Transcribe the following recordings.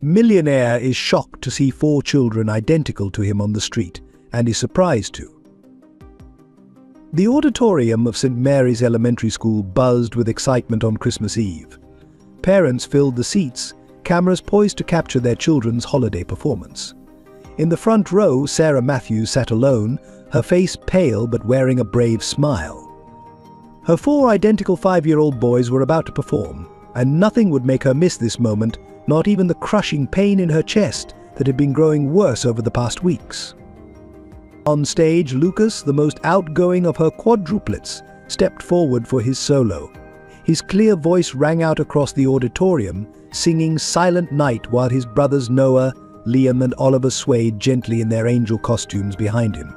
Millionaire is shocked to see 4 children identical to him on the street, and is surprised too. The auditorium of St. Mary's Elementary School buzzed with excitement on Christmas Eve. Parents filled the seats, cameras poised to capture their children's holiday performance. In the front row, Sarah Matthews sat alone, her face pale but wearing a brave smile. Her 4 identical 5-year-old boys were about to perform, and nothing would make her miss this moment, not even the crushing pain in her chest that had been growing worse over the past weeks. On stage, Lucas, the most outgoing of her quadruplets, stepped forward for his solo. His clear voice rang out across the auditorium, singing Silent Night while his brothers Noah, Liam and Oliver swayed gently in their angel costumes behind him.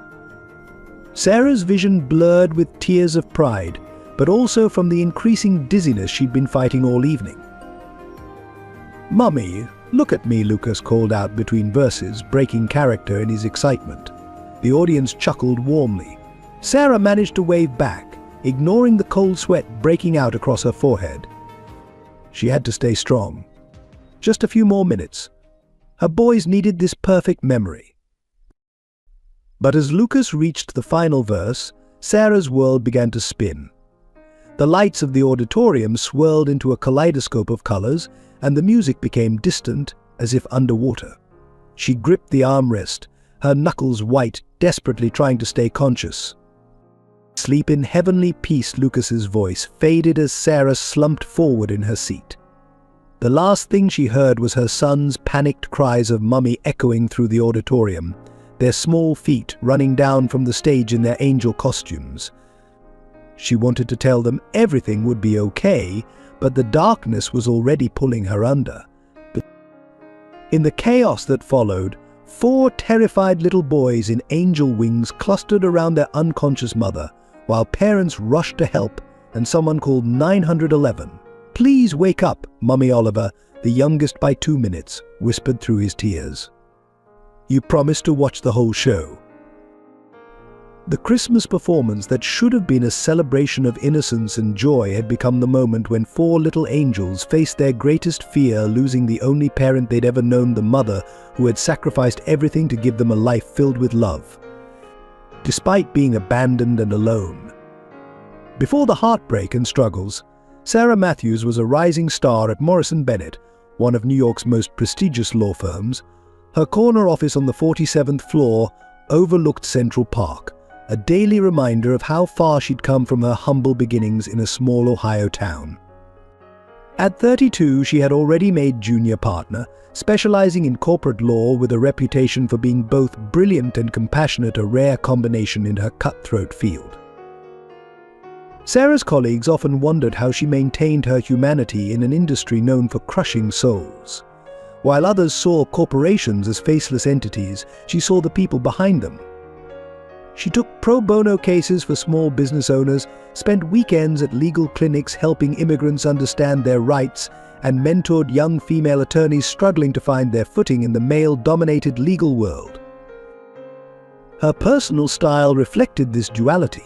Sarah's vision blurred with tears of pride, but also from the increasing dizziness she'd been fighting all evening. "Mummy, look at me," Lucas called out between verses, breaking character in his excitement. The audience chuckled warmly. Sarah managed to wave back, ignoring the cold sweat breaking out across her forehead. She had to stay strong. Just a few more minutes. Her boys needed this perfect memory. But as Lucas reached the final verse, Sarah's world began to spin. The lights of the auditorium swirled into a kaleidoscope of colors, and the music became distant, as if underwater. She gripped the armrest, her knuckles white, desperately trying to stay conscious. "Sleep in heavenly peace," Lucas's voice faded as Sarah slumped forward in her seat. The last thing she heard was her son's panicked cries of "Mummy" echoing through the auditorium, their small feet running down from the stage in their angel costumes. She wanted to tell them everything would be okay, but the darkness was already pulling her under. But in the chaos that followed, 4 terrified little boys in angel wings clustered around their unconscious mother, while parents rushed to help and someone called 911. "Please wake up," Mummy Oliver, the youngest by 2 minutes, whispered through his tears. "You promised to watch the whole show." The Christmas performance that should have been a celebration of innocence and joy had become the moment when 4 little angels faced their greatest fear, losing the only parent they'd ever known, the mother who had sacrificed everything to give them a life filled with love, despite being abandoned and alone. Before the heartbreak and struggles, Sarah Matthews was a rising star at Morrison Bennett, one of New York's most prestigious law firms. Her corner office on the 47th floor overlooked Central Park, a daily reminder of how far she'd come from her humble beginnings in a small Ohio town. At 32, she had already made junior partner, specializing in corporate law with a reputation for being both brilliant and compassionate, a rare combination in her cutthroat field. Sarah's colleagues often wondered how she maintained her humanity in an industry known for crushing souls. While others saw corporations as faceless entities, she saw the people behind them. She took pro bono cases for small business owners, spent weekends at legal clinics helping immigrants understand their rights, and mentored young female attorneys struggling to find their footing in the male-dominated legal world. Her personal style reflected this duality.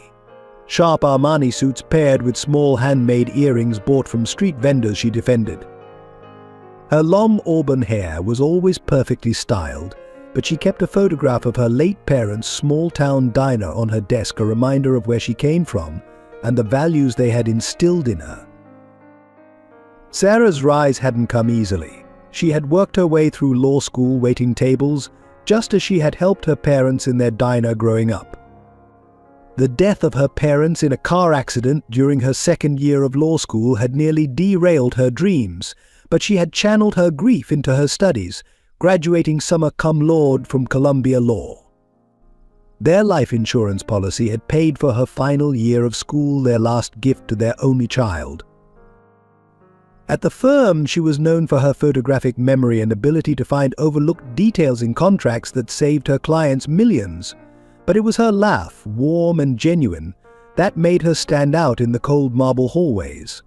Sharp Armani suits paired with small handmade earrings bought from street vendors she defended. Her long auburn hair was always perfectly styled, but she kept a photograph of her late parents' small-town diner on her desk, a reminder of where she came from and the values they had instilled in her. Sarah's rise hadn't come easily. She had worked her way through law school waiting tables, just as she had helped her parents in their diner growing up. The death of her parents in a car accident during her second year of law school had nearly derailed her dreams, but she had channeled her grief into her studies, graduating summa cum laude from Columbia Law. Their life insurance policy had paid for her final year of school, their last gift to their only child. At the firm, she was known for her photographic memory and ability to find overlooked details in contracts that saved her clients millions. But it was her laugh, warm and genuine, that made her stand out in the cold marble hallways.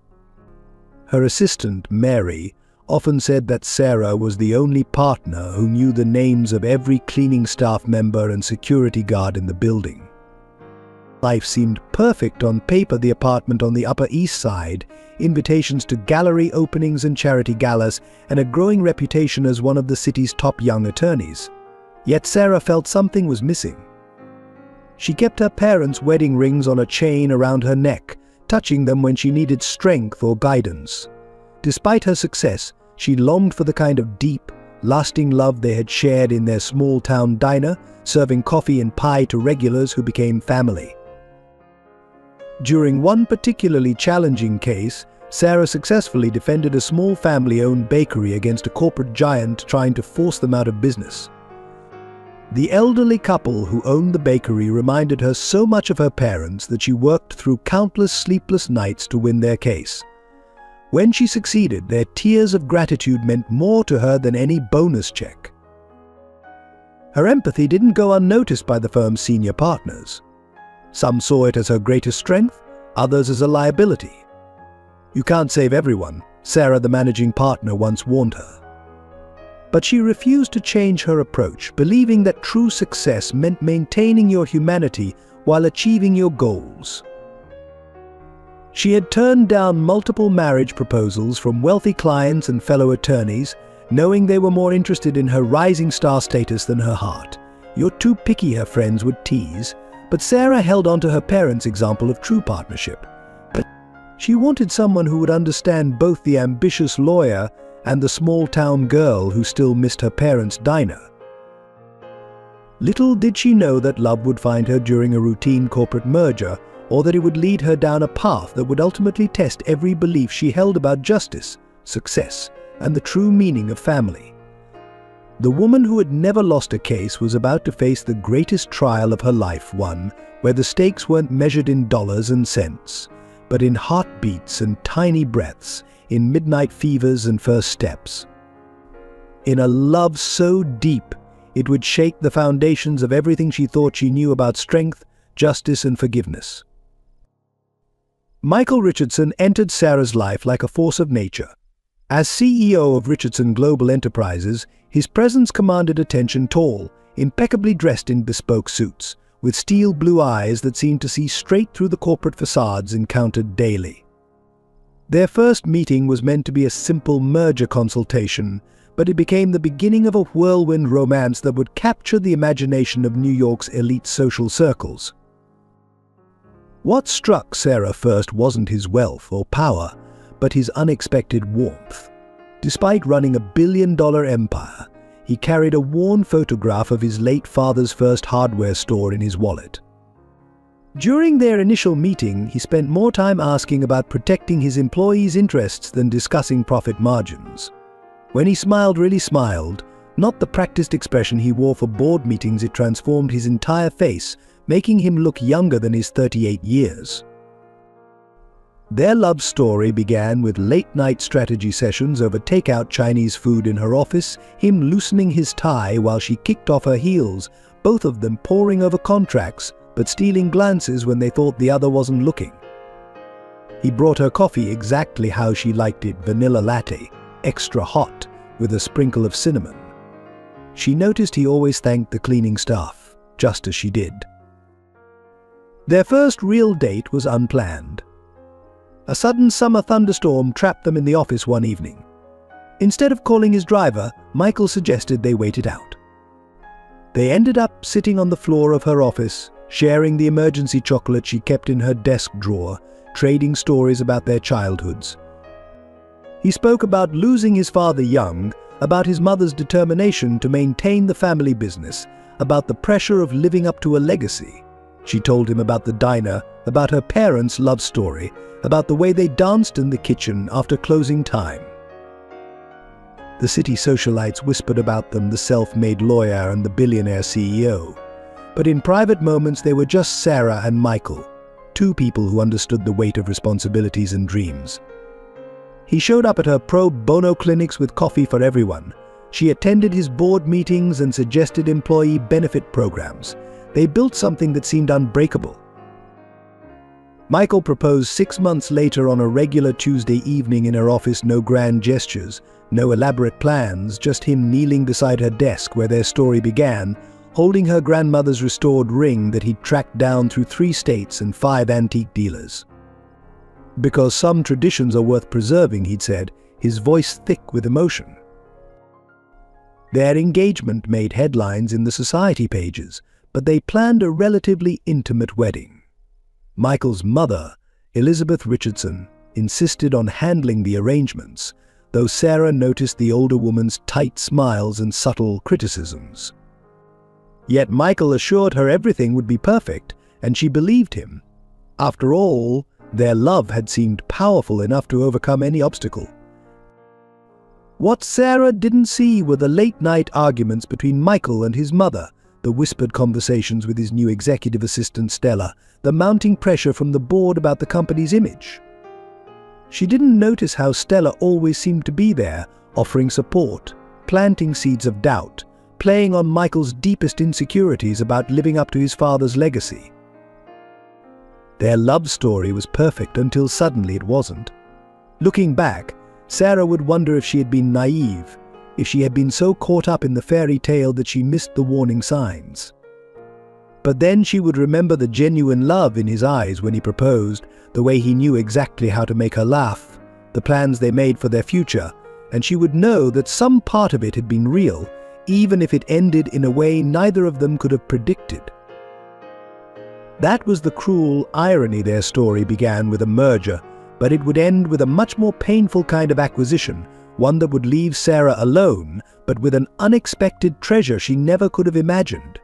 Her assistant, Mary, often said that Sarah was the only partner who knew the names of every cleaning staff member and security guard in the building. Life seemed perfect on paper. The apartment on the Upper East Side, invitations to gallery openings and charity galas, and a growing reputation as one of the city's top young attorneys. Yet Sarah felt something was missing. She kept her parents' wedding rings on a chain around her neck, touching them when she needed strength or guidance. Despite her success, she longed for the kind of deep, lasting love they had shared in their small-town diner, serving coffee and pie to regulars who became family. During one particularly challenging case, Sarah successfully defended a small family-owned bakery against a corporate giant trying to force them out of business. The elderly couple who owned the bakery reminded her so much of her parents that she worked through countless sleepless nights to win their case. When she succeeded, their tears of gratitude meant more to her than any bonus check. Her empathy didn't go unnoticed by the firm's senior partners. Some saw it as her greatest strength, others as a liability. "You can't save everyone," Sarah, the managing partner, once warned her. But she refused to change her approach, believing that true success meant maintaining your humanity while achieving your goals. She had turned down multiple marriage proposals from wealthy clients and fellow attorneys, knowing they were more interested in her rising star status than her heart. "You're too picky," her friends would tease, but Sarah held on to her parents' example of true partnership. But she wanted someone who would understand both the ambitious lawyer and the small-town girl who still missed her parents' diner. Little did she know that love would find her during a routine corporate merger, or that it would lead her down a path that would ultimately test every belief she held about justice, success, and the true meaning of family. The woman who had never lost a case was about to face the greatest trial of her life, one where the stakes weren't measured in dollars and cents, but in heartbeats and tiny breaths, in midnight fevers and first steps. In a love so deep, it would shake the foundations of everything she thought she knew about strength, justice, and forgiveness. Michael Richardson entered Sarah's life like a force of nature. As CEO of Richardson Global Enterprises, his presence commanded attention. Tall, impeccably dressed in bespoke suits, with steel blue eyes that seemed to see straight through the corporate facades encountered daily. Their first meeting was meant to be a simple merger consultation, but it became the beginning of a whirlwind romance that would capture the imagination of New York's elite social circles. What struck Sarah first wasn't his wealth or power, but his unexpected warmth. Despite running a billion-dollar empire, he carried a worn photograph of his late father's first hardware store in his wallet. During their initial meeting, he spent more time asking about protecting his employees' interests than discussing profit margins. When he smiled, really smiled, not the practiced expression he wore for board meetings, it transformed his entire face, making him look younger than his 38 years. Their love story began with late-night strategy sessions over takeout Chinese food in her office, him loosening his tie while she kicked off her heels, both of them poring over contracts, but stealing glances when they thought the other wasn't looking. He brought her coffee exactly how she liked it, vanilla latte, extra hot, with a sprinkle of cinnamon. She noticed he always thanked the cleaning staff, just as she did. Their first real date was unplanned. A sudden summer thunderstorm trapped them in the office one evening. Instead of calling his driver, Michael suggested they wait it out. They ended up sitting on the floor of her office, sharing the emergency chocolate she kept in her desk drawer, trading stories about their childhoods. He spoke about losing his father young, about his mother's determination to maintain the family business, about the pressure of living up to a legacy. She told him about the diner, about her parents' love story, about the way they danced in the kitchen after closing time. The city socialites whispered about them, the self-made lawyer and the billionaire CEO. But in private moments they were just Sarah and Michael, two people who understood the weight of responsibilities and dreams. He showed up at her pro bono clinics with coffee for everyone. She attended his board meetings and suggested employee benefit programs. They built something that seemed unbreakable. Michael proposed 6 months later on a regular Tuesday evening in her office. No grand gestures, no elaborate plans, just him kneeling beside her desk where their story began, holding her grandmother's restored ring that he'd tracked down through 3 states and 5 antique dealers. Because some traditions are worth preserving, he'd said, his voice thick with emotion. Their engagement made headlines in the society pages, but they planned a relatively intimate wedding. Michael's mother, Elizabeth Richardson, insisted on handling the arrangements, though Sarah noticed the older woman's tight smiles and subtle criticisms. Yet Michael assured her everything would be perfect, and she believed him. After all, their love had seemed powerful enough to overcome any obstacle. What Sarah didn't see were the late-night arguments between Michael and his mother, the whispered conversations with his new executive assistant Stella, the mounting pressure from the board about the company's image. She didn't notice how Stella always seemed to be there, offering support, planting seeds of doubt, playing on Michael's deepest insecurities about living up to his father's legacy. Their love story was perfect until suddenly it wasn't. Looking back, Sarah would wonder if she had been naive, if she had been so caught up in the fairy tale that she missed the warning signs. But then she would remember the genuine love in his eyes when he proposed, the way he knew exactly how to make her laugh, the plans they made for their future, and she would know that some part of it had been real, even if it ended in a way neither of them could have predicted. That was the cruel irony. Their story began with a merger, but it would end with a much more painful kind of acquisition, one that would leave Sarah alone, but with an unexpected treasure she never could have imagined.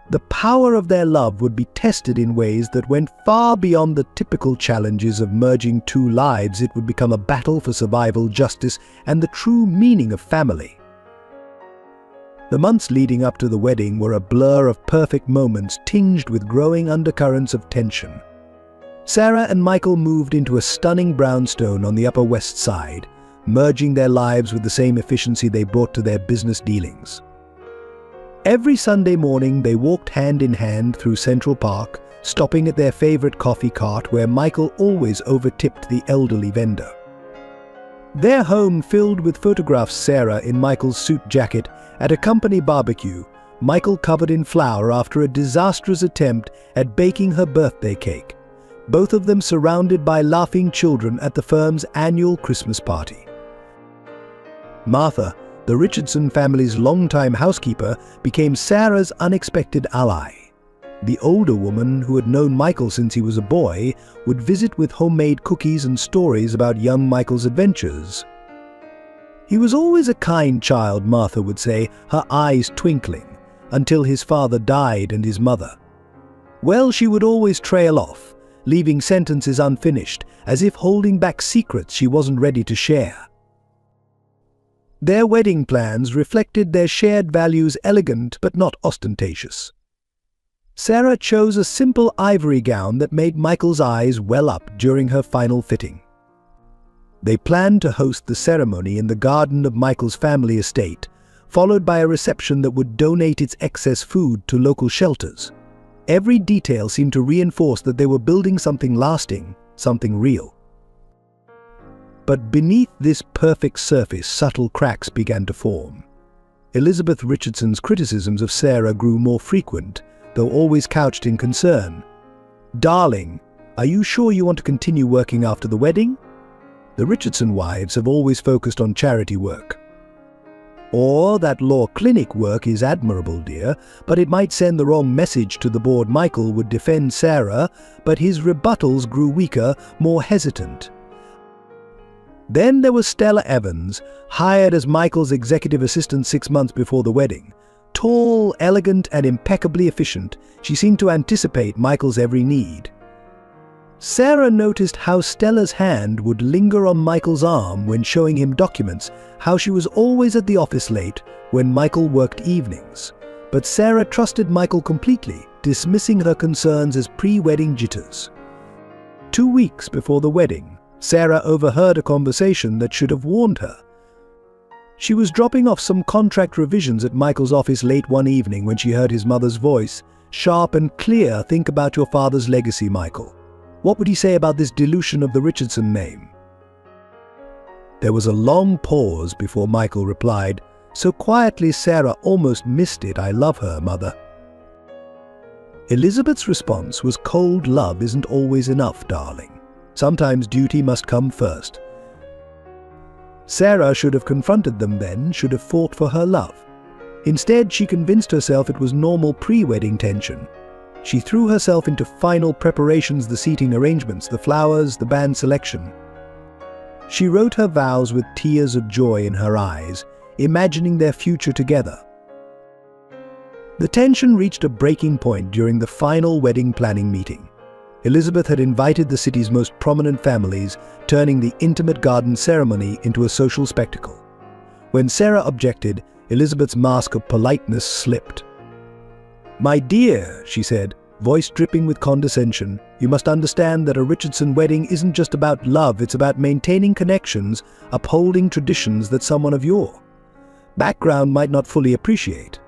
The power of their love would be tested in ways that went far beyond the typical challenges of merging 2 lives. It would become a battle for survival, justice, and the true meaning of family. The months leading up to the wedding were a blur of perfect moments tinged with growing undercurrents of tension. Sarah and Michael moved into a stunning brownstone on the Upper West Side, merging their lives with the same efficiency they brought to their business dealings. Every Sunday morning they walked hand in hand through Central Park, stopping at their favorite coffee cart where Michael always overtipped the elderly vendor. Their home filled with photographs. Sarah in Michael's suit jacket at a company barbecue, Michael covered in flour after a disastrous attempt at baking her birthday cake, both of them surrounded by laughing children at the firm's annual Christmas party. Martha, the Richardson family's longtime housekeeper, became Sarah's unexpected ally. The older woman, who had known Michael since he was a boy, would visit with homemade cookies and stories about young Michael's adventures. He was always a kind child, Martha would say, her eyes twinkling, until his father died and his mother. Well, she would always trail off, leaving sentences unfinished, as if holding back secrets she wasn't ready to share. Their wedding plans reflected their shared values, elegant but not ostentatious. Sarah chose a simple ivory gown that made Michael's eyes well up during her final fitting. They planned to host the ceremony in the garden of Michael's family estate, followed by a reception that would donate its excess food to local shelters. Every detail seemed to reinforce that they were building something lasting, something real. But beneath this perfect surface, subtle cracks began to form. Elizabeth Richardson's criticisms of Sarah grew more frequent, though always couched in concern. "Darling, are you sure you want to continue working after the wedding? The Richardson wives have always focused on charity work." Or, "That law clinic work is admirable, dear, but it might send the wrong message to the board." Michael would defend Sarah, but his rebuttals grew weaker, more hesitant. Then there was Stella Evans, hired as Michael's executive assistant 6 months before the wedding. Tall, elegant, and impeccably efficient, she seemed to anticipate Michael's every need. Sarah noticed how Stella's hand would linger on Michael's arm when showing him documents, how she was always at the office late when Michael worked evenings. But Sarah trusted Michael completely, dismissing her concerns as pre-wedding jitters. 2 weeks before the wedding, Sarah overheard a conversation that should have warned her. She was dropping off some contract revisions at Michael's office late one evening when she heard his mother's voice, sharp and clear. "Think about your father's legacy, Michael. What would he say about this dilution of the Richardson name?" There was a long pause before Michael replied, So quietly Sarah almost missed it. "I love her, Mother." Elizabeth's response was, "Cold love isn't always enough, darling. Sometimes duty must come first." Sarah should have confronted them then, should have fought for her love. Instead, she convinced herself it was normal pre-wedding tension. She threw herself into final preparations, the seating arrangements, the flowers, the band selection. She wrote her vows with tears of joy in her eyes, imagining their future together. The tension reached a breaking point during the final wedding planning meeting. Elizabeth had invited the city's most prominent families, turning the intimate garden ceremony into a social spectacle. When Sarah objected, Elizabeth's mask of politeness slipped. "My dear," she said, voice dripping with condescension, "you must understand that a Richardson wedding isn't just about love, it's about maintaining connections, upholding traditions that someone of your background might not fully appreciate."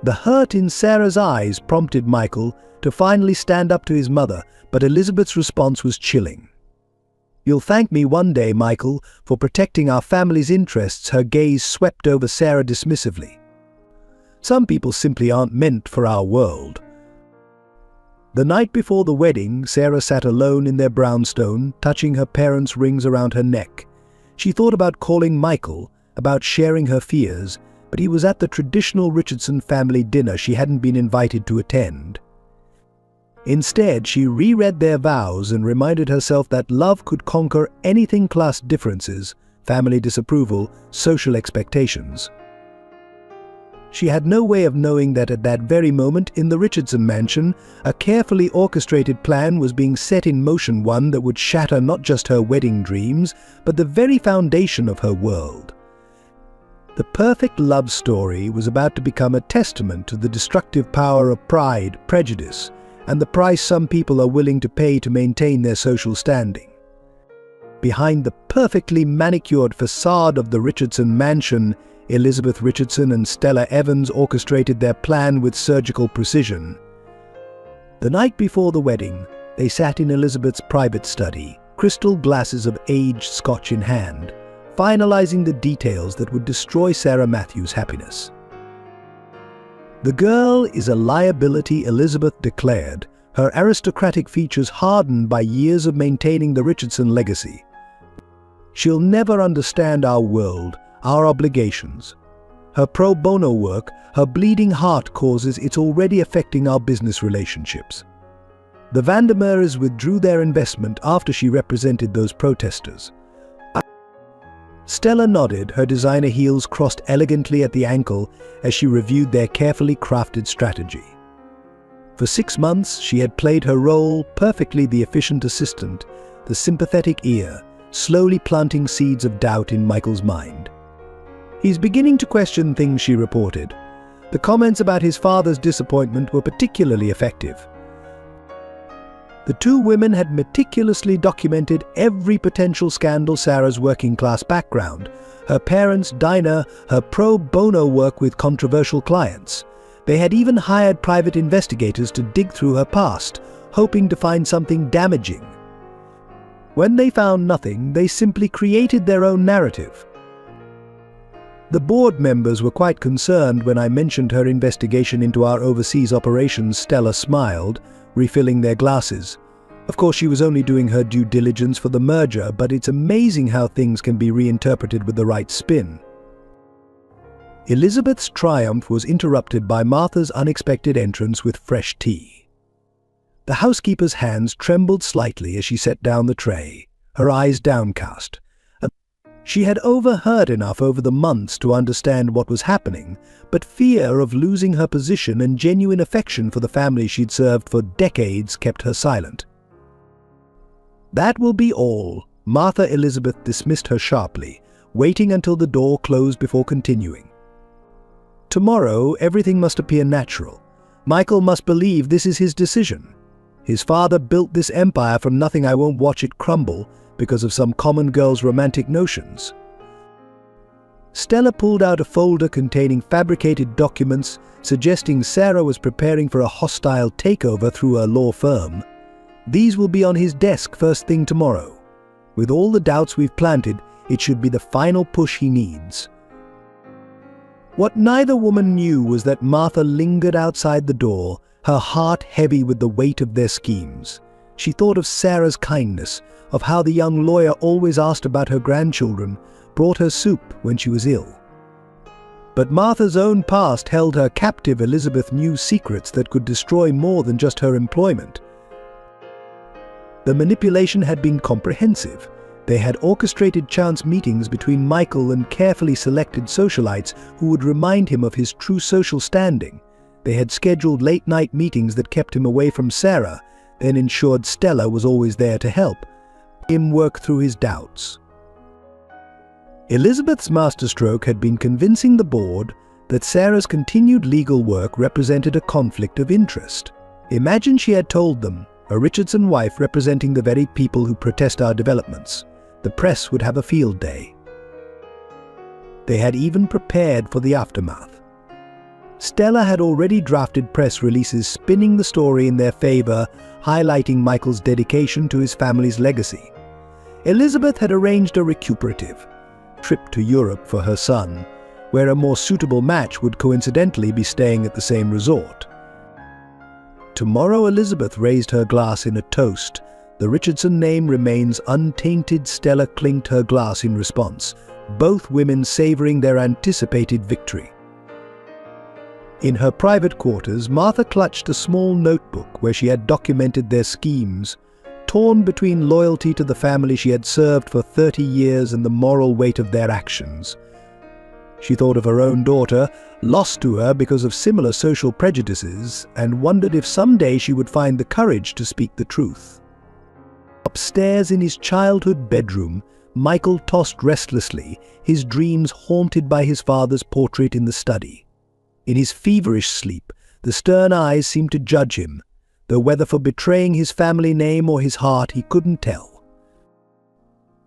The hurt in Sarah's eyes prompted Michael to finally stand up to his mother, but Elizabeth's response was chilling. "You'll thank me one day, Michael, for protecting our family's interests." Her gaze swept over Sarah dismissively. "Some people simply aren't meant for our world." The night before the wedding, Sarah sat alone in their brownstone, touching her parents' rings around her neck. She thought about calling Michael, about sharing her fears, but he was at the traditional Richardson family dinner she hadn't been invited to attend. Instead, she reread their vows and reminded herself that love could conquer anything: class differences, family disapproval, social expectations. She had no way of knowing that at that very moment in the Richardson mansion, a carefully orchestrated plan was being set in motion, one that would shatter not just her wedding dreams, but the very foundation of her world. The perfect love story was about to become a testament to the destructive power of pride, prejudice, and the price some people are willing to pay to maintain their social standing. Behind the perfectly manicured facade of the Richardson mansion, Elizabeth Richardson and Stella Evans orchestrated their plan with surgical precision. The night before the wedding, they sat in Elizabeth's private study, crystal glasses of aged scotch in hand, finalizing the details that would destroy Sarah Matthews' happiness. "The girl is a liability," Elizabeth declared, her aristocratic features hardened by years of maintaining the Richardson legacy. "She'll never understand our world, our obligations. Her pro bono work, her bleeding heart causes, it's already affecting our business relationships." The Vandermeers withdrew their investment after she represented those protesters. Stella nodded, her designer heels crossed elegantly at the ankle as she reviewed their carefully crafted strategy. For 6 months, she had played her role perfectly: the efficient assistant, the sympathetic ear, slowly planting seeds of doubt in Michael's mind. "He's beginning to question things," she reported. The comments about his father's disappointment were particularly effective. The two women had meticulously documented every potential scandal: Sarah's working-class background, her parents' diner, her pro bono work with controversial clients. They had even hired private investigators to dig through her past, hoping to find something damaging. When they found nothing, they simply created their own narrative. The board members were quite concerned when I mentioned her investigation into our overseas operations. Stella smiled, refilling their glasses. Of course, she was only doing her due diligence for the merger, but it's amazing how things can be reinterpreted with the right spin. Elizabeth's triumph was interrupted by Martha's unexpected entrance with fresh tea. The housekeeper's hands trembled slightly as she set down the tray, her eyes downcast. She had overheard enough over the months to understand what was happening, but fear of losing her position and genuine affection for the family she'd served for decades kept her silent. "That will be all." Martha Elizabeth dismissed her sharply, waiting until the door closed before continuing. "Tomorrow, everything must appear natural. Michael must believe this is his decision. His father built this empire from nothing. I won't watch it crumble because of some common girl's romantic notions." Stella pulled out a folder containing fabricated documents, suggesting Sarah was preparing for a hostile takeover through her law firm. "These will be on his desk first thing tomorrow. With all the doubts we've planted, it should be the final push he needs." What neither woman knew was that Martha lingered outside the door, her heart heavy with the weight of their schemes. She thought of Sarah's kindness, of how the young lawyer always asked about her grandchildren, brought her soup when she was ill. But Martha's own past held her captive. Elizabeth knew secrets that could destroy more than just her employment. The manipulation had been comprehensive. They had orchestrated chance meetings between Michael and carefully selected socialites who would remind him of his true social standing. They had scheduled late-night meetings that kept him away from Sarah, then ensured Stella was always there to help him work through his doubts. Elizabeth's masterstroke had been convincing the board that Sarah's continued legal work represented a conflict of interest. Imagine she had told them, a Richardson wife representing the very people who protest our developments. The press would have a field day. They had even prepared for the aftermath. Stella had already drafted press releases spinning the story in their favor, highlighting Michael's dedication to his family's legacy. Elizabeth had arranged a recuperative trip to Europe for her son, where a more suitable match would coincidentally be staying at the same resort. Tomorrow Elizabeth raised her glass in a toast. The Richardson name remains untainted. Stella clinked her glass in response, both women savoring their anticipated victory. In her private quarters, Martha clutched a small notebook where she had documented their schemes, torn between loyalty to the family she had served for 30 years and the moral weight of their actions. She thought of her own daughter, lost to her because of similar social prejudices, and wondered if someday she would find the courage to speak the truth. Upstairs in his childhood bedroom, Michael tossed restlessly, his dreams haunted by his father's portrait in the study. In his feverish sleep, the stern eyes seemed to judge him, though whether for betraying his family name or his heart he couldn't tell.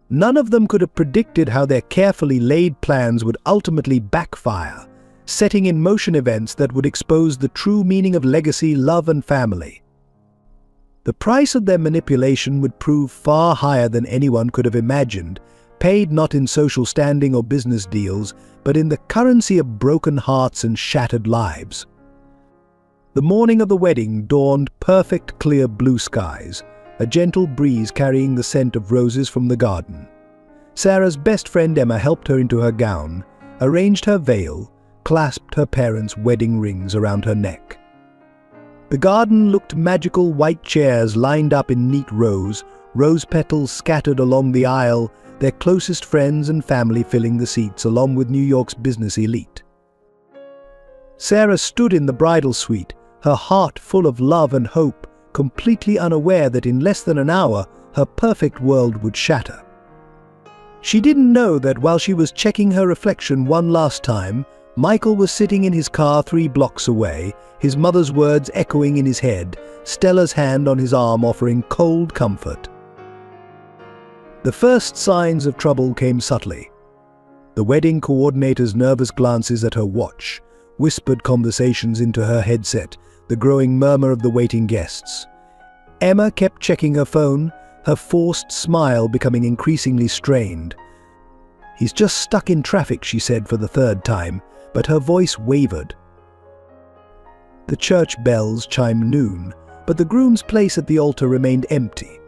None of them could have predicted how their carefully laid plans would ultimately backfire, setting in motion events that would expose the true meaning of legacy, love, and family. The price of their manipulation would prove far higher than anyone could have imagined, paid not in social standing or business deals, but in the currency of broken hearts and shattered lives. The morning of the wedding dawned perfect clear blue skies, a gentle breeze carrying the scent of roses from the garden. Sarah's best friend Emma helped her into her gown, arranged her veil, clasped her parents' wedding rings around her neck. The garden looked magical. White chairs lined up in neat rows, rose petals scattered along the aisle, their closest friends and family filling the seats along with New York's business elite. Sarah stood in the bridal suite, her heart full of love and hope, completely unaware that in less than an hour her perfect world would shatter. She didn't know that while she was checking her reflection one last time, Michael was sitting in his car 3 blocks away, his mother's words echoing in his head, Stella's hand on his arm offering cold comfort. The first signs of trouble came subtly. The wedding coordinator's nervous glances at her watch, whispered conversations into her headset, the growing murmur of the waiting guests. Emma kept checking her phone, her forced smile becoming increasingly strained. "He's just stuck in traffic," she said for the 3rd time, but her voice wavered. The church bells chimed noon, but the groom's place at the altar remained empty.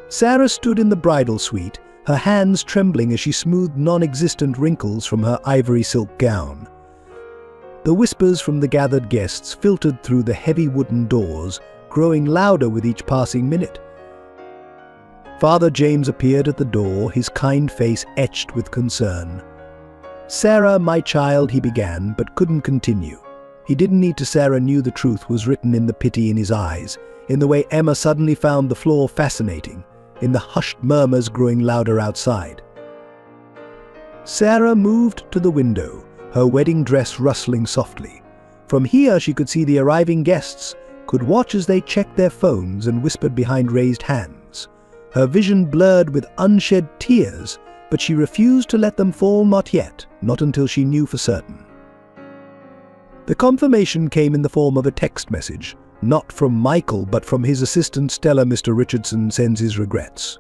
Sarah stood in the bridal suite, her hands trembling as she smoothed non-existent wrinkles from her ivory silk gown. The whispers from the gathered guests filtered through the heavy wooden doors, growing louder with each passing minute. Father James appeared at the door, his kind face etched with concern. "Sarah, my child," he began, but couldn't continue. He didn't need to. Sarah knew the truth was written in the pity in his eyes, in the way Emma suddenly found the floor fascinating, in the hushed murmurs growing louder outside. Sarah moved to the window, her wedding dress rustling softly. From here she could see the arriving guests, could watch as they checked their phones and whispered behind raised hands. Her vision blurred with unshed tears, but she refused to let them fall. Not yet, not until she knew for certain. The confirmation came in the form of a text message, not from Michael but from his assistant Stella. "Mr. Richardson sends his regrets.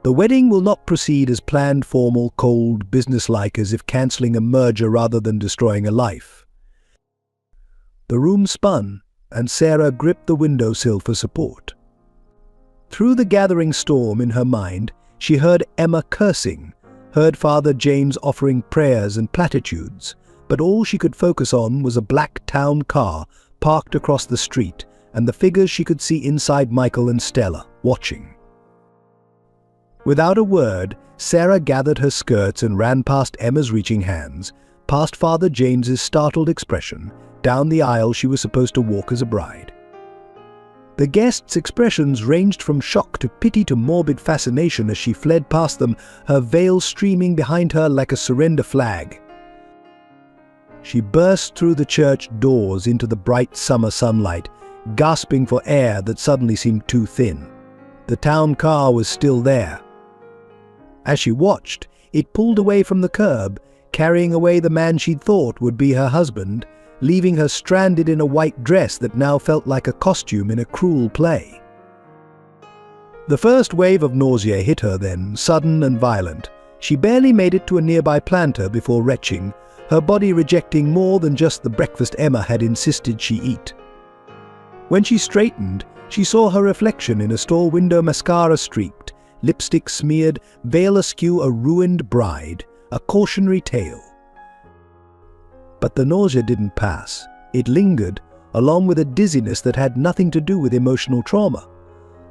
The wedding will not proceed as planned, formal, cold, businesslike, as if cancelling a merger rather than destroying a life. The room spun, and Sarah gripped the windowsill for support. Through the gathering storm in her mind, she heard Emma cursing, heard Father James offering prayers and platitudes, but all she could focus on was a black town car parked across the street and the figures she could see inside, Michael and Stella, watching. Without a word, Sarah gathered her skirts and ran past Emma's reaching hands, past Father James's startled expression, down the aisle she was supposed to walk as a bride. The guests' expressions ranged from shock to pity to morbid fascination as she fled past them, her veil streaming behind her like a surrender flag. She burst through the church doors into the bright summer sunlight, gasping for air that suddenly seemed too thin. The town car was still there. As she watched, it pulled away from the curb, carrying away the man she'd thought would be her husband, leaving her stranded in a white dress that now felt like a costume in a cruel play. The first wave of nausea hit her then, sudden and violent. She barely made it to a nearby planter before retching, her body rejecting more than just the breakfast Emma had insisted she eat. When she straightened, she saw her reflection in a store window, mascara streaked, lipstick smeared, veil askew, a ruined bride, a cautionary tale. But the nausea didn't pass. It lingered, along with a dizziness that had nothing to do with emotional trauma.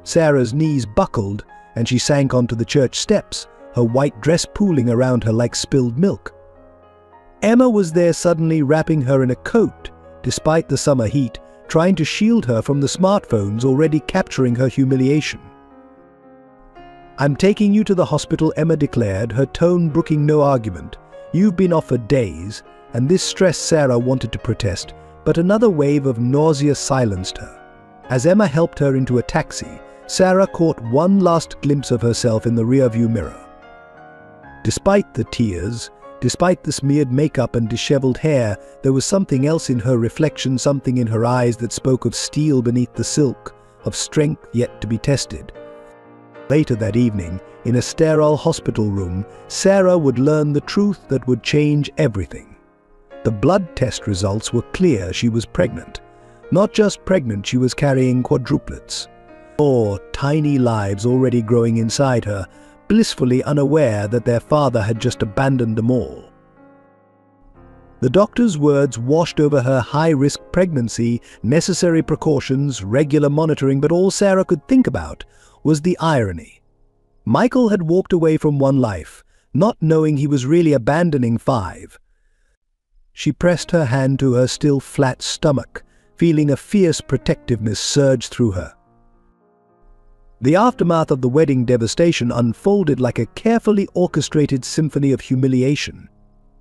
Sarah's knees buckled, and she sank onto the church steps, her white dress pooling around her like spilled milk. Emma was there, suddenly wrapping her in a coat, despite the summer heat, trying to shield her from the smartphones already capturing her humiliation. "I'm taking you to the hospital," Emma declared, her tone brooking no argument. "You've been off for days," and this stressed Sarah wanted to protest, but another wave of nausea silenced her. As Emma helped her into a taxi, Sarah caught one last glimpse of herself in the rearview mirror. Despite the tears, despite the smeared makeup and disheveled hair, there was something else in her reflection, something in her eyes that spoke of steel beneath the silk, of strength yet to be tested. Later that evening, in a sterile hospital room, Sarah would learn the truth that would change everything. The blood test results were clear: she was pregnant. Not just pregnant, she was carrying quadruplets. 4 tiny lives already growing inside her, blissfully unaware that their father had just abandoned them all. The doctor's words washed over her high-risk pregnancy, necessary precautions, regular monitoring, but all Sarah could think about was the irony. Michael had walked away from one life, not knowing he was really abandoning 5. She pressed her hand to her still flat stomach, feeling a fierce protectiveness surge through her. The aftermath of the wedding devastation unfolded like a carefully orchestrated symphony of humiliation.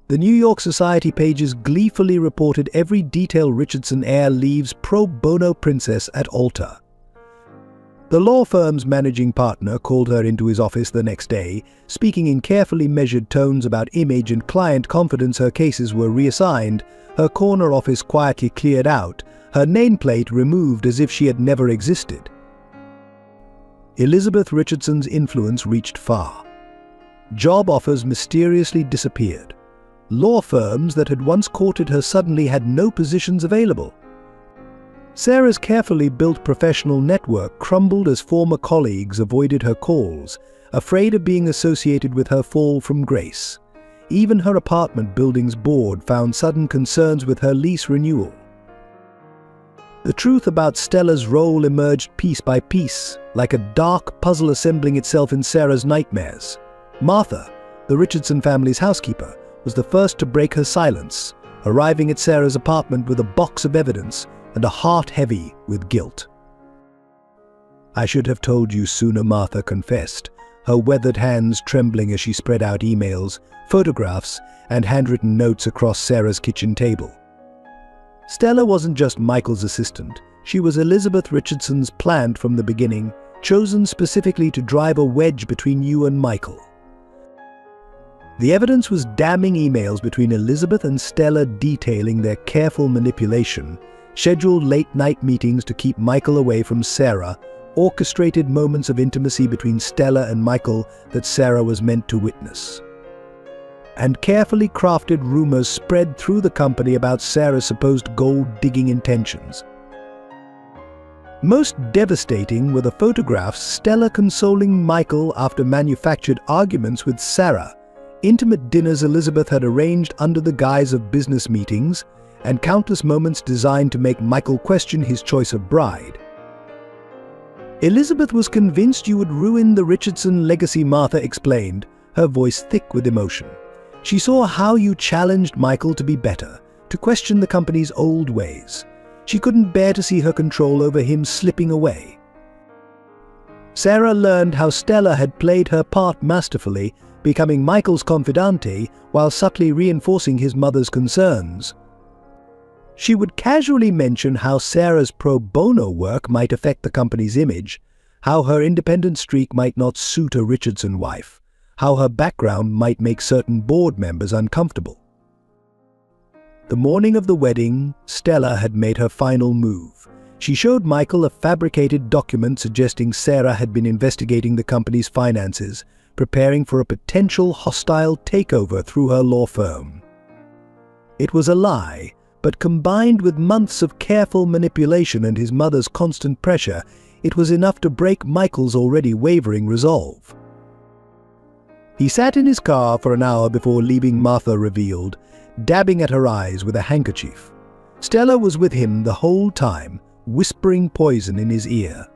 The New York Society pages gleefully reported every detail: Richardson heir leaves pro bono princess at altar. The law firm's managing partner called her into his office the next day, speaking in carefully measured tones about image and client confidence. Her cases were reassigned, her corner office quietly cleared out, her nameplate removed as if she had never existed. Elizabeth Richardson's influence reached far. Job offers mysteriously disappeared. Law firms that had once courted her suddenly had no positions available. Sarah's carefully built professional network crumbled as former colleagues avoided her calls, afraid of being associated with her fall from grace. Even her apartment building's board found sudden concerns with her lease renewal. The truth about Stella's role emerged piece by piece, like a dark puzzle assembling itself in Sarah's nightmares. Martha, the Richardson family's housekeeper, was the first to break her silence, arriving at Sarah's apartment with a box of evidence and a heart heavy with guilt. "I should have told you sooner," Martha confessed, her weathered hands trembling as she spread out emails, photographs, and handwritten notes across Sarah's kitchen table. Stella wasn't just Michael's assistant. She was Elizabeth Richardson's plant from the beginning, chosen specifically to drive a wedge between you and Michael. The evidence was damning: emails between Elizabeth and Stella detailing their careful manipulation, scheduled late-night meetings to keep Michael away from Sarah, orchestrated moments of intimacy between Stella and Michael that Sarah was meant to witness. And carefully crafted rumors spread through the company about Sarah's supposed gold-digging intentions. Most devastating were the photographs Stella consoling Michael after manufactured arguments with Sarah, intimate dinners Elizabeth had arranged under the guise of business meetings, and countless moments designed to make Michael question his choice of bride. "Elizabeth was convinced you would ruin the Richardson legacy," Martha explained, her voice thick with emotion. "She saw how you challenged Michael to be better, to question the company's old ways. She couldn't bear to see her control over him slipping away." Sarah learned how Stella had played her part masterfully, becoming Michael's confidante while subtly reinforcing his mother's concerns. She would casually mention how Sarah's pro bono work might affect the company's image, how her independent streak might not suit a Richardson wife, how her background might make certain board members uncomfortable. The morning of the wedding, Stella had made her final move. She showed Michael a fabricated document suggesting Sarah had been investigating the company's finances, preparing for a potential hostile takeover through her law firm. It was a lie, but combined with months of careful manipulation and his mother's constant pressure, it was enough to break Michael's already wavering resolve. He sat in his car for an hour before leaving, Martha revealed, dabbing at her eyes with a handkerchief. Stella was with him the whole time, whispering poison in his ear.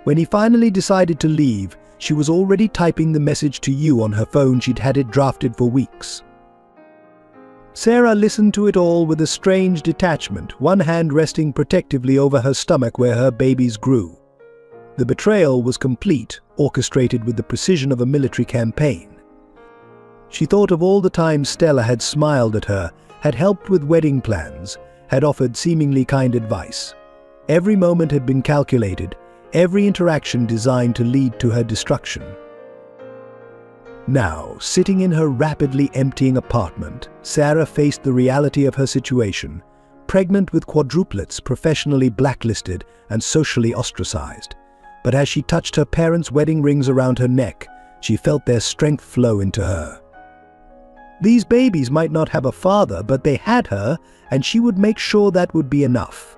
When he finally decided to leave, she was already typing the message to you on her phone. She'd had it drafted for weeks. Sarah listened to it all with a strange detachment, one hand resting protectively over her stomach where her babies grew. The betrayal was complete, orchestrated with the precision of a military campaign. She thought of all the times Stella had smiled at her, had helped with wedding plans, had offered seemingly kind advice. Every moment had been calculated, every interaction designed to lead to her destruction. Now, sitting in her rapidly emptying apartment, Sarah faced the reality of her situation, pregnant with quadruplets, professionally blacklisted and socially ostracized. But as she touched her parents' wedding rings around her neck, she felt their strength flow into her. These babies might not have a father, but they had her, and she would make sure that would be enough.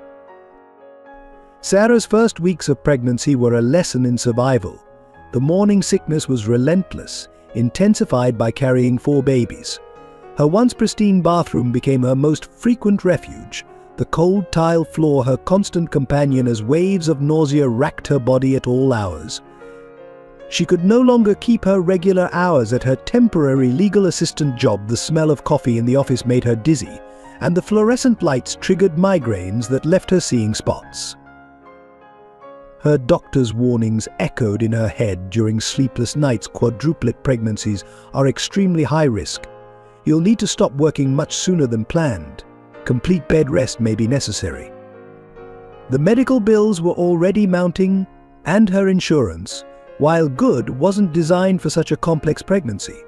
Sarah's first weeks of pregnancy were a lesson in survival. The morning sickness was relentless, intensified by carrying 4 babies. Her once pristine bathroom became her most frequent refuge, the cold tile floor her constant companion as waves of nausea racked her body at all hours. She could no longer keep her regular hours at her temporary legal assistant job. The smell of coffee in the office made her dizzy, and the fluorescent lights triggered migraines that left her seeing spots. Her doctor's warnings echoed in her head during sleepless nights. Quadruplet pregnancies are extremely high risk. You'll need to stop working much sooner than planned. Complete bed rest may be necessary. The medical bills were already mounting, and her insurance, while good, wasn't designed for such a complex pregnancy.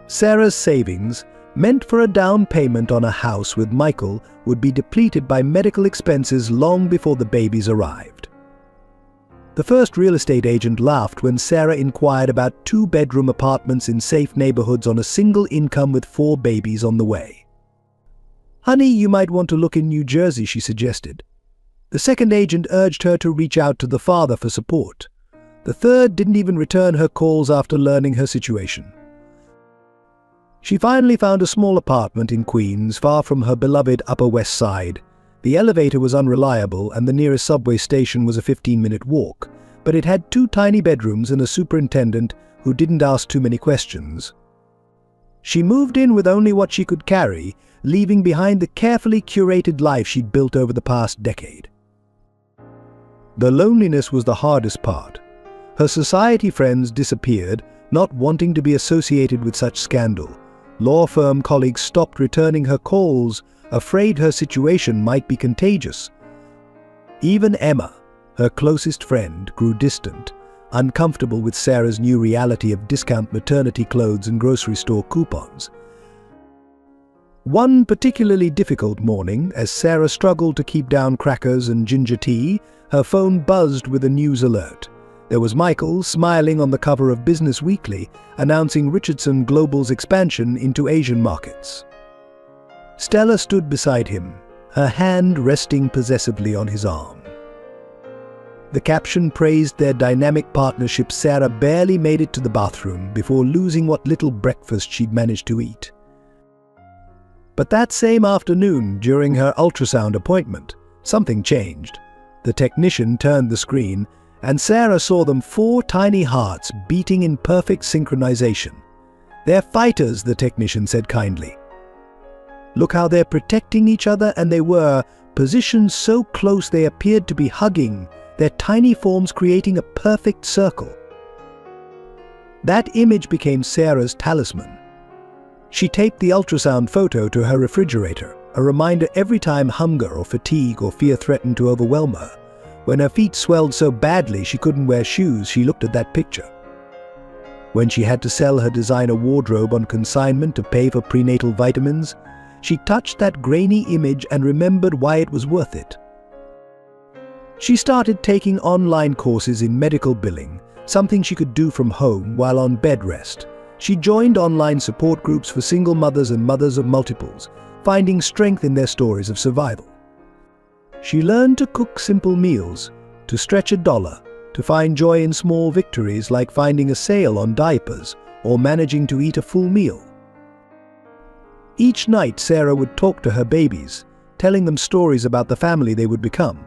Sarah's savings, meant for a down payment on a house with Michael, would be depleted by medical expenses long before the babies arrived. The first real estate agent laughed when Sarah inquired about 2-bedroom apartments in safe neighborhoods on a single income with 4 babies on the way. "Honey, you might want to look in New Jersey," she suggested. The second agent urged her to reach out to the father for support. The third didn't even return her calls after learning her situation. She finally found a small apartment in Queens, far from her beloved Upper West Side. The elevator was unreliable and the nearest subway station was a 15-minute walk, but it had 2 tiny bedrooms and a superintendent who didn't ask too many questions. She moved in with only what she could carry, leaving behind the carefully curated life she'd built over the past decade. The loneliness was the hardest part. Her society friends disappeared, not wanting to be associated with such scandal. Law firm colleagues stopped returning her calls, afraid her situation might be contagious. Even Emma, her closest friend, grew distant, uncomfortable with Sarah's new reality of discount maternity clothes and grocery store coupons. One particularly difficult morning, as Sarah struggled to keep down crackers and ginger tea, Her phone buzzed with a news alert. There was Michael, smiling on the cover of Business Weekly, announcing Richardson Global's expansion into Asian markets. Stella stood beside him, her hand resting possessively on his arm. The caption praised their dynamic partnership. Sarah barely made it to the bathroom before losing what little breakfast she'd managed to eat. But that same afternoon, during her ultrasound appointment, something changed. The technician turned the screen, and Sarah saw them 4 tiny hearts beating in perfect synchronization. "They're fighters," the technician said kindly. "Look how they're protecting each other," and they were, positioned so close they appeared to be hugging, their tiny forms creating a perfect circle. That image became Sarah's talisman. She taped the ultrasound photo to her refrigerator, a reminder every time hunger or fatigue or fear threatened to overwhelm her. When her feet swelled so badly she couldn't wear shoes, she looked at that picture. When she had to sell her designer wardrobe on consignment to pay for prenatal vitamins, she touched that grainy image and remembered why it was worth it. She started taking online courses in medical billing, something she could do from home while on bed rest. She joined online support groups for single mothers and mothers of multiples, finding strength in their stories of survival. She learned to cook simple meals, to stretch a dollar, to find joy in small victories like finding a sale on diapers or managing to eat a full meal. Each night, Sarah would talk to her babies, telling them stories about the family they would become.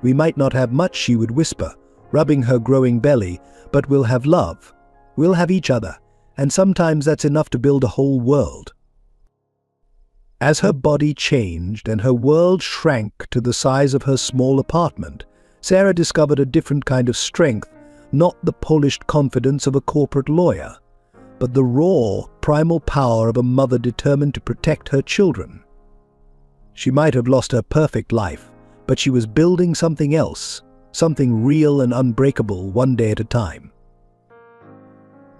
"We might not have much," she would whisper, rubbing her growing belly, "but we'll have love. We'll have each other, and sometimes that's enough to build a whole world." As her body changed and her world shrank to the size of her small apartment, Sarah discovered a different kind of strength, not the polished confidence of a corporate lawyer, but the raw, primal power of a mother determined to protect her children. She might have lost her perfect life, but she was building something else, something real and unbreakable, one day at a time.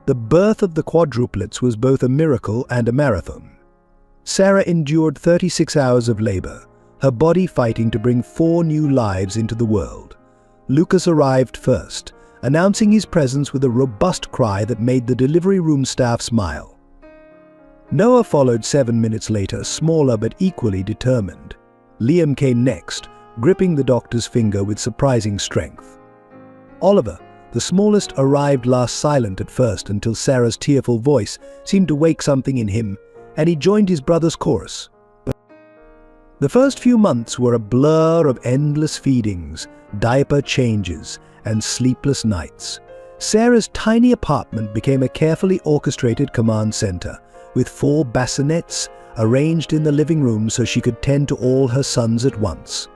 The birth of the quadruplets was both a miracle and a marathon. Sarah endured 36 hours of labor, her body fighting to bring 4 new lives into the world. Lucas arrived first, announcing his presence with a robust cry that made the delivery room staff smile. Noah followed 7 minutes later, smaller but equally determined. Liam came next, gripping the doctor's finger with surprising strength. Oliver, the smallest, arrived last, silent at first until Sarah's tearful voice seemed to wake something in him, and he joined his brother's chorus. The first few months were a blur of endless feedings, diaper changes, and sleepless nights. Sarah's tiny apartment became a carefully orchestrated command center, with 4 bassinets arranged in the living room so she could tend to all her sons at once.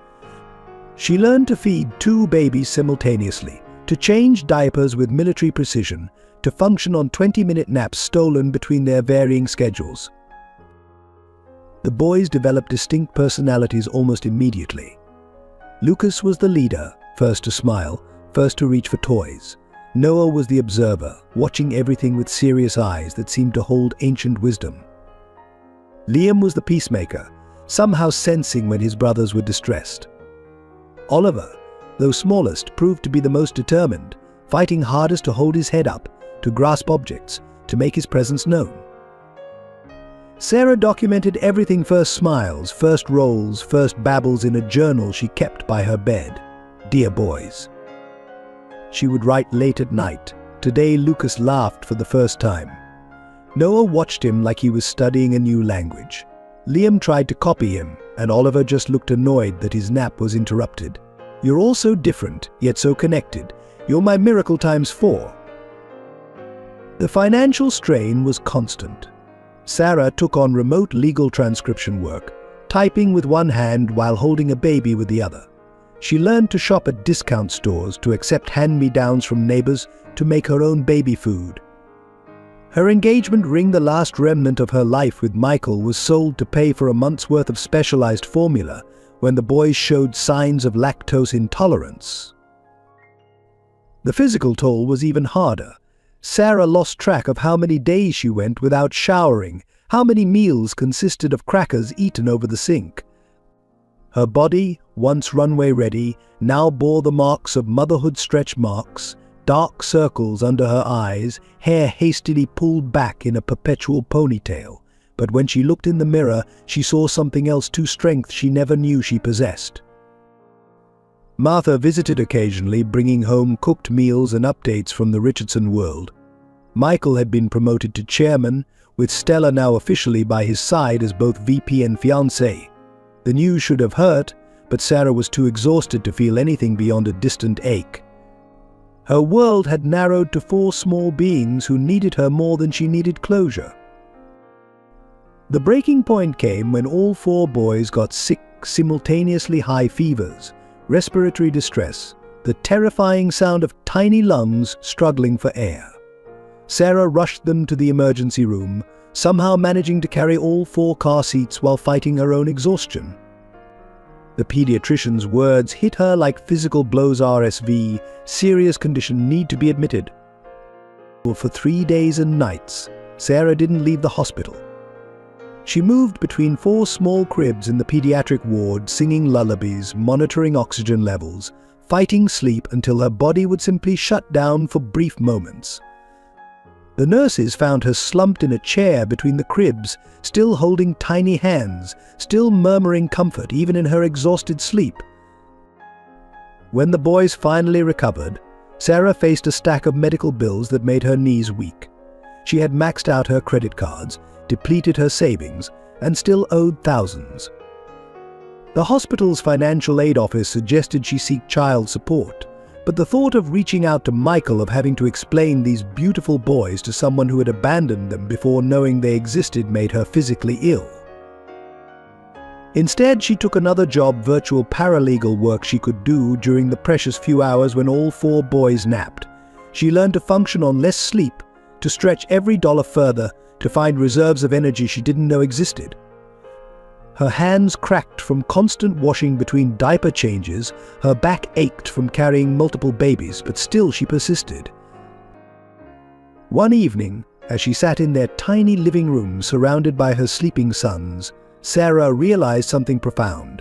She learned to feed 2 babies simultaneously, to change diapers with military precision, to function on 20-minute naps stolen between their varying schedules. The boys developed distinct personalities almost immediately. Lucas was the leader, first to smile, first to reach for toys. Noah was the observer, watching everything with serious eyes that seemed to hold ancient wisdom. Liam was the peacemaker, somehow sensing when his brothers were distressed. Oliver, though smallest, proved to be the most determined, fighting hardest to hold his head up, to grasp objects, to make his presence known. Sarah documented everything: first smiles, first rolls, first babbles in a journal she kept by her bed. "Dear boys." She would write late at night. Today Lucas laughed for the first time. Noah watched him like he was studying a new language. Liam tried to copy him, and Oliver just looked annoyed that his nap was interrupted. "You're all so different, yet so connected. You're my miracle times 4. The financial strain was constant. Sarah took on remote legal transcription work, typing with one hand while holding a baby with the other. She learned to shop at discount stores, to accept hand-me-downs from neighbors, to make her own baby food. Her engagement ring, the last remnant of her life with Michael, was sold to pay for a month's worth of specialized formula when the boys showed signs of lactose intolerance. The physical toll was even harder. Sarah lost track of how many days she went without showering, how many meals consisted of crackers eaten over the sink. Her body, once runway ready, now bore the marks of motherhood stretch marks, dark circles under her eyes, hair hastily pulled back in a perpetual ponytail. But when she looked in the mirror, she saw something else too strength she never knew she possessed. Martha visited occasionally, bringing home cooked meals and updates from the Richardson world. Michael had been promoted to chairman, with Stella now officially by his side as both VP and fiancée. The news should have hurt, but Sarah was too exhausted to feel anything beyond a distant ache. Her world had narrowed to 4 small beings who needed her more than she needed closure. The breaking point came when all 4 boys got sick, simultaneously high fevers, respiratory distress, the terrifying sound of tiny lungs struggling for air. Sarah rushed them to the emergency room, somehow managing to carry all 4 car seats while fighting her own exhaustion. The pediatrician's words hit her like physical blows. RSV, serious condition, need to be admitted. For 3 days and nights, Sarah didn't leave the hospital. She moved between 4 small cribs in the pediatric ward, singing lullabies, monitoring oxygen levels, fighting sleep until her body would simply shut down for brief moments. The nurses found her slumped in a chair between the cribs, still holding tiny hands, still murmuring comfort even in her exhausted sleep. When the boys finally recovered, Sarah faced a stack of medical bills that made her knees weak. She had maxed out her credit cards, depleted her savings, and still owed thousands. The hospital's financial aid office suggested she seek child support, but the thought of reaching out to Michael, of having to explain these beautiful boys to someone who had abandoned them before knowing they existed, made her physically ill. Instead, she took another job, virtual paralegal work she could do during the precious few hours when all 4 boys napped. She learned to function on less sleep, to stretch every dollar further, to find reserves of energy she didn't know existed. Her hands cracked from constant washing between diaper changes, her back ached from carrying multiple babies, but still she persisted. One evening, as she sat in their tiny living room surrounded by her sleeping sons, Sarah realized something profound.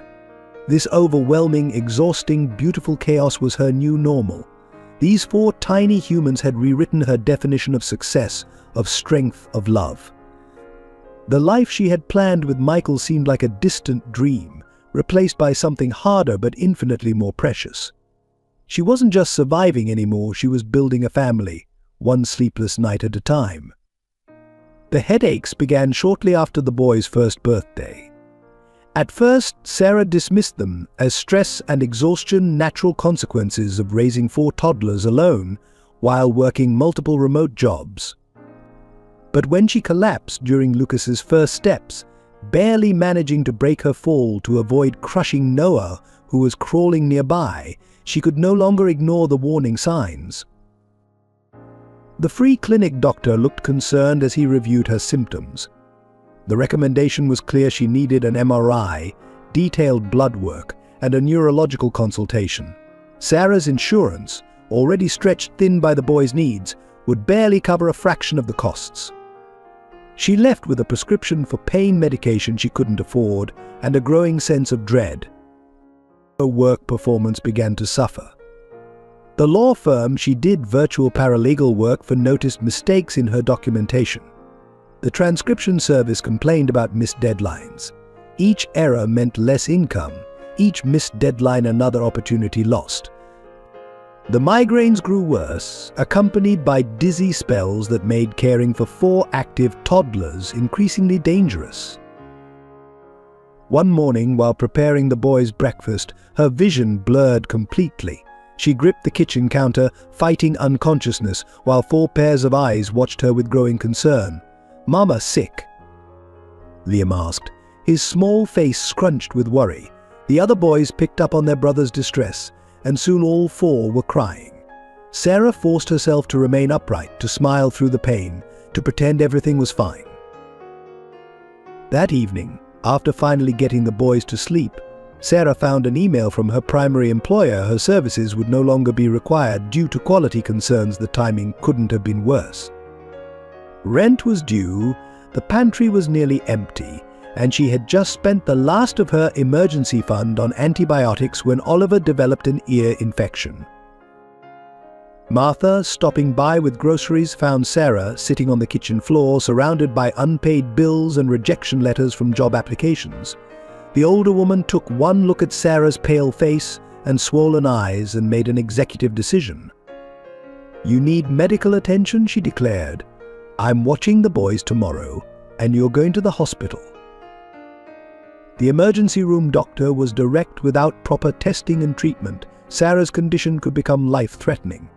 This overwhelming, exhausting, beautiful chaos was her new normal. These 4 tiny humans had rewritten her definition of success, of strength, of love. The life she had planned with Michael seemed like a distant dream, replaced by something harder but infinitely more precious. She wasn't just surviving anymore, she was building a family, one sleepless night at a time. The headaches began shortly after the boys' first birthday. At first, Sarah dismissed them as stress and exhaustion, natural consequences of raising 4 toddlers alone while working multiple remote jobs. But when she collapsed during Lucas's first steps, barely managing to break her fall to avoid crushing Noah, who was crawling nearby, she could no longer ignore the warning signs. The free clinic doctor looked concerned as he reviewed her symptoms. The recommendation was clear: she needed an MRI, detailed blood work, and a neurological consultation. Sarah's insurance, already stretched thin by the boys' needs, would barely cover a fraction of the costs. She left with a prescription for pain medication she couldn't afford and a growing sense of dread. Her work performance began to suffer. The law firm she did virtual paralegal work for noticed mistakes in her documentation. The transcription service complained about missed deadlines. Each error meant less income, each missed deadline another opportunity lost. The migraines grew worse, accompanied by dizzy spells that made caring for 4 active toddlers increasingly dangerous. One morning, while preparing the boys' breakfast, her vision blurred completely. She gripped the kitchen counter, fighting unconsciousness, while 4 pairs of eyes watched her with growing concern. "Mama sick?" Liam asked, his small face scrunched with worry. The other boys picked up on their brother's distress, and soon all 4 were crying. Sarah forced herself to remain upright, to smile through the pain, to pretend everything was fine. That evening, after finally getting the boys to sleep, Sarah found an email from her primary employer. Her services would no longer be required due to quality concerns. The timing couldn't have been worse. Rent was due, the pantry was nearly empty, and she had just spent the last of her emergency fund on antibiotics when Oliver developed an ear infection. Martha, stopping by with groceries, found Sarah sitting on the kitchen floor, surrounded by unpaid bills and rejection letters from job applications. The older woman took one look at Sarah's pale face and swollen eyes and made an executive decision. "You need medical attention," she declared. "I'm watching the boys tomorrow, and you're going to the hospital." The emergency room doctor was direct. Without proper testing and treatment, Sarah's condition could become life-threatening.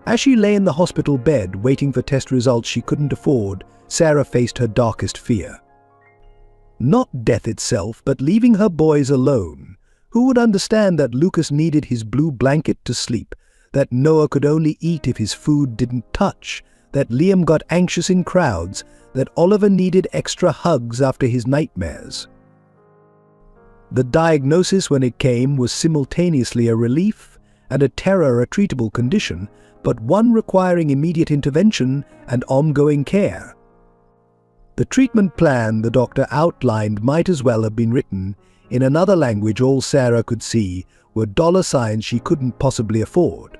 As she lay in the hospital bed waiting for test results she couldn't afford, Sarah faced her darkest fear. Not death itself, but leaving her boys alone. Who would understand that Lucas needed his blue blanket to sleep, that Noah could only eat if his food didn't touch, that Liam got anxious in crowds, that Oliver needed extra hugs after his nightmares? The diagnosis, when it came, was simultaneously a relief and a terror, a treatable condition, but one requiring immediate intervention and ongoing care. The treatment plan the doctor outlined might as well have been written in another language. All Sarah could see were dollar signs she couldn't possibly afford.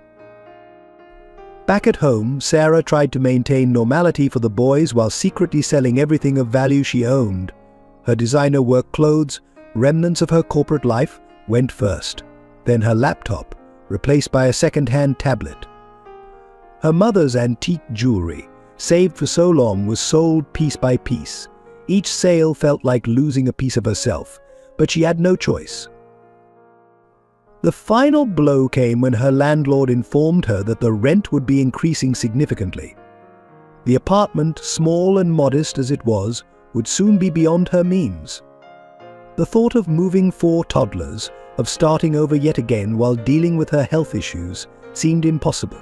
Back at home, Sarah tried to maintain normality for the boys while secretly selling everything of value she owned. Her designer work clothes, remnants of her corporate life, went first. Then her laptop, replaced by a second-hand tablet. Her mother's antique jewelry, saved for so long, was sold piece by piece. Each sale felt like losing a piece of herself, but she had no choice. The final blow came when her landlord informed her that the rent would be increasing significantly. The apartment, small and modest as it was, would soon be beyond her means. The thought of moving 4 toddlers, of starting over yet again while dealing with her health issues, seemed impossible.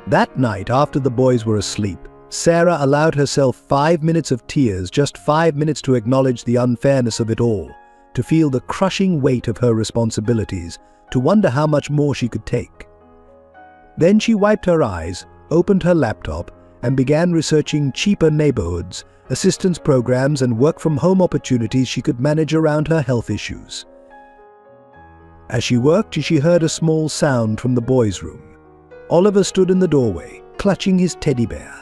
That night, after the boys were asleep, Sarah allowed herself 5 minutes of tears, just 5 minutes to acknowledge the unfairness of it all, to feel the crushing weight of her responsibilities, to wonder how much more she could take. Then she wiped her eyes, opened her laptop, and began researching cheaper neighborhoods, assistance programs, and work-from-home opportunities she could manage around her health issues. As she worked, she heard a small sound from the boys' room. Oliver stood in the doorway, clutching his teddy bear.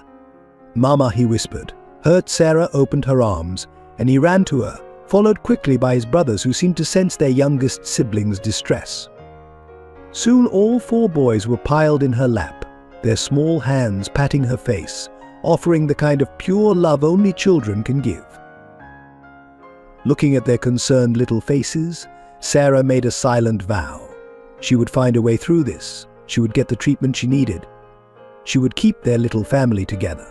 "Mama," he whispered. Hurt, Sarah opened her arms, and he ran to her, followed quickly by his brothers, who seemed to sense their youngest sibling's distress. Soon all 4 boys were piled in her lap, their small hands patting her face, offering the kind of pure love only children can give. Looking at their concerned little faces, Sarah made a silent vow. She would find a way through this. She would get the treatment she needed. She would keep their little family together.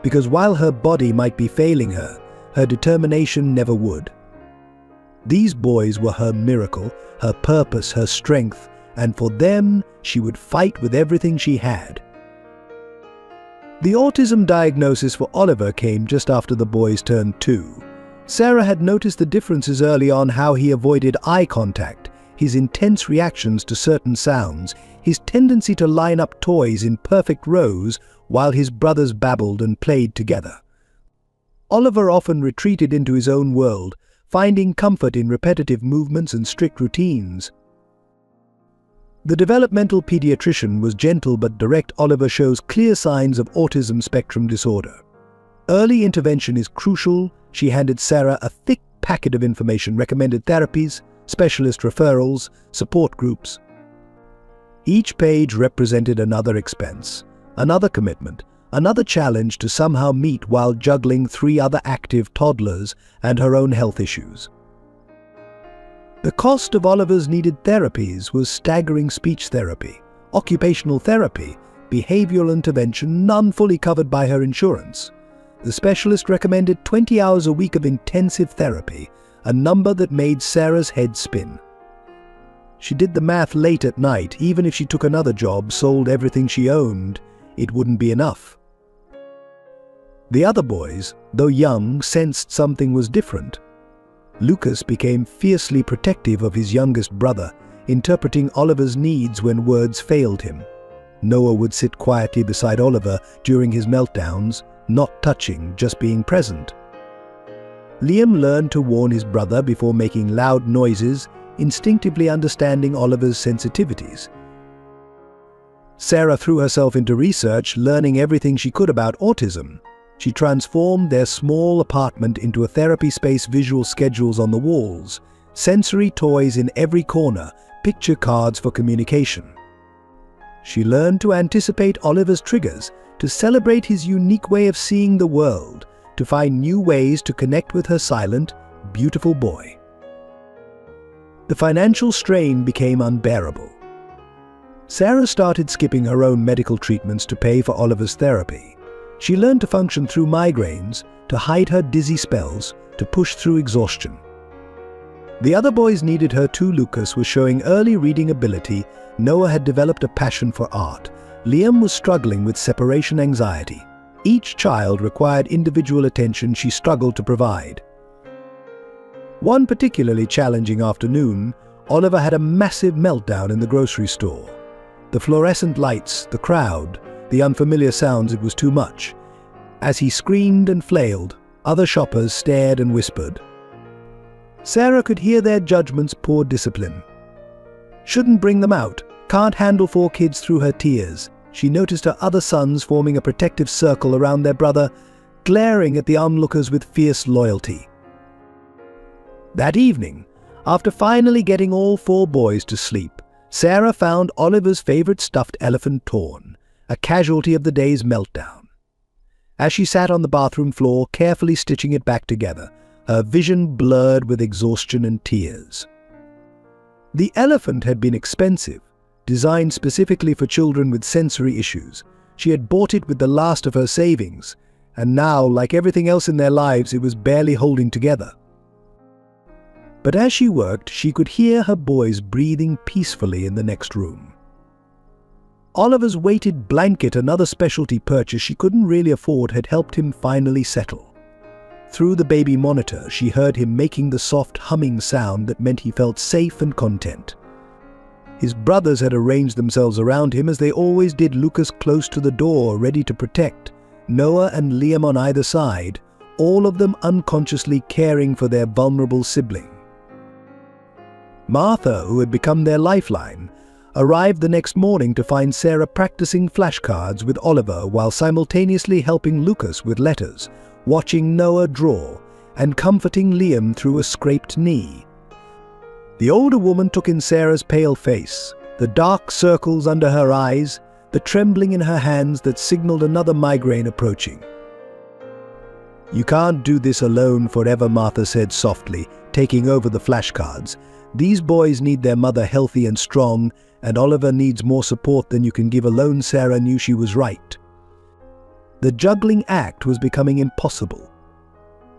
Because while her body might be failing her, her determination never would. These boys were her miracle, her purpose, her strength, and for them she would fight with everything she had. The autism diagnosis for Oliver came just after the boys turned 2. Sarah had noticed the differences early on: how he avoided eye contact, his intense reactions to certain sounds, his tendency to line up toys in perfect rows while his brothers babbled and played together. Oliver often retreated into his own world, finding comfort in repetitive movements and strict routines. The developmental pediatrician was gentle but direct. Oliver shows clear signs of autism spectrum disorder. Early intervention is crucial. She handed Sarah a thick packet of information: recommended therapies, specialist referrals, support groups. Each page represented another expense, another commitment, another challenge to somehow meet while juggling 3 other active toddlers and her own health issues. The cost of Oliver's needed therapies was staggering: speech therapy, occupational therapy, behavioral intervention, none fully covered by her insurance. The specialist recommended 20 hours a week of intensive therapy, a number that made Sarah's head spin. She did the math late at night. Even if she took another job, sold everything she owned, it wouldn't be enough. The other boys, though young, sensed something was different. Lucas became fiercely protective of his youngest brother, interpreting Oliver's needs when words failed him. Noah would sit quietly beside Oliver during his meltdowns, not touching, just being present. Liam learned to warn his brother before making loud noises, instinctively understanding Oliver's sensitivities. Sarah threw herself into research, learning everything she could about autism. She transformed their small apartment into a therapy space, visual schedules on the walls, sensory toys in every corner, picture cards for communication. She learned to anticipate Oliver's triggers, to celebrate his unique way of seeing the world, to find new ways to connect with her silent, beautiful boy. The financial strain became unbearable. Sarah started skipping her own medical treatments to pay for Oliver's therapy. She learned to function through migraines, to hide her dizzy spells, to push through exhaustion. The other boys needed her too. Lucas was showing early reading ability. Noah had developed a passion for art. Liam was struggling with separation anxiety. Each child required individual attention she struggled to provide. One particularly challenging afternoon, Oliver had a massive meltdown in the grocery store. The fluorescent lights, the crowd, the unfamiliar sounds, it was too much. As he screamed and flailed, other shoppers stared and whispered. Sarah could hear their judgments, poor discipline. Shouldn't bring them out, can't handle 4 kids through her tears. She noticed her other sons forming a protective circle around their brother, glaring at the onlookers with fierce loyalty. That evening, after finally getting all 4 boys to sleep, Sarah found Oliver's favorite stuffed elephant torn, a casualty of the day's meltdown. As she sat on the bathroom floor, carefully stitching it back together, her vision blurred with exhaustion and tears. The elephant had been expensive, designed specifically for children with sensory issues. She had bought it with the last of her savings, and now, like everything else in their lives, it was barely holding together. But as she worked, she could hear her boys breathing peacefully in the next room. Oliver's weighted blanket, another specialty purchase she couldn't really afford, had helped him finally settle. Through the baby monitor, she heard him making the soft humming sound that meant he felt safe and content. His brothers had arranged themselves around him as they always did, Lucas close to the door, ready to protect, Noah and Liam on either side, all of them unconsciously caring for their vulnerable sibling. Martha, who had become their lifeline, arrived the next morning to find Sarah practicing flashcards with Oliver while simultaneously helping Lucas with letters, watching Noah draw, and comforting Liam through a scraped knee. The older woman took in Sarah's pale face, the dark circles under her eyes, the trembling in her hands that signaled another migraine approaching. "You can't do this alone forever," Martha said softly, taking over the flashcards. "These boys need their mother healthy and strong, and Oliver needs more support than you can give alone." Sarah knew she was right. The juggling act was becoming impossible.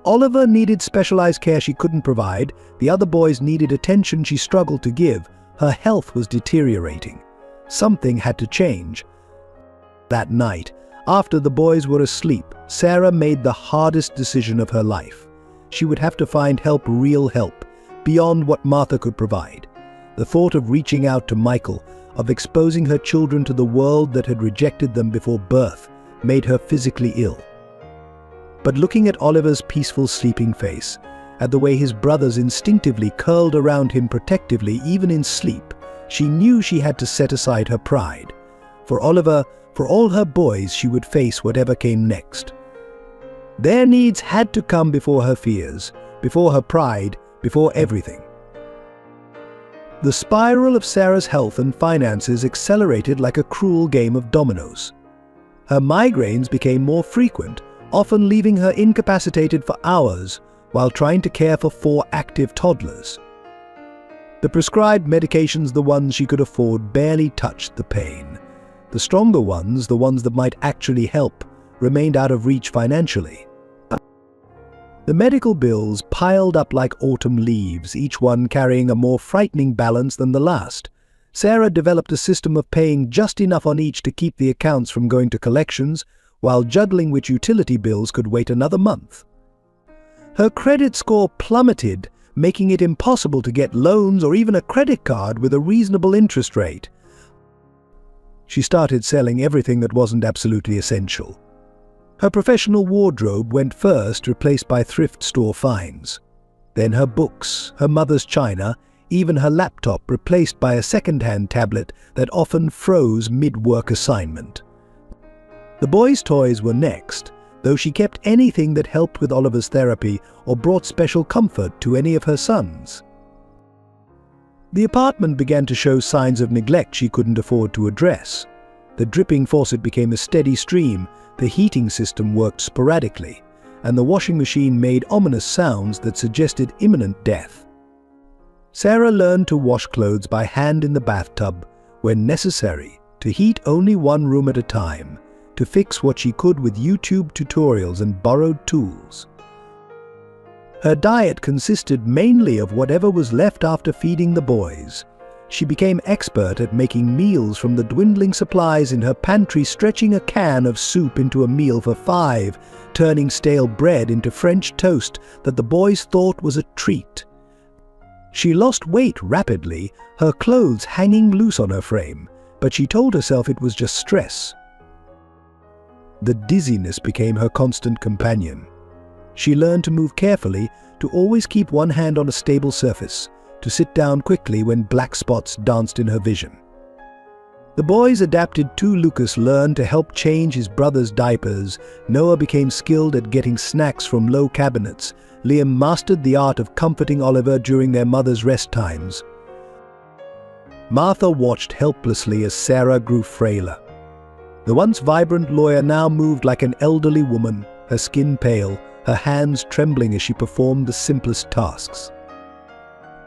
Oliver needed specialized care she couldn't provide. The other boys needed attention she struggled to give. Her health was deteriorating. Something had to change. That night, after the boys were asleep, Sarah made the hardest decision of her life. She would have to find help, real help, beyond what Martha could provide. The thought of reaching out to Michael, of exposing her children to the world that had rejected them before birth, made her physically ill. But looking at Oliver's peaceful sleeping face, at the way his brothers instinctively curled around him protectively even in sleep, she knew she had to set aside her pride. For Oliver, for all her boys, she would face whatever came next. Their needs had to come before her fears, before her pride, before everything. The spiral of Sarah's health and finances accelerated like a cruel game of dominoes. Her migraines became more frequent, often leaving her incapacitated for hours while trying to care for 4 active toddlers. The prescribed medications, the ones she could afford, barely touched the pain. The stronger ones, the ones that might actually help, remained out of reach financially. The medical bills piled up like autumn leaves, each one carrying a more frightening balance than the last. Sarah developed a system of paying just enough on each to keep the accounts from going to collections, while juggling which utility bills could wait another month. Her credit score plummeted, making it impossible to get loans or even a credit card with a reasonable interest rate. She started selling everything that wasn't absolutely essential. Her professional wardrobe went first, replaced by thrift store finds. Then her books, her mother's china, even her laptop replaced by a second-hand tablet that often froze mid-work assignment. The boys' toys were next, though she kept anything that helped with Oliver's therapy or brought special comfort to any of her sons. The apartment began to show signs of neglect she couldn't afford to address. The dripping faucet became a steady stream, the heating system worked sporadically, and the washing machine made ominous sounds that suggested imminent death. Sarah learned to wash clothes by hand in the bathtub, when necessary, to heat only one room at a time, to fix what she could with YouTube tutorials and borrowed tools. Her diet consisted mainly of whatever was left after feeding the boys. She became expert at making meals from the dwindling supplies in her pantry, stretching a can of soup into a meal for 5, turning stale bread into French toast that the boys thought was a treat. She lost weight rapidly, her clothes hanging loose on her frame, but she told herself it was just stress. The dizziness became her constant companion. She learned to move carefully, to always keep one hand on a stable surface, to sit down quickly when black spots danced in her vision. The boys adapted too. Lucas learned to help change his brother's diapers, Noah became skilled at getting snacks from low cabinets, Liam mastered the art of comforting Oliver during their mother's rest times. Martha watched helplessly as Sarah grew frailer. The once vibrant lawyer now moved like an elderly woman, her skin pale, her hands trembling as she performed the simplest tasks.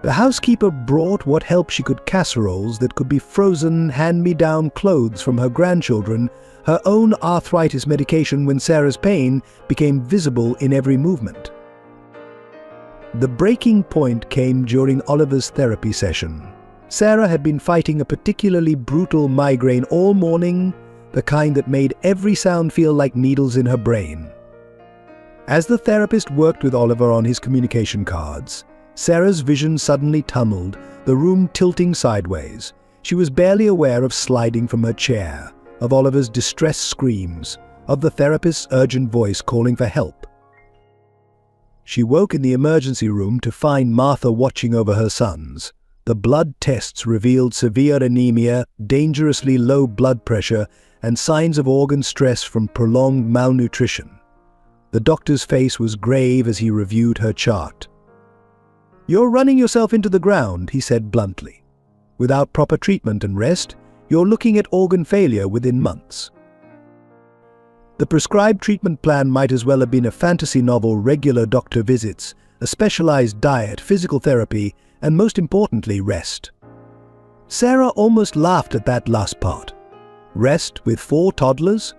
The housekeeper brought what help she could: casseroles that could be frozen, hand-me-down clothes from her grandchildren, her own arthritis medication when Sarah's pain became visible in every movement. The breaking point came during Oliver's therapy session. Sarah had been fighting a particularly brutal migraine all morning, the kind that made every sound feel like needles in her brain. As the therapist worked with Oliver on his communication cards, Sarah's vision suddenly tunneled, the room tilting sideways. She was barely aware of sliding from her chair, of Oliver's distressed screams, of the therapist's urgent voice calling for help. She woke in the emergency room to find Martha watching over her sons. The blood tests revealed severe anemia, dangerously low blood pressure, and signs of organ stress from prolonged malnutrition. The doctor's face was grave as he reviewed her chart. "You're running yourself into the ground," he said bluntly. "Without proper treatment and rest, you're looking at organ failure within months." The prescribed treatment plan might as well have been a fantasy novel: regular doctor visits, a specialized diet, physical therapy, and most importantly, rest. Sarah almost laughed at that last part. Rest with 4 toddlers?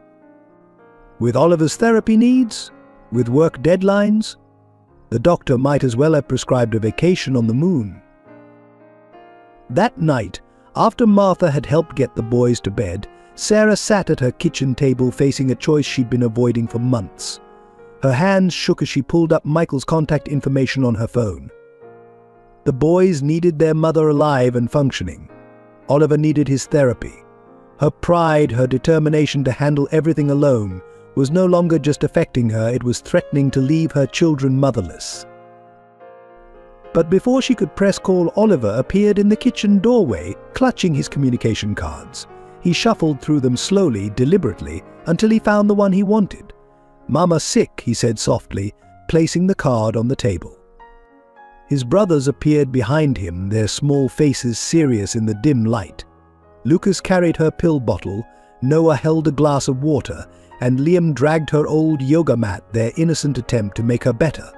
With Oliver's therapy needs? With work deadlines? The doctor might as well have prescribed a vacation on the moon. That night, after Martha had helped get the boys to bed, Sarah sat at her kitchen table facing a choice she'd been avoiding for months. Her hands shook as she pulled up Michael's contact information on her phone. The boys needed their mother alive and functioning. Oliver needed his therapy. Her pride, her determination to handle everything alone, was no longer just affecting her, it was threatening to leave her children motherless. But before she could press call, Oliver appeared in the kitchen doorway, clutching his communication cards. He shuffled through them slowly, deliberately, until he found the one he wanted. "Mama's sick," he said softly, placing the card on the table. His brothers appeared behind him, their small faces serious in the dim light. Lucas carried her pill bottle, Noah held a glass of water, and Liam dragged her old yoga mat, their innocent attempt to make her better.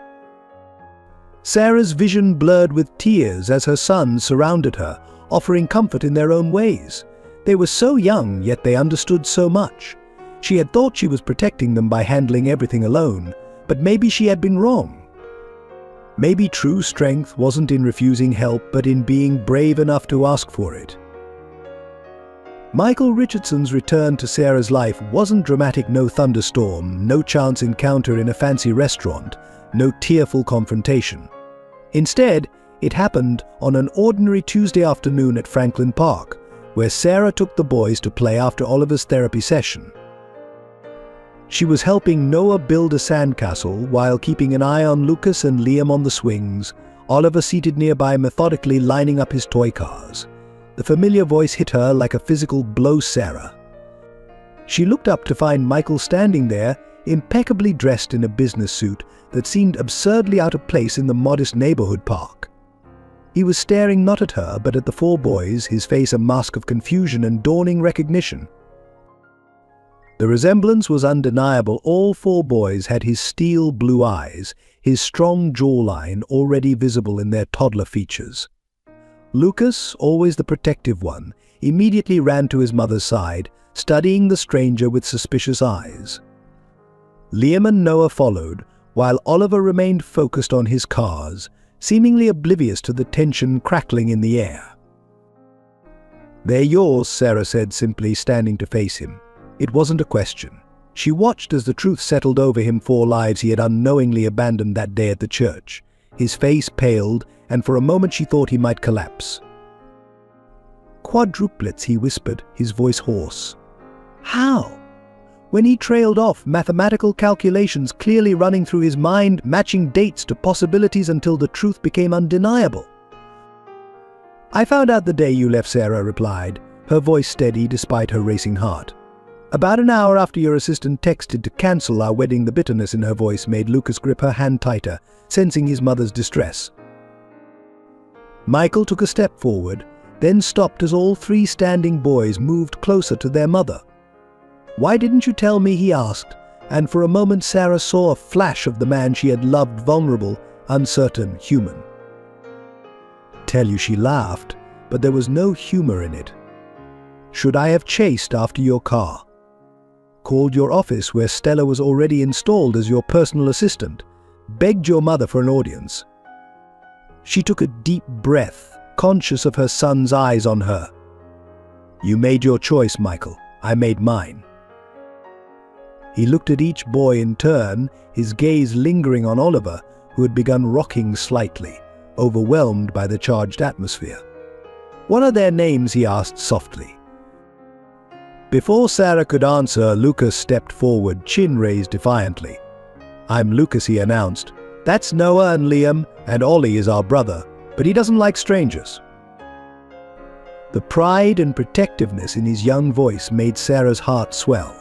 Sarah's vision blurred with tears as her sons surrounded her, offering comfort in their own ways. They were so young, yet they understood so much. She had thought she was protecting them by handling everything alone, but maybe she had been wrong. Maybe true strength wasn't in refusing help, but in being brave enough to ask for it. Michael Richardson's return to Sarah's life wasn't dramatic: no thunderstorm, no chance encounter in a fancy restaurant, no tearful confrontation. Instead, it happened on an ordinary Tuesday afternoon at Franklin Park, where Sarah took the boys to play after Oliver's therapy session. She was helping Noah build a sandcastle while keeping an eye on Lucas and Liam on the swings, Oliver seated nearby methodically lining up his toy cars. The familiar voice hit her like a physical blow. Sarah. She looked up to find Michael standing there, impeccably dressed in a business suit that seemed absurdly out of place in the modest neighborhood park. He was staring not at her but at the four boys, his face a mask of confusion and dawning recognition. The resemblance was undeniable. All four boys had his steel blue eyes, his strong jawline already visible in their toddler features. Lucas, always the protective one, immediately ran to his mother's side, studying the stranger with suspicious eyes. Liam and Noah followed, while Oliver remained focused on his cars, seemingly oblivious to the tension crackling in the air. "They're yours," Sarah said simply, standing to face him. It wasn't a question. She watched as the truth settled over him. 4 lives he had unknowingly abandoned that day at the church. His face paled, and for a moment she thought he might collapse. "Quadruplets," he whispered, his voice hoarse. "How?" When he trailed off, mathematical calculations clearly running through his mind, matching dates to possibilities until the truth became undeniable. "I found out the day you left," Sarah replied, her voice steady despite her racing heart. "About an hour after your assistant texted to cancel our wedding." The bitterness in her voice made Lucas grip her hand tighter, sensing his mother's distress. Michael took a step forward, then stopped as all 3 standing boys moved closer to their mother. "Why didn't you tell me?" he asked, and for a moment Sarah saw a flash of the man she had loved, vulnerable, uncertain, human. "Tell you," she laughed, but there was no humor in it. "Should I have chased after your car? Called your office where Stella was already installed as your personal assistant? Begged your mother for an audience?" She took a deep breath, conscious of her son's eyes on her. "You made your choice, Michael. I made mine." He looked at each boy in turn, his gaze lingering on Oliver, who had begun rocking slightly, overwhelmed by the charged atmosphere. "What are their names?" he asked softly. Before Sarah could answer, Lucas stepped forward, chin raised defiantly. "I'm Lucas," he announced. "That's Noah and Liam, and Ollie is our brother, but he doesn't like strangers." The pride and protectiveness in his young voice made Sarah's heart swell.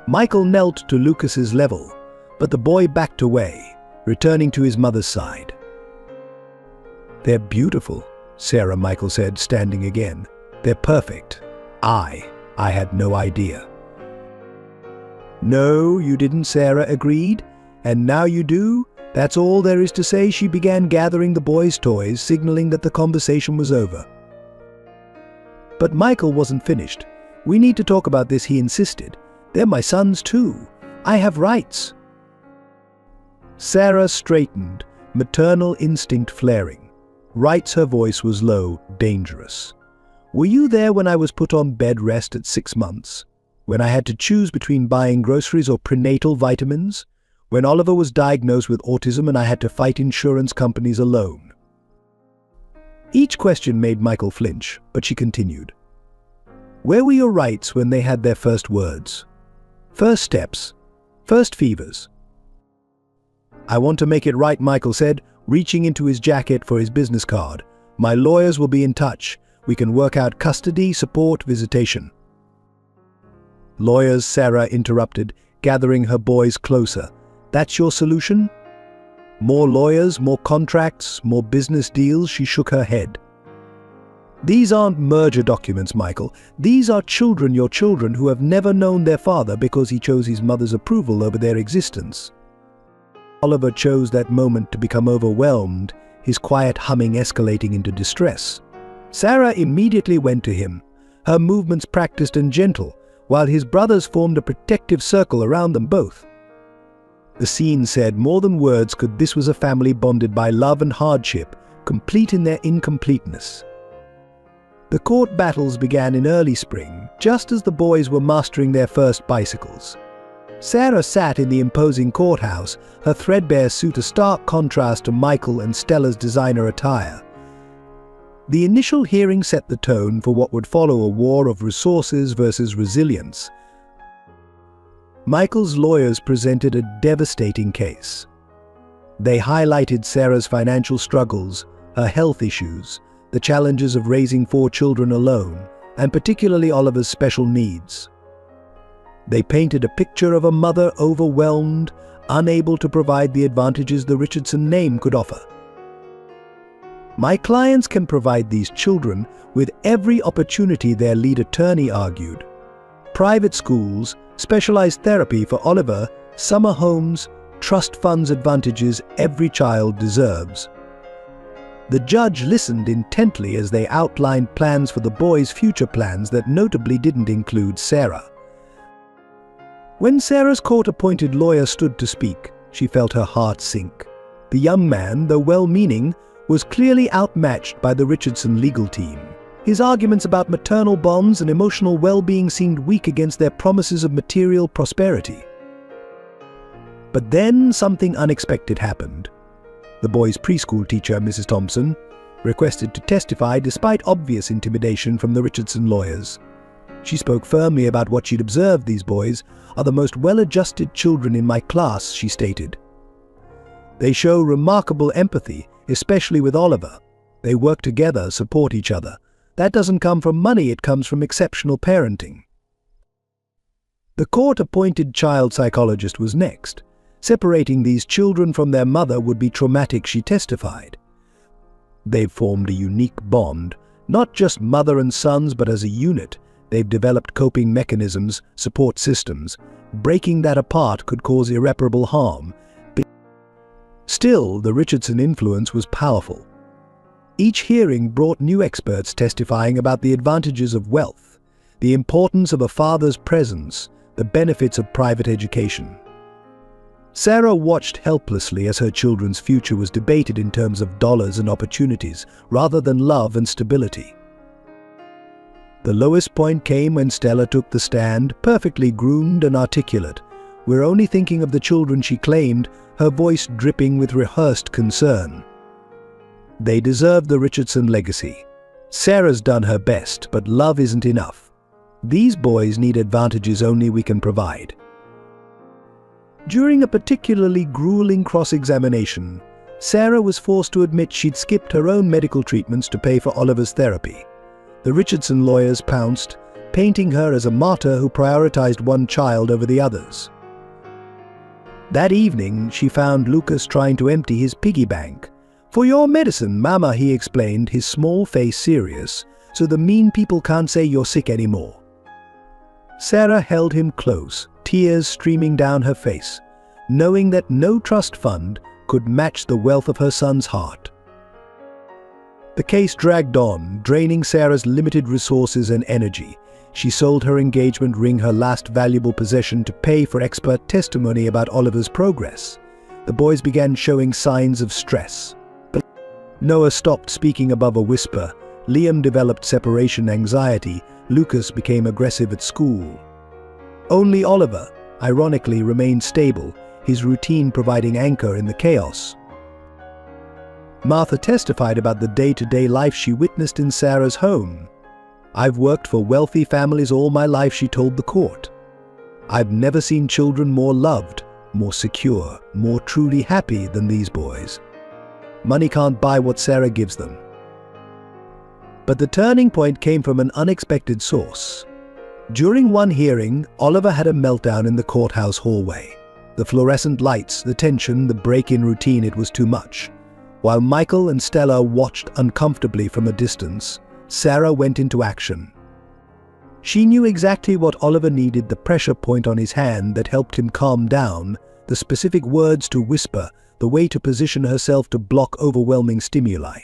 Michael knelt to Lucas's level, but the boy backed away, returning to his mother's side. "They're beautiful," Sarah, Michael said, standing again. "They're perfect. I had no idea." "No, you didn't," Sarah agreed. "And now you do? That's all there is to say." She began gathering the boys' toys, signaling that the conversation was over. But Michael wasn't finished. "We need to talk about this," he insisted. "They're my sons too. I have rights." Sarah straightened, maternal instinct flaring. "Rights," her voice was low, dangerous. "Were you there when I was put on bed rest at 6 months? When I had to choose between buying groceries or prenatal vitamins? When Oliver was diagnosed with autism and I had to fight insurance companies alone?" Each question made Michael flinch, but she continued. "Where were your rights when they had their first words? First steps? First fevers?" "I want to make it right," Michael said, reaching into his jacket for his business card. "My lawyers will be in touch. We can work out custody, support, visitation." "Lawyers," Sarah interrupted, gathering her boys closer. "That's your solution? More lawyers, more contracts, more business deals?" She shook her head. "These aren't merger documents, Michael. These are children, your children, who have never known their father because he chose his mother's approval over their existence." Oliver chose that moment to become overwhelmed, his quiet humming escalating into distress. Sarah immediately went to him, her movements practiced and gentle, while his brothers formed a protective circle around them both. The scene said more than words could. This was a family bonded by love and hardship, complete in their incompleteness. The court battles began in early spring, just as the boys were mastering their first bicycles. Sarah sat in the imposing courthouse, her threadbare suit a stark contrast to Michael and Stella's designer attire. The initial hearing set the tone for what would follow, a war of resources versus resilience. Michael's lawyers presented a devastating case. They highlighted Sarah's financial struggles, her health issues, the challenges of raising 4 children alone, and particularly Oliver's special needs. They painted a picture of a mother overwhelmed, unable to provide the advantages the Richardson name could offer. My clients can provide these children with every opportunity, their lead attorney argued. Private schools, specialized therapy for Oliver, summer homes, trust funds, advantages every child deserves. The judge listened intently as they outlined plans for the boys' future plans that notably didn't include Sarah. When Sarah's court-appointed lawyer stood to speak, she felt her heart sink. The young man, though well-meaning, was clearly outmatched by the Richardson legal team. His arguments about maternal bonds and emotional well-being seemed weak against their promises of material prosperity. But then something unexpected happened. The boys' preschool teacher, Mrs. Thompson, requested to testify despite obvious intimidation from the Richardson lawyers. She spoke firmly about what she'd observed. These boys are the most well-adjusted children in my class, she stated. They show remarkable empathy, especially with Oliver. They work together, support each other. That doesn't come from money, it comes from exceptional parenting. The court-appointed child psychologist was next. Separating these children from their mother would be traumatic, she testified. They've formed a unique bond, not just mother and sons, but as a unit. They've developed coping mechanisms, support systems. Breaking that apart could cause irreparable harm. Still, the Richardson influence was powerful. Each hearing brought new experts testifying about the advantages of wealth, the importance of a father's presence, the benefits of private education. Sarah watched helplessly as her children's future was debated in terms of dollars and opportunities, rather than love and stability. The lowest point came when Stella took the stand, perfectly groomed and articulate. "We're only thinking of the children," she claimed, her voice dripping with rehearsed concern. They deserve the Richardson legacy. Sarah's done her best, but love isn't enough. These boys need advantages only we can provide. During a particularly grueling cross-examination, Sarah was forced to admit she'd skipped her own medical treatments to pay for Oliver's therapy. The Richardson lawyers pounced, painting her as a martyr who prioritized one child over the others. That evening, she found Lucas trying to empty his piggy bank. "For your medicine, Mama," he explained, his small face serious, "so the mean people can't say you're sick anymore." Sarah held him close, tears streaming down her face, knowing that no trust fund could match the wealth of her son's heart. The case dragged on, draining Sarah's limited resources and energy. She sold her engagement ring, her last valuable possession, to pay for expert testimony about Oliver's progress. The boys began showing signs of stress. But Noah stopped speaking above a whisper. Liam developed separation anxiety. Lucas became aggressive at school. Only Oliver, ironically, remained stable, his routine providing anchor in the chaos. Martha testified about the day-to-day life she witnessed in Sarah's home. "I've worked for wealthy families all my life," she told the court. "I've never seen children more loved, more secure, more truly happy than these boys. Money can't buy what Sarah gives them." But the turning point came from an unexpected source. During one hearing, Oliver had a meltdown in the courthouse hallway. The fluorescent lights, the tension, the break-in routine, it was too much. While Michael and Stella watched uncomfortably from a distance, Sarah went into action. She knew exactly what Oliver needed, the pressure point on his hand that helped him calm down, the specific words to whisper, the way to position herself to block overwhelming stimuli.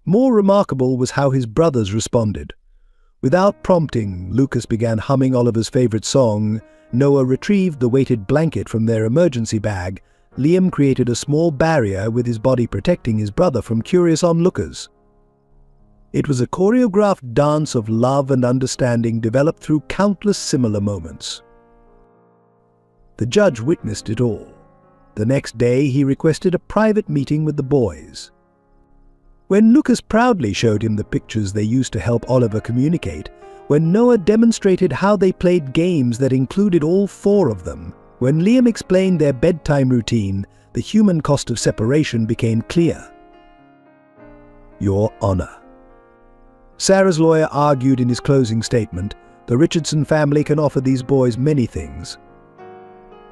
More remarkable was how his brothers responded. Without prompting, Lucas began humming Oliver's favorite song. Noah retrieved the weighted blanket from their emergency bag. Liam created a small barrier with his body protecting his brother from curious onlookers. It was a choreographed dance of love and understanding developed through countless similar moments. The judge witnessed it all. The next day, he requested a private meeting with the boys. When Lucas proudly showed him the pictures they used to help Oliver communicate, when Noah demonstrated how they played games that included all four of them, when Liam explained their bedtime routine, the human cost of separation became clear. Your Honor. Sarah's lawyer argued in his closing statement, the Richardson family can offer these boys many things,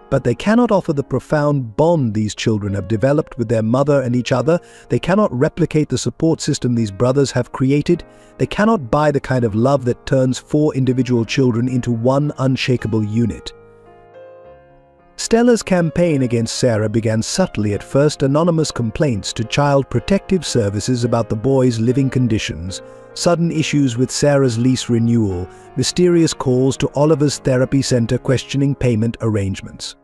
but they cannot offer the profound bond these children have developed with their mother and each other. They cannot replicate the support system these brothers have created. They cannot buy the kind of love that turns four individual children into one unshakable unit. Stella's campaign against Sarah began subtly at first. Anonymous complaints to Child Protective Services about the boys' living conditions, sudden issues with Sarah's lease renewal, mysterious calls to Oliver's therapy center questioning payment arrangements.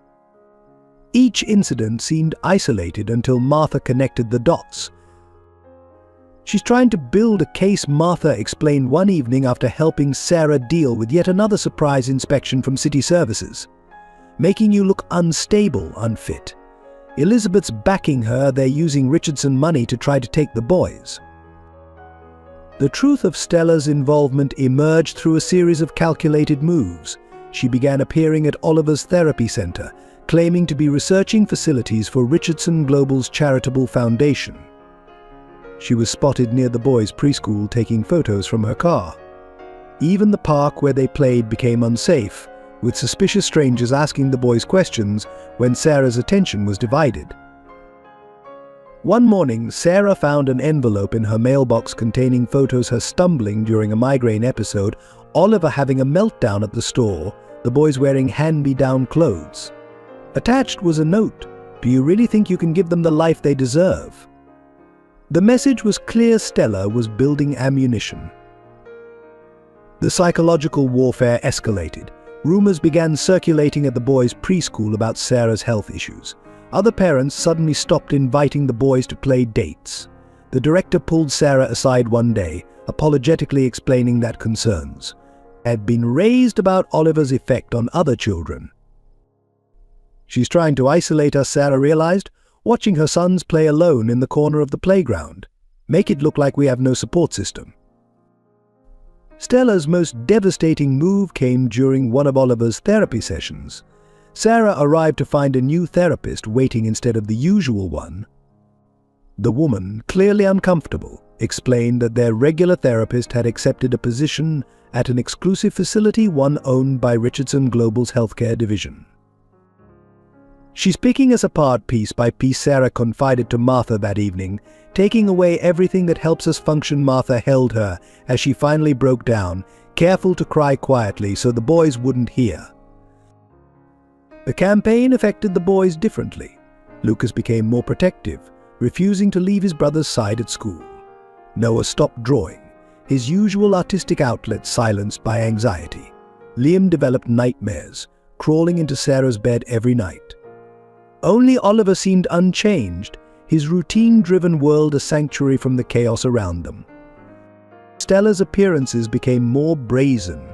Each incident seemed isolated until Martha connected the dots. She's trying to build a case, Martha explained one evening after helping Sarah deal with yet another surprise inspection from city services. Making you look unstable, unfit. Elizabeth's backing her, they're using Richardson money to try to take the boys. The truth of Stella's involvement emerged through a series of calculated moves. She began appearing at Oliver's therapy center, claiming to be researching facilities for Richardson Global's charitable foundation. She was spotted near the boys' preschool taking photos from her car. Even the park where they played became unsafe, with suspicious strangers asking the boys questions when Sarah's attention was divided. One morning, Sarah found an envelope in her mailbox containing photos her stumbling during a migraine episode, Oliver having a meltdown at the store, the boys wearing hand-me-down clothes. Attached was a note, "Do you really think you can give them the life they deserve?" The message was clear. Stella was building ammunition. The psychological warfare escalated. Rumors began circulating at the boys' preschool about Sarah's health issues. Other parents suddenly stopped inviting the boys to play dates. The director pulled Sarah aside one day, apologetically explaining that concerns had been raised about Oliver's effect on other children. She's trying to isolate us, Sarah realized, watching her sons play alone in the corner of the playground. Make it look like we have no support system. Stella's most devastating move came during one of Oliver's therapy sessions. Sarah arrived to find a new therapist waiting instead of the usual one. The woman, clearly uncomfortable, explained that their regular therapist had accepted a position at an exclusive facility, one owned by Richardson Global's healthcare division. She's picking us apart piece by piece, Sarah confided to Martha that evening, taking away everything that helps us function. Martha held her as she finally broke down, careful to cry quietly so the boys wouldn't hear. The campaign affected the boys differently. Lucas became more protective, refusing to leave his brother's side at school. Noah stopped drawing, his usual artistic outlet silenced by anxiety. Liam developed nightmares, crawling into Sarah's bed every night. Only Oliver seemed unchanged, his routine-driven world a sanctuary from the chaos around them. Stella's appearances became more brazen.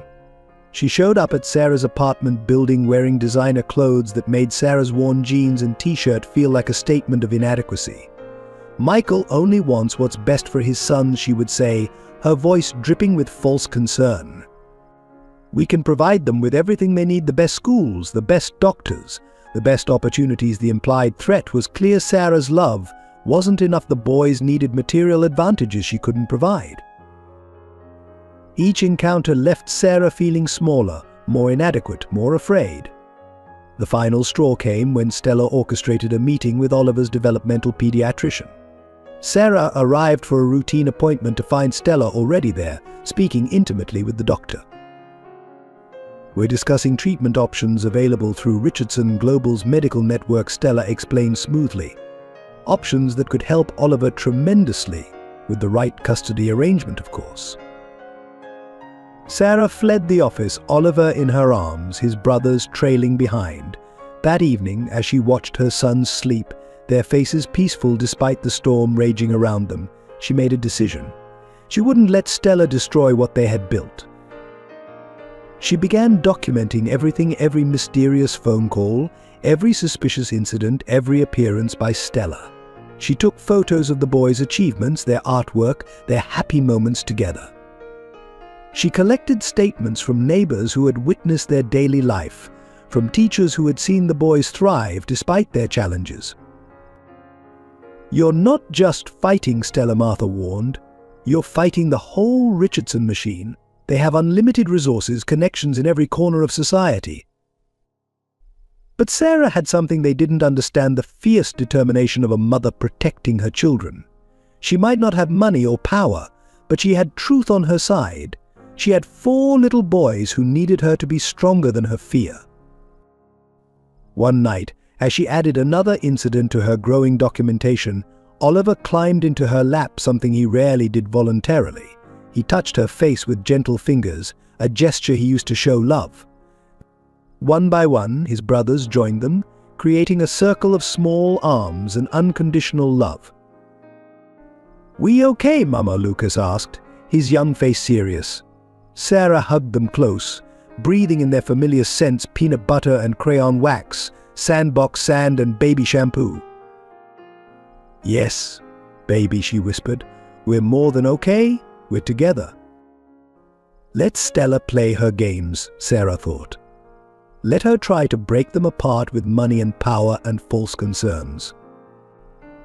She showed up at Sarah's apartment building wearing designer clothes that made Sarah's worn jeans and t-shirt feel like a statement of inadequacy. Michael only wants what's best for his sons, she would say, her voice dripping with false concern. We can provide them with everything they need, the best schools, the best doctors, the best opportunities. The implied threat was clear. Sarah's love wasn't enough. The boys needed material advantages she couldn't provide. Each encounter left Sarah feeling smaller, more inadequate, more afraid. The final straw came when Stella orchestrated a meeting with Oliver's developmental pediatrician. Sarah arrived for a routine appointment to find Stella already there, speaking intimately with the doctor. We're discussing treatment options available through Richardson Global's medical network, Stella explained smoothly. Options that could help Oliver tremendously, with the right custody arrangement, of course. Sarah fled the office, Oliver in her arms, his brothers trailing behind. That evening, as she watched her sons sleep, their faces peaceful despite the storm raging around them, she made a decision. She wouldn't let Stella destroy what they had built. She began documenting everything, every mysterious phone call, every suspicious incident, every appearance by Stella. She took photos of the boys' achievements, their artwork, their happy moments together. She collected statements from neighbors who had witnessed their daily life, from teachers who had seen the boys thrive despite their challenges. "You're not just fighting," Stella Martha warned. "You're fighting the whole Richardson machine. They have unlimited resources, connections in every corner of society." But Sarah had something they didn't understand: the fierce determination of a mother protecting her children. She might not have money or power, but she had truth on her side. She had 4 little boys who needed her to be stronger than her fear. One night, as she added another incident to her growing documentation, Oliver climbed into her lap, something he rarely did voluntarily. He touched her face with gentle fingers, a gesture he used to show love. One by one, his brothers joined them, creating a circle of small arms and unconditional love. "We okay, Mama?" Lucas asked, his young face serious. Sarah hugged them close, breathing in their familiar scents: peanut butter and crayon wax, sandbox sand and baby shampoo. "Yes, baby," she whispered. "We're more than okay, we're together." Let Stella play her games, Sarah thought. Let her try to break them apart with money and power and false concerns.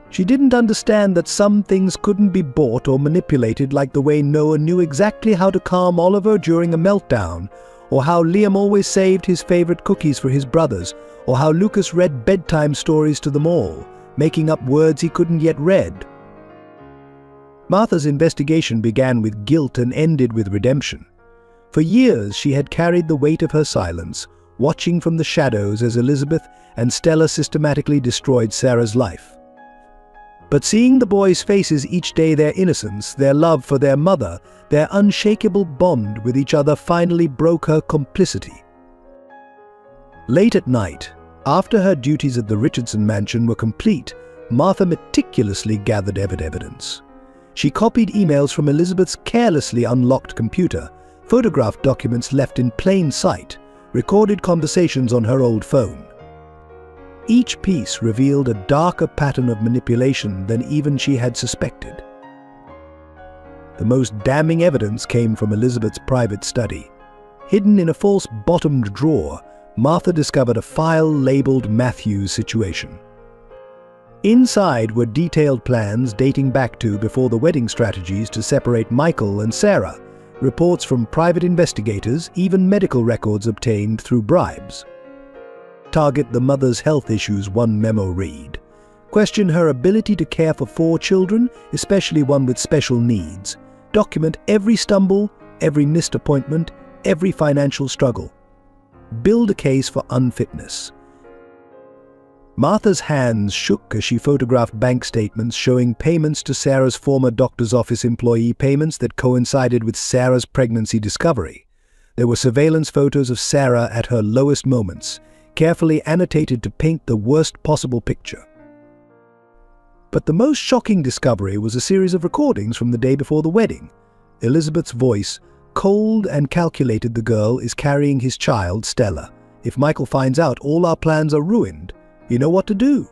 She didn't understand that some things couldn't be bought or manipulated, like the way Noah knew exactly how to calm Oliver during a meltdown, or how Liam always saved his favorite cookies for his brothers, or how Lucas read bedtime stories to them all, making up words he couldn't yet read. Martha's investigation began with guilt and ended with redemption. For years she had carried the weight of her silence, watching from the shadows as Elizabeth and Stella systematically destroyed Sarah's life. But seeing the boys' faces each day, their innocence, their love for their mother, their unshakable bond with each other, finally broke her complicity. Late at night, after her duties at the Richardson mansion were complete, Martha meticulously gathered evidence. She copied emails from Elizabeth's carelessly unlocked computer, photographed documents left in plain sight, recorded conversations on her old phone. Each piece revealed a darker pattern of manipulation than even she had suspected. The most damning evidence came from Elizabeth's private study. Hidden in a false bottomed drawer, Martha discovered a file labeled Matthew's situation. Inside were detailed plans dating back to before the wedding strategies to separate Michael and Sarah, reports from private investigators, even medical records obtained through bribes. Target the mother's health issues, one memo read. Question her ability to care for 4 children, especially one with special needs. Document every stumble, every missed appointment, every financial struggle. Build a case for unfitness. Martha's hands shook as she photographed bank statements showing payments to Sarah's former doctor's office employee, payments that coincided with Sarah's pregnancy discovery. There were surveillance photos of Sarah at her lowest moments, carefully annotated to paint the worst possible picture. But the most shocking discovery was a series of recordings from the day before the wedding. Elizabeth's voice, cold and calculated: "The girl is carrying his child, Stella. If Michael finds out, all our plans are ruined. You know what to do."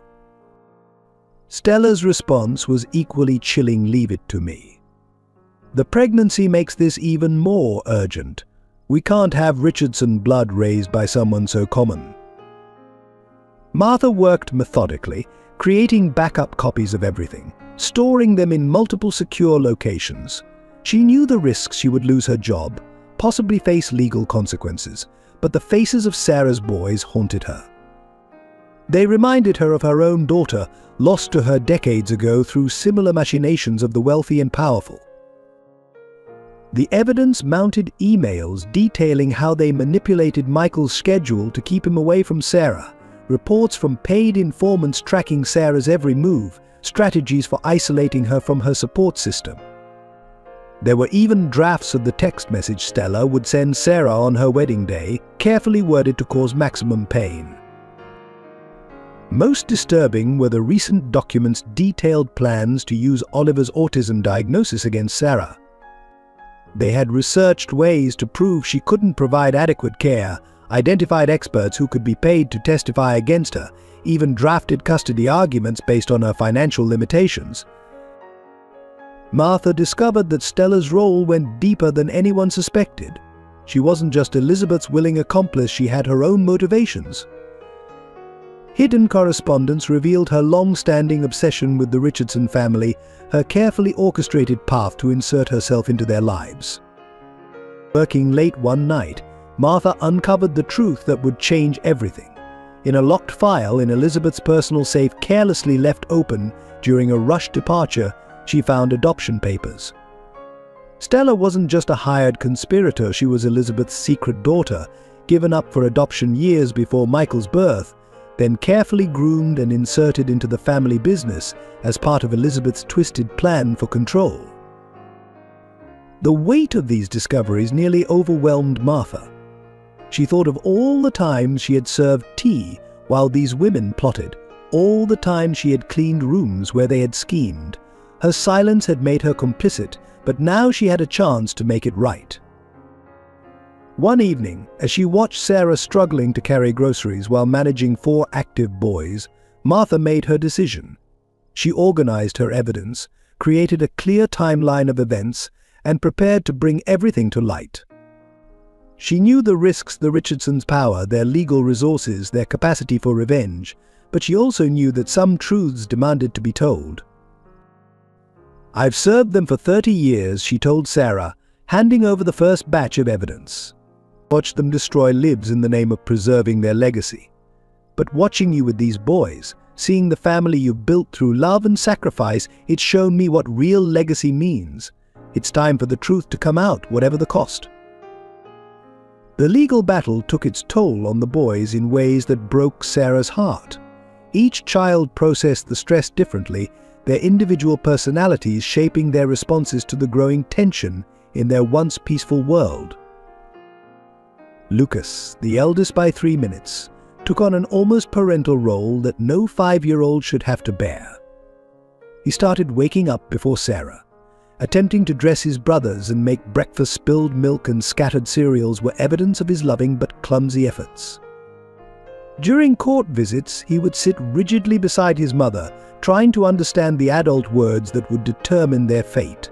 Stella's response was equally chilling: "Leave it to me. The pregnancy makes this even more urgent. We can't have Richardson blood raised by someone so common." Martha worked methodically, creating backup copies of everything, storing them in multiple secure locations. She knew the risks: she would lose her job, possibly face legal consequences, but the faces of Sarah's boys haunted her. They reminded her of her own daughter, lost to her decades ago through similar machinations of the wealthy and powerful. The evidence mounted emails detailing how they manipulated Michael's schedule to keep him away from Sarah, reports from paid informants tracking Sarah's every move, strategies for isolating her from her support system. There were even drafts of the text message Stella would send Sarah on her wedding day, carefully worded to cause maximum pain. Most disturbing were the recent documents' detailed plans to use Oliver's autism diagnosis against Sarah. They had researched ways to prove she couldn't provide adequate care, identified experts who could be paid to testify against her, even drafted custody arguments based on her financial limitations. Martha discovered that Stella's role went deeper than anyone suspected. She wasn't just Elizabeth's willing accomplice, she had her own motivations. Hidden correspondence revealed her long-standing obsession with the Richardson family, her carefully orchestrated path to insert herself into their lives. Working late one night, Martha uncovered the truth that would change everything. In a locked file in Elizabeth's personal safe carelessly left open during a rushed departure, she found adoption papers. Stella wasn't just a hired conspirator, she was Elizabeth's secret daughter, given up for adoption years before Michael's birth, then carefully groomed and inserted into the family business as part of Elizabeth's twisted plan for control. The weight of these discoveries nearly overwhelmed Martha. She thought of all the times she had served tea while these women plotted, all the times she had cleaned rooms where they had schemed. Her silence had made her complicit, but now she had a chance to make it right. One evening, as she watched Sarah struggling to carry groceries while managing 4 active boys, Martha made her decision. She organized her evidence, created a clear timeline of events, and prepared to bring everything to light. She knew the risks: the Richardsons' power, their legal resources, their capacity for revenge, but she also knew that some truths demanded to be told. "I've served them for 30 years, she told Sarah, handing over the first batch of evidence. Watched them destroy lives in the name of preserving their legacy. But watching you with these boys, seeing the family you've built through love and sacrifice, it's shown me what real legacy means. It's time for the truth to come out, whatever the cost." The legal battle took its toll on the boys in ways that broke Sarah's heart. Each child processed the stress differently, their individual personalities shaping their responses to the growing tension in their once peaceful world. Lucas, the eldest by 3 minutes, took on an almost parental role that no 5-year-old should have to bear. He started waking up before Sarah. Attempting to dress his brothers and make breakfast. Spilled milk and scattered cereals were evidence of his loving but clumsy efforts. During court visits, he would sit rigidly beside his mother, trying to understand the adult words that would determine their fate.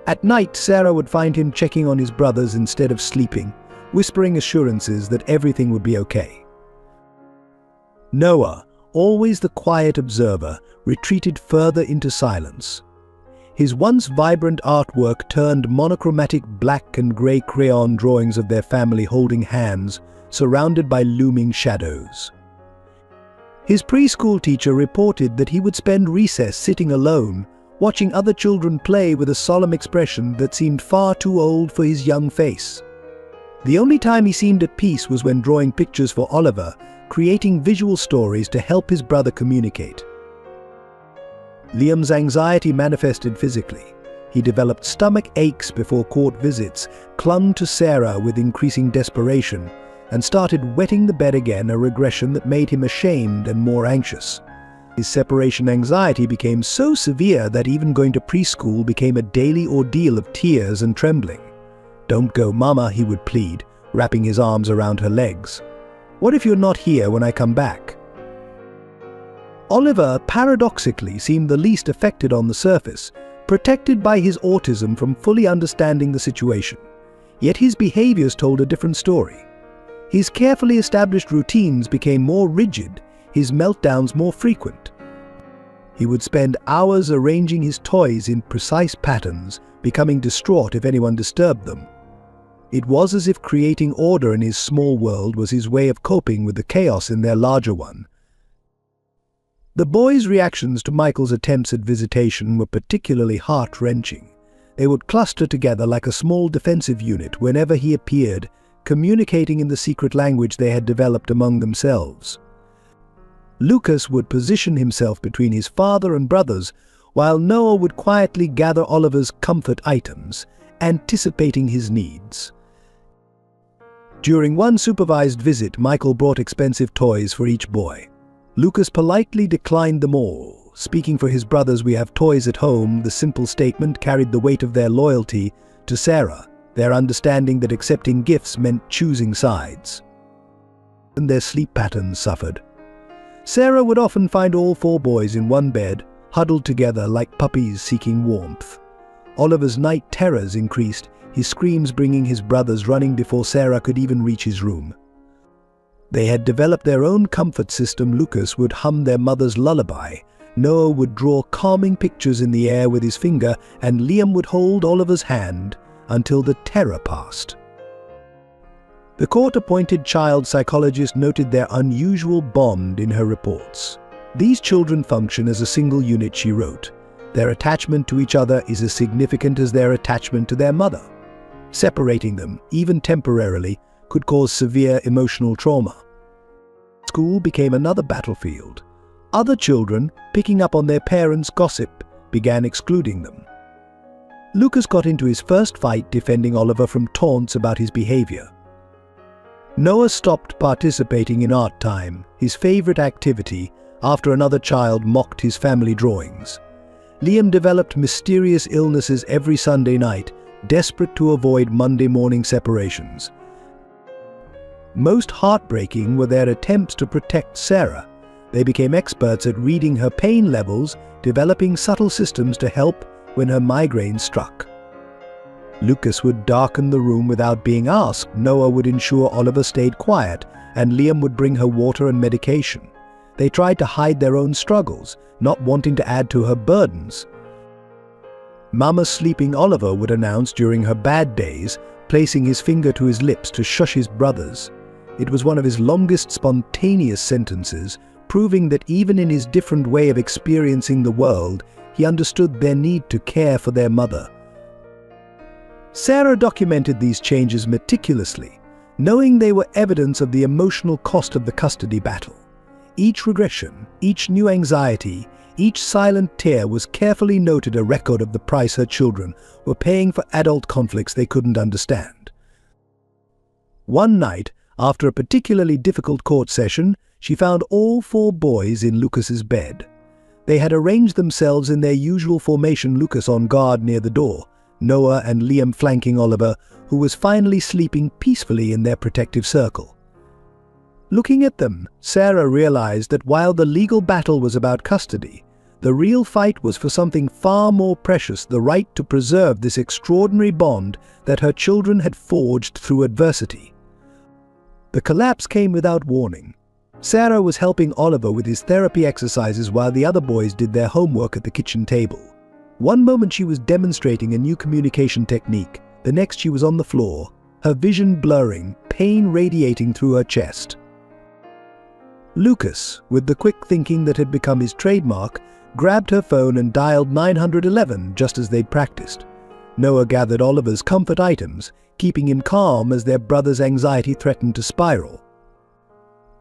At night, Sarah would find him checking on his brothers instead of sleeping, whispering assurances that everything would be okay. Noah, always the quiet observer, retreated further into silence. His once vibrant artwork turned monochromatic black and grey crayon drawings of their family holding hands, surrounded by looming shadows. His preschool teacher reported that he would spend recess sitting alone, watching other children play with a solemn expression that seemed far too old for his young face. The only time he seemed at peace was when drawing pictures for Oliver, creating visual stories to help his brother communicate. Liam's anxiety manifested physically. He developed stomach aches before court visits, clung to Sarah with increasing desperation, and started wetting the bed again, a regression that made him ashamed and more anxious. His separation anxiety became so severe that even going to preschool became a daily ordeal of tears and trembling. "Don't go, Mama," he would plead, wrapping his arms around her legs. "What if you're not here when I come back?" Oliver, paradoxically, seemed the least affected on the surface, protected by his autism from fully understanding the situation. Yet his behaviors told a different story. His carefully established routines became more rigid, his meltdowns more frequent. He would spend hours arranging his toys in precise patterns, becoming distraught if anyone disturbed them. It was as if creating order in his small world was his way of coping with the chaos in their larger one. The boys' reactions to Michael's attempts at visitation were particularly heart-wrenching. They would cluster together like a small defensive unit whenever he appeared, communicating in the secret language they had developed among themselves. Lucas would position himself between his father and brothers, while Noah would quietly gather Oliver's comfort items, anticipating his needs. During one supervised visit, Michael brought expensive toys for each boy. Lucas politely declined them all. Speaking for his brothers, "We have toys at home," the simple statement carried the weight of their loyalty to Sarah, their understanding that accepting gifts meant choosing sides. And their sleep patterns suffered. Sarah would often find all 4 boys in one bed, huddled together like puppies seeking warmth. Oliver's night terrors increased, his screams bringing his brothers running before Sarah could even reach his room. They had developed their own comfort system. Lucas would hum their mother's lullaby, Noah would draw calming pictures in the air with his finger, and Liam would hold Oliver's hand until the terror passed. The court-appointed child psychologist noted their unusual bond in her reports. These children function as a single unit, she wrote. Their attachment to each other is as significant as their attachment to their mother. Separating them, even temporarily, could cause severe emotional trauma. School became another battlefield. Other children, picking up on their parents' gossip, began excluding them. Lucas got into his first fight defending Oliver from taunts about his behavior. Noah stopped participating in art time, his favorite activity, after another child mocked his family drawings. Liam developed mysterious illnesses every Sunday night, desperate to avoid Monday morning separations. Most heartbreaking were their attempts to protect Sarah. They became experts at reading her pain levels, developing subtle systems to help when her migraine struck. Lucas would darken the room without being asked. Noah would ensure Oliver stayed quiet, and Liam would bring her water and medication. They tried to hide their own struggles, not wanting to add to her burdens. Mama's sleeping Oliver would announce during her bad days, placing his finger to his lips to shush his brothers. It was one of his longest spontaneous sentences, proving that even in his different way of experiencing the world, he understood their need to care for their mother. Sarah documented these changes meticulously, knowing they were evidence of the emotional cost of the custody battle. Each regression, each new anxiety, each silent tear was carefully noted, a record of the price her children were paying for adult conflicts they couldn't understand. One night, after a particularly difficult court session, she found all 4 boys in Lucas's bed. They had arranged themselves in their usual formation, Lucas on guard near the door, Noah and Liam flanking Oliver, who was finally sleeping peacefully in their protective circle. Looking at them, Sarah realized that while the legal battle was about custody, the real fight was for something far more precious, the right to preserve this extraordinary bond that her children had forged through adversity. The collapse came without warning. Sarah was helping Oliver with his therapy exercises while the other boys did their homework at the kitchen table. One moment she was demonstrating a new communication technique, the next she was on the floor, her vision blurring, pain radiating through her chest. Lucas, with the quick thinking that had become his trademark, grabbed her phone and dialed 911 just as they'd practiced. Noah gathered Oliver's comfort items, keeping him calm as their brother's anxiety threatened to spiral.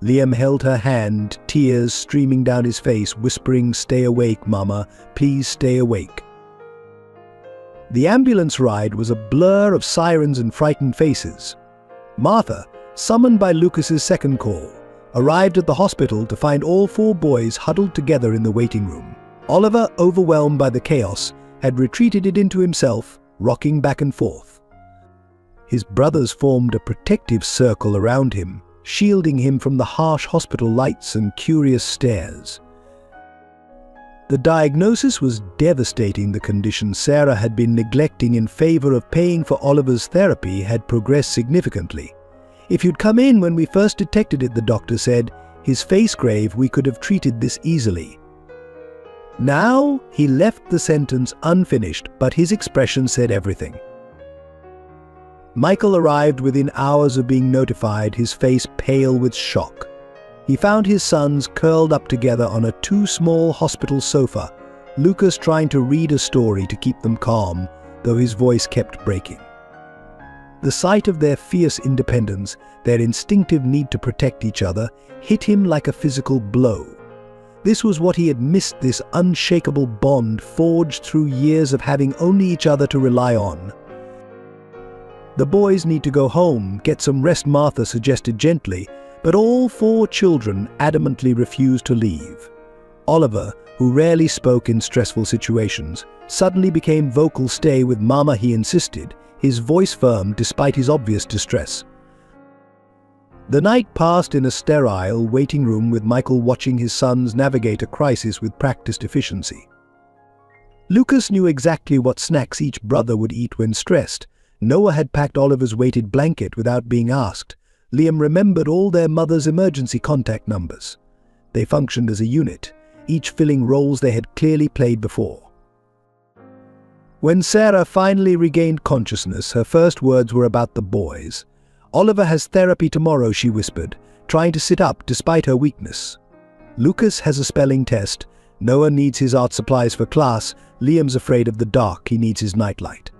Liam held her hand, tears streaming down his face, whispering, "Stay awake, Mama, please stay awake." The ambulance ride was a blur of sirens and frightened faces. Martha, summoned by Lucas's second call, arrived at the hospital to find all 4 boys huddled together in the waiting room. Oliver, overwhelmed by the chaos, had retreated into himself, rocking back and forth. His brothers formed a protective circle around him, shielding him from the harsh hospital lights and curious stares. The diagnosis was devastating. The condition Sarah had been neglecting in favor of paying for Oliver's therapy had progressed significantly. "If you'd come in when we first detected it," the doctor said, his face grave, "we could have treated this easily." Now, he left the sentence unfinished, but his expression said everything. Michael arrived within hours of being notified, his face pale with shock. He found his sons curled up together on a too small hospital sofa, Lucas trying to read a story to keep them calm, though his voice kept breaking. The sight of their fierce independence, their instinctive need to protect each other, hit him like a physical blow. This was what he had missed, this unshakable bond forged through years of having only each other to rely on. "The boys need to go home, get some rest," Martha suggested gently, but all 4 children adamantly refused to leave. Oliver, who rarely spoke in stressful situations, suddenly became vocal. "Stay with Mama," he insisted, his voice firm despite his obvious distress. The night passed in a sterile waiting room with Michael watching his sons navigate a crisis with practiced efficiency. Lucas knew exactly what snacks each brother would eat when stressed. Noah had packed Oliver's weighted blanket without being asked. Liam remembered all their mother's emergency contact numbers. They functioned as a unit, each filling roles they had clearly played before. When Sarah finally regained consciousness, her first words were about the boys. "Oliver has therapy tomorrow," she whispered, trying to sit up despite her weakness. Lucas has a spelling test. Noah needs his art supplies for class. Liam's afraid of the dark. He needs his nightlight.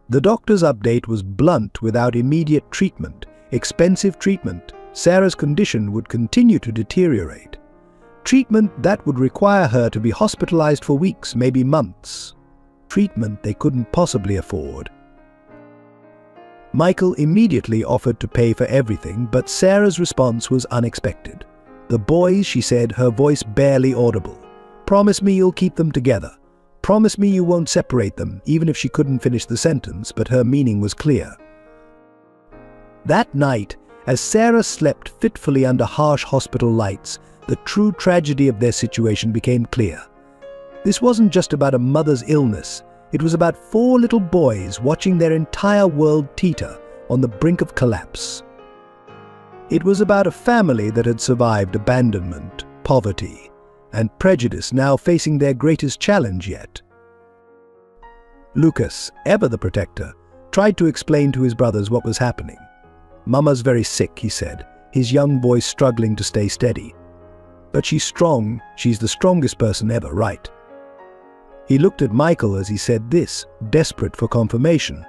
The doctor's update was blunt. Without immediate treatment, expensive treatment, Sarah's condition would continue to deteriorate. Treatment that would require her to be hospitalized for weeks, maybe months. Treatment they couldn't possibly afford. Michael immediately offered to pay for everything, but Sarah's response was unexpected. "The boys," she said, her voice barely audible. "Promise me you'll keep them together. Promise me you won't separate them," even if she couldn't finish the sentence, but her meaning was clear. That night, as Sarah slept fitfully under harsh hospital lights, the true tragedy of their situation became clear. This wasn't just about a mother's illness. It was about 4 little boys watching their entire world teeter on the brink of collapse. It was about a family that had survived abandonment, poverty, and prejudice, now facing their greatest challenge yet. Lucas, ever the protector, tried to explain to his brothers what was happening. "Mama's very sick," he said, his young voice struggling to stay steady. "But she's strong. She's the strongest person ever, right?" He looked at Michael as he said this, desperate for confirmation.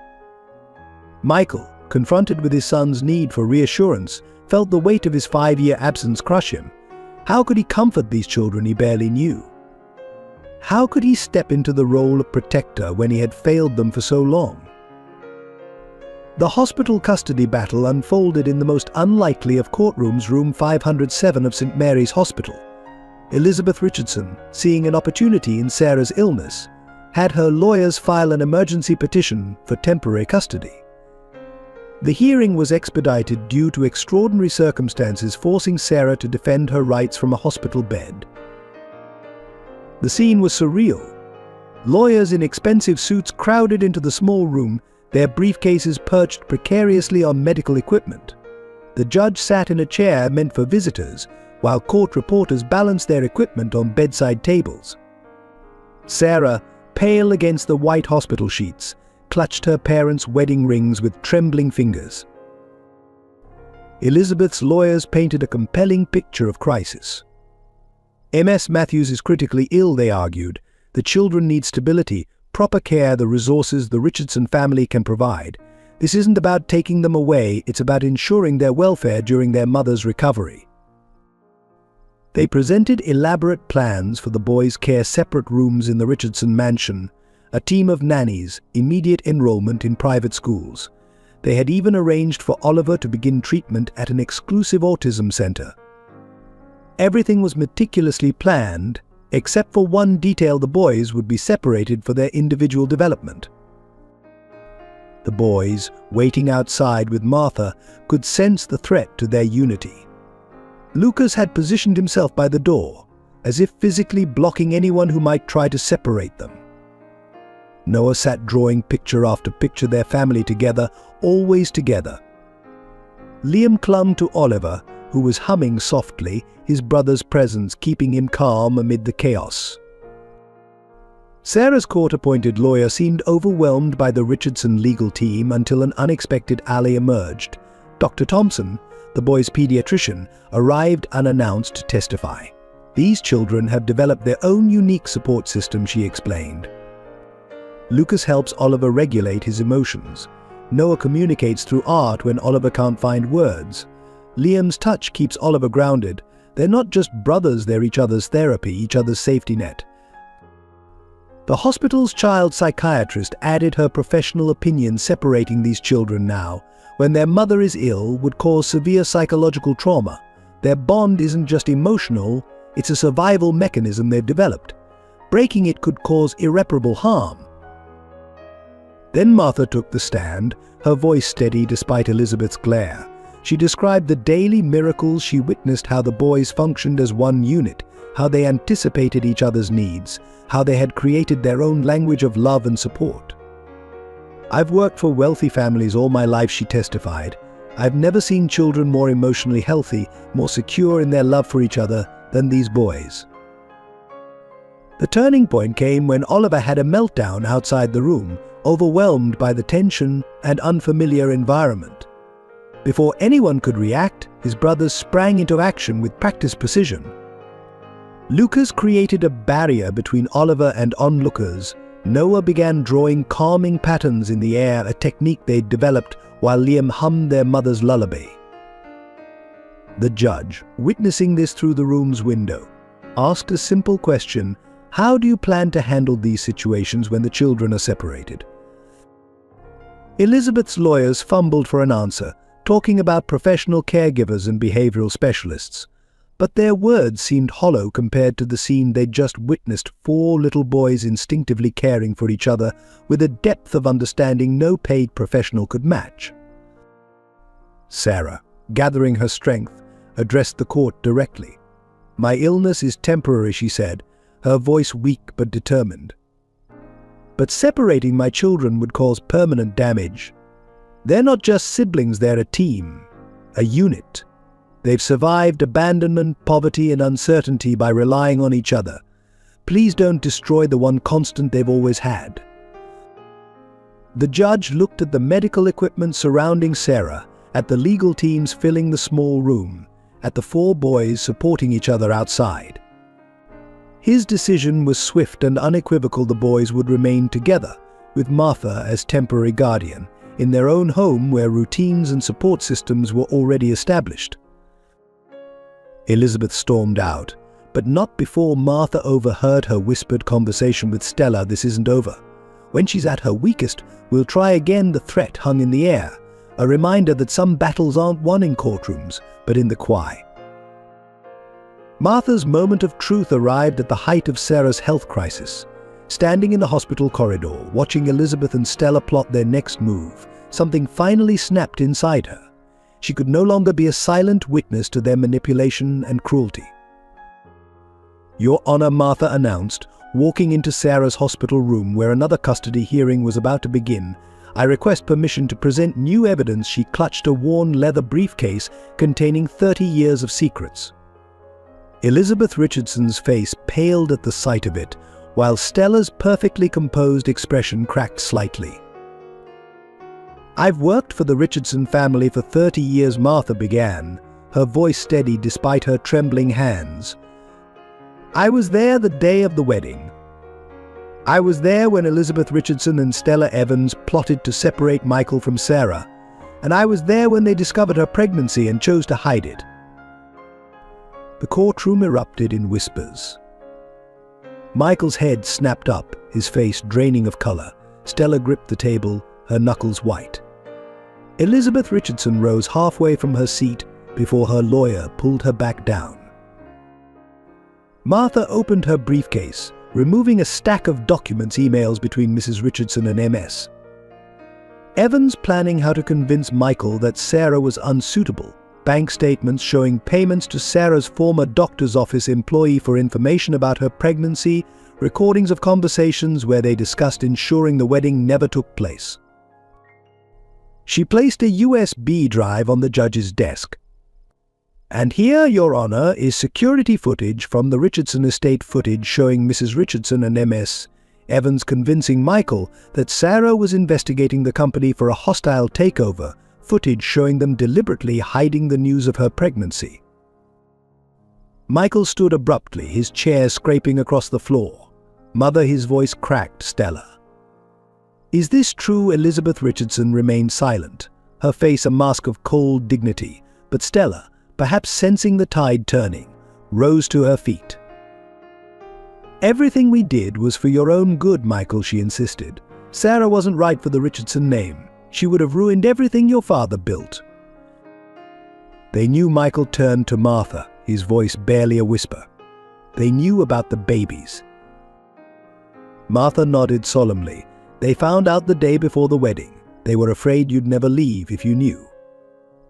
Michael, confronted with his son's need for reassurance, felt the weight of his 5-year absence crush him. How could he comfort these children he barely knew? How could he step into the role of protector when he had failed them for so long? The hospital custody battle unfolded in the most unlikely of courtrooms, room 507 of St. Mary's Hospital. Elizabeth Richardson, seeing an opportunity in Sarah's illness, had her lawyers file an emergency petition for temporary custody. The hearing was expedited due to extraordinary circumstances forcing Sarah to defend her rights from a hospital bed. The scene was surreal. Lawyers in expensive suits crowded into the small room, their briefcases perched precariously on medical equipment. The judge sat in a chair meant for visitors, while court reporters balanced their equipment on bedside tables. Sarah, pale against the white hospital sheets, clutched her parents' wedding rings with trembling fingers. Elizabeth's lawyers painted a compelling picture of crisis. Ms. Matthews is critically ill, they argued. The children need stability, proper care, the resources the Richardson family can provide. This isn't about taking them away, it's about ensuring their welfare during their mother's recovery. They presented elaborate plans for the boys' care, separate rooms in the Richardson mansion, a team of nannies, immediate enrollment in private schools. They had even arranged for Oliver to begin treatment at an exclusive autism center. Everything was meticulously planned, except for one detail: the boys would be separated for their individual development. The boys, waiting outside with Martha, could sense the threat to their unity. Lucas had positioned himself by the door, as if physically blocking anyone who might try to separate them. Noah sat drawing picture after picture, their family together, always together. Liam clung to Oliver, who was humming softly, his brother's presence keeping him calm amid the chaos. Sarah's court-appointed lawyer seemed overwhelmed by the Richardson legal team until an unexpected ally emerged. Dr. Thompson, the boy's pediatrician, arrived unannounced to testify. "These children have developed their own unique support system," she explained. Lucas helps Oliver regulate his emotions. Noah communicates through art when Oliver can't find words. Liam's touch keeps Oliver grounded. They're not just brothers, they're each other's therapy, each other's safety net. The hospital's child psychiatrist added her professional opinion, separating these children now, when their mother is ill, would cause severe psychological trauma. Their bond isn't just emotional, it's a survival mechanism they've developed. Breaking it could cause irreparable harm. Then Martha took the stand, her voice steady despite Elizabeth's glare. She described the daily miracles she witnessed, how the boys functioned as one unit, how they anticipated each other's needs, how they had created their own language of love and support. "I've worked for wealthy families all my life," she testified. "I've never seen children more emotionally healthy, more secure in their love for each other than these boys." The turning point came when Oliver had a meltdown outside the room, overwhelmed by the tension and unfamiliar environment. Before anyone could react, his brothers sprang into action with practiced precision. Lucas created a barrier between Oliver and onlookers. Noah began drawing calming patterns in the air, a technique they'd developed while Liam hummed their mother's lullaby. The judge, witnessing this through the room's window, asked a simple question: "How do you plan to handle these situations when the children are separated?" Elizabeth's lawyers fumbled for an answer, talking about professional caregivers and behavioral specialists. But their words seemed hollow compared to the scene they'd just witnessed, 4 little boys instinctively caring for each other with a depth of understanding no paid professional could match. Sarah, gathering her strength, addressed the court directly. "My illness is temporary," she said, her voice weak but determined. "But separating my children would cause permanent damage. They're not just siblings, they're a team, a unit. They've survived abandonment, poverty, and uncertainty by relying on each other. Please don't destroy the one constant they've always had." The judge looked at the medical equipment surrounding Sarah, at the legal teams filling the small room, at the 4 boys supporting each other outside. His decision was swift and unequivocal. The boys would remain together, with Martha as temporary guardian, in their own home where routines and support systems were already established. Elizabeth stormed out, but not before Martha overheard her whispered conversation with Stella. "This isn't over. When she's at her weakest, we'll try again." The threat hung in the air, a reminder that some battles aren't won in courtrooms, but in the quiet. Martha's moment of truth arrived at the height of Sarah's health crisis. Standing in the hospital corridor, watching Elizabeth and Stella plot their next move, something finally snapped inside her. She could no longer be a silent witness to their manipulation and cruelty. "Your Honor," Martha announced, walking into Sarah's hospital room where another custody hearing was about to begin, "I request permission to present new evidence." She clutched a worn leather briefcase containing 30 years of secrets. Elizabeth Richardson's face paled at the sight of it, while Stella's perfectly composed expression cracked slightly. "I've worked for the Richardson family for 30 years," Martha began, her voice steady despite her trembling hands. "I was there the day of the wedding. I was there when Elizabeth Richardson and Stella Evans plotted to separate Michael from Sarah, and I was there when they discovered her pregnancy and chose to hide it." The courtroom erupted in whispers. Michael's head snapped up, his face draining of color. Stella gripped the table, her knuckles white. Elizabeth Richardson rose halfway from her seat before her lawyer pulled her back down. Martha opened her briefcase, removing a stack of documents, emails between Mrs. Richardson and MS. Evans planning how to convince Michael that Sarah was unsuitable. Bank statements showing payments to Sarah's former doctor's office employee for information about her pregnancy, recordings of conversations where they discussed ensuring the wedding never took place. She placed a USB drive on the judge's desk. "And here, Your Honor, is security footage from the Richardson estate, footage showing Mrs. Richardson and MS. Evans convincing Michael that Sarah was investigating the company for a hostile takeover, footage showing them deliberately hiding the news of her pregnancy." Michael stood abruptly, his chair scraping across the floor. "Mother," his voice cracked. "Stella. Is this true?" Elizabeth Richardson remained silent, her face a mask of cold dignity, but Stella, perhaps sensing the tide turning, rose to her feet. "Everything we did was for your own good, Michael," she insisted. "Sarah wasn't right for the Richardson name. She would have ruined everything your father built." They knew. Michael turned to Martha, his voice barely a whisper. "They knew about the babies." Martha nodded solemnly. "They found out the day before the wedding. They were afraid you'd never leave if you knew."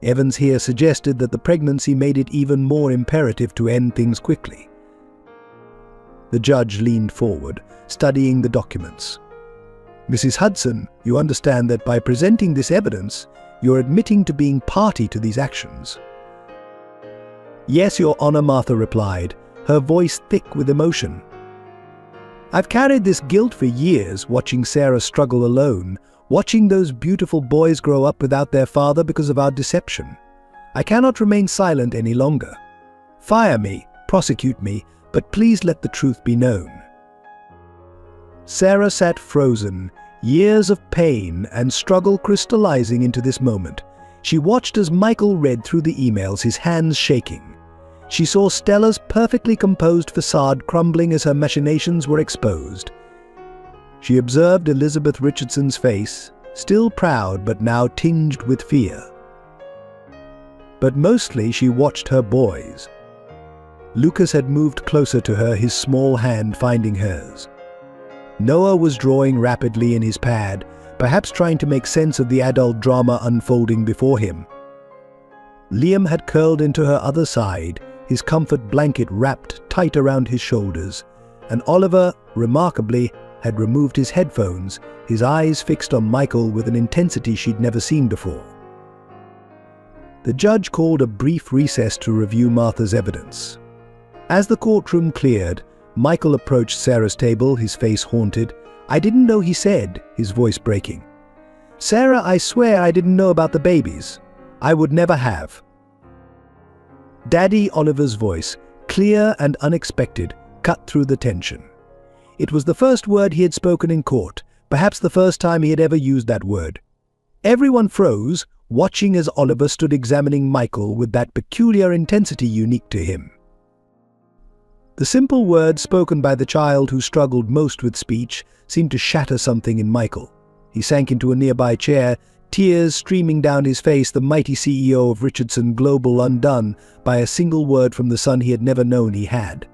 Evans here suggested that the pregnancy made it even more imperative to end things quickly. The judge leaned forward, studying the documents. "Mrs. Hudson, you understand that by presenting this evidence, you're admitting to being party to these actions." "Yes, Your Honor," Martha replied, her voice thick with emotion. "I've carried this guilt for years, watching Sarah struggle alone, watching those beautiful boys grow up without their father because of our deception. I cannot remain silent any longer. Fire me, prosecute me, but please let the truth be known." Sarah sat frozen, years of pain and struggle crystallizing into this moment. She watched as Michael read through the emails, his hands shaking. She saw Stella's perfectly composed facade crumbling as her machinations were exposed. She observed Elizabeth Richardson's face, still proud but now tinged with fear. But mostly she watched her boys. Lucas had moved closer to her, his small hand finding hers. Noah was drawing rapidly in his pad, perhaps trying to make sense of the adult drama unfolding before him. Liam had curled into her other side, his comfort blanket wrapped tight around his shoulders, and Oliver, remarkably, had removed his headphones, his eyes fixed on Michael with an intensity she'd never seen before. The judge called a brief recess to review Martha's evidence. As the courtroom cleared, Michael approached Sarah's table, his face haunted. "I didn't know," he said, his voice breaking. "Sarah, I swear I didn't know about the babies. I would never have." Daddy, Oliver's voice, clear and unexpected, cut through the tension. It was the first word he had spoken in court, perhaps the first time he had ever used that word. Everyone froze, watching as Oliver stood examining Michael with that peculiar intensity unique to him. The simple words spoken by the child who struggled most with speech seemed to shatter something in Michael. He sank into a nearby chair, tears streaming down his face, the mighty CEO of Richardson Global undone by a single word from the son he had never known he had.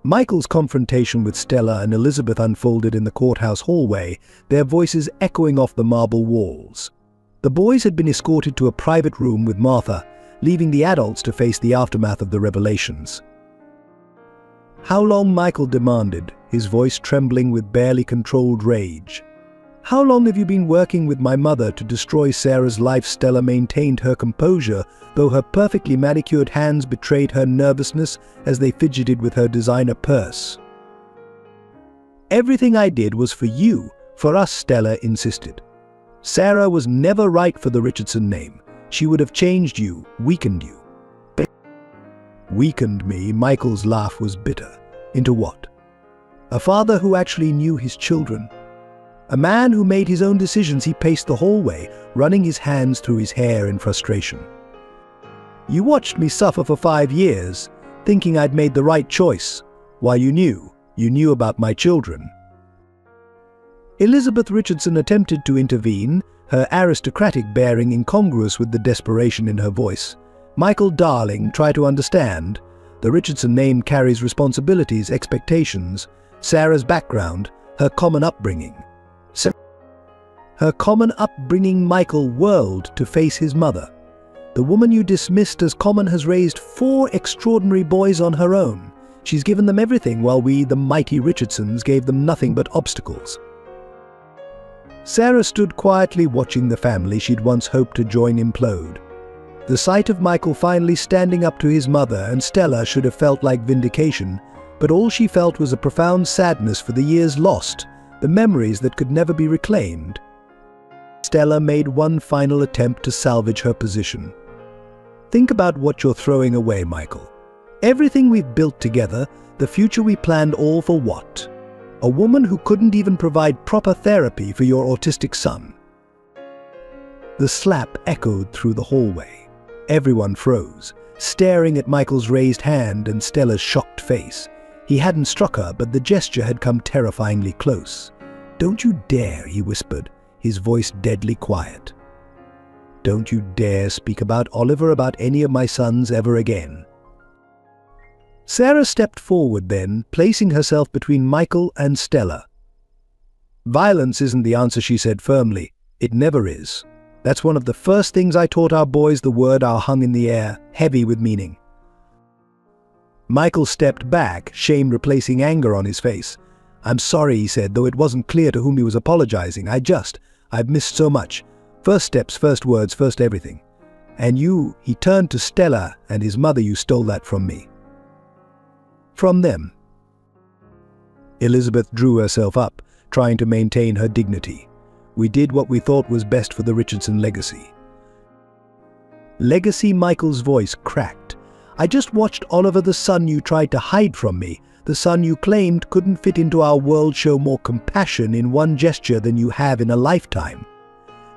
Michael's confrontation with Stella and Elizabeth unfolded in the courthouse hallway, their voices echoing off the marble walls. The boys had been escorted to a private room with Martha, leaving the adults to face the aftermath of the revelations. "How long?" Michael demanded, his voice trembling with barely controlled rage. "How long have you been working with my mother to destroy Sarah's life?" Stella maintained her composure, though her perfectly manicured hands betrayed her nervousness as they fidgeted with her designer purse. "Everything I did was for you, for us," Stella insisted. "Sarah was never right for the Richardson name. She would have changed you, weakened you." "Weakened me?" Michael's laugh was bitter. "Into what? A father who actually knew his children. A man who made his own decisions." He paced the hallway, running his hands through his hair in frustration. "You watched me suffer for 5 years, thinking I'd made the right choice, while you knew about my children." Elizabeth Richardson attempted to intervene, her aristocratic bearing incongruous with the desperation in her voice. "Michael, darling, try to understand. The Richardson name carries responsibilities, expectations, Sarah's background, her common upbringing. Her common upbringing." Michael whirled to face his mother. "The woman you dismissed as common has raised 4 extraordinary boys on her own. She's given them everything, while we, the mighty Richardsons, gave them nothing but obstacles." Sarah stood quietly watching the family she'd once hoped to join implode. The sight of Michael finally standing up to his mother and Stella should have felt like vindication, but all she felt was a profound sadness for the years lost, the memories that could never be reclaimed. Stella made one final attempt to salvage her position. "Think about what you're throwing away, Michael. Everything we've built together, the future we planned, all for what? A woman who couldn't even provide proper therapy for your autistic son." The slap echoed through the hallway. Everyone froze, staring at Michael's raised hand and Stella's shocked face. He hadn't struck her, but the gesture had come terrifyingly close. "Don't you dare," he whispered, his voice deadly quiet. "Don't you dare speak about Oliver, about any of my sons ever again." Sarah stepped forward then, placing herself between Michael and Stella. "Violence isn't the answer," she said firmly. "It never is. That's one of the first things I taught our boys. The word "our" hung in the air, heavy with meaning. Michael stepped back, shame replacing anger on his face. "I'm sorry," he said, though it wasn't clear to whom he was apologizing. I've missed so much. First steps, first words, first everything. And you," he turned to Stella and his mother, "you stole that from me." From them. Elizabeth drew herself up, trying to maintain her dignity. "We did what we thought was best for the Richardson legacy." Legacy? Michael's voice cracked. "I just watched Oliver, the son you tried to hide from me, the son you claimed couldn't fit into our world, show more compassion in one gesture than you have in a lifetime.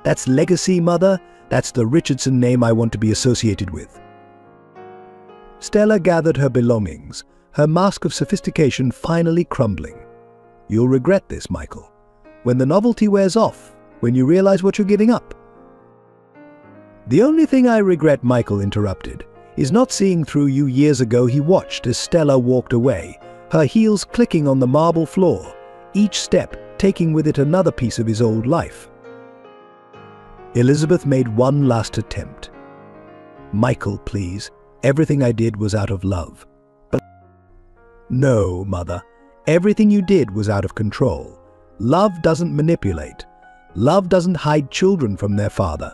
That's legacy, Mother. That's the Richardson name I want to be associated with." Stella gathered her belongings, her mask of sophistication finally crumbling. "You'll regret this, Michael. When the novelty wears off, when you realize what you're giving up." "The only thing I regret," Michael interrupted, "is not seeing through you years ago." He watched as Stella walked away, her heels clicking on the marble floor, each step taking with it another piece of his old life. Elizabeth made one last attempt. "Michael, please. Everything I did was out of love." "But..." "No, Mother. Everything you did was out of control. Love doesn't manipulate. Love doesn't hide children from their father.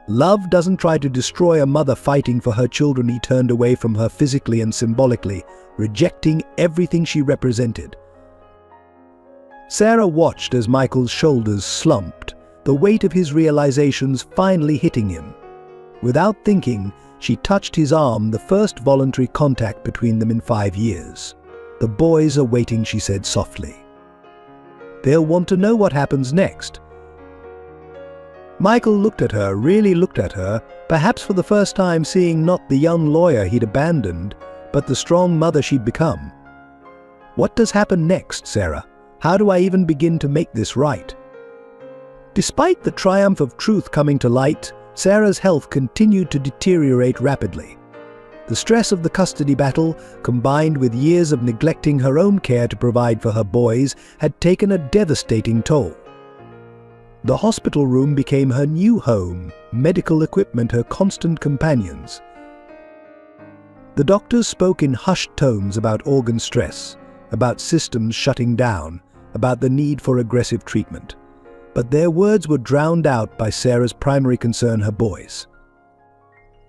Love doesn't try to destroy a mother fighting for her children." He turned away from her physically and symbolically, rejecting everything she represented. Sarah watched as Michael's shoulders slumped, the weight of his realizations finally hitting him. Without thinking, she touched his arm, the first voluntary contact between them in 5 years. "The boys are waiting," she said softly. "They'll want to know what happens next." Michael looked at her, really looked at her, perhaps for the first time seeing not the young lawyer he'd abandoned, but the strong mother she'd become. "What does happen next, Sarah? How do I even begin to make this right?" Despite the triumph of truth coming to light, Sarah's health continued to deteriorate rapidly. The stress of the custody battle, combined with years of neglecting her own care to provide for her boys, had taken a devastating toll. The hospital room became her new home, medical equipment her constant companions. The doctors spoke in hushed tones about organ stress, about systems shutting down, about the need for aggressive treatment. But their words were drowned out by Sarah's primary concern, her boys.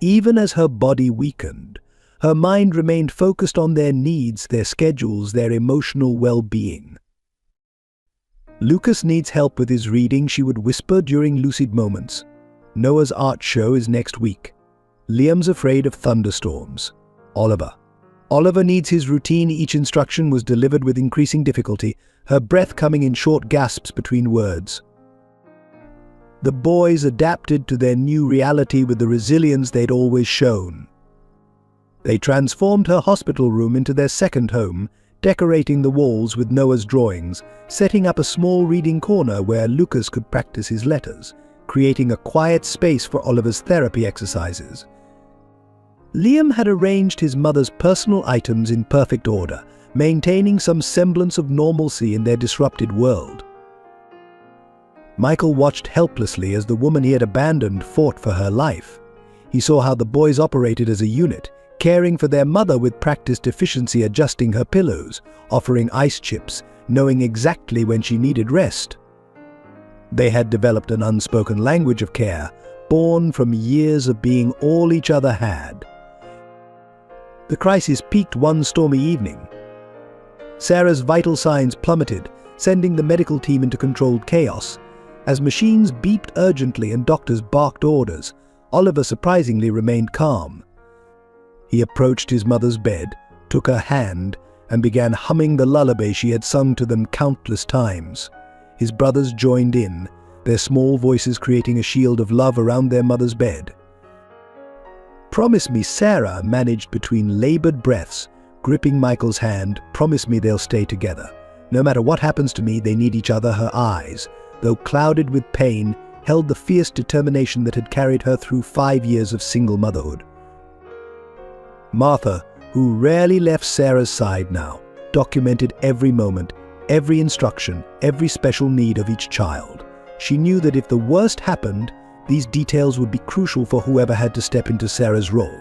Even as her body weakened, her mind remained focused on their needs, their schedules, their emotional well-being. "Lucas needs help with his reading," she would whisper during lucid moments. "Noah's art show is next week. Liam's afraid of thunderstorms. Oliver needs his routine." Each instruction was delivered with increasing difficulty, her breath coming in short gasps between words. The boys adapted to their new reality with the resilience they'd always shown. They transformed her hospital room into their second home, decorating the walls with Noah's drawings, setting up a small reading corner where Lucas could practice his letters, creating a quiet space for Oliver's therapy exercises. Liam had arranged his mother's personal items in perfect order, maintaining some semblance of normalcy in their disrupted world. Michael watched helplessly as the woman he had abandoned fought for her life. He saw how the boys operated as a unit, caring for their mother with practiced efficiency, adjusting her pillows, offering ice chips, knowing exactly when she needed rest. They had developed an unspoken language of care, born from years of being all each other had. The crisis peaked one stormy evening. Sarah's vital signs plummeted, sending the medical team into controlled chaos. As machines beeped urgently and doctors barked orders, Oliver surprisingly remained calm. He approached his mother's bed, took her hand, and began humming the lullaby she had sung to them countless times. His brothers joined in, their small voices creating a shield of love around their mother's bed. "Promise me," Sarah managed between labored breaths, gripping Michael's hand. "Promise me they'll stay together. No matter what happens to me, they need each other." Her eyes, though clouded with pain, held the fierce determination that had carried her through 5 years of single motherhood. Martha, who rarely left Sarah's side now, documented every moment, every instruction, every special need of each child. She knew that if the worst happened, These details would be crucial for whoever had to step into Sarah's role.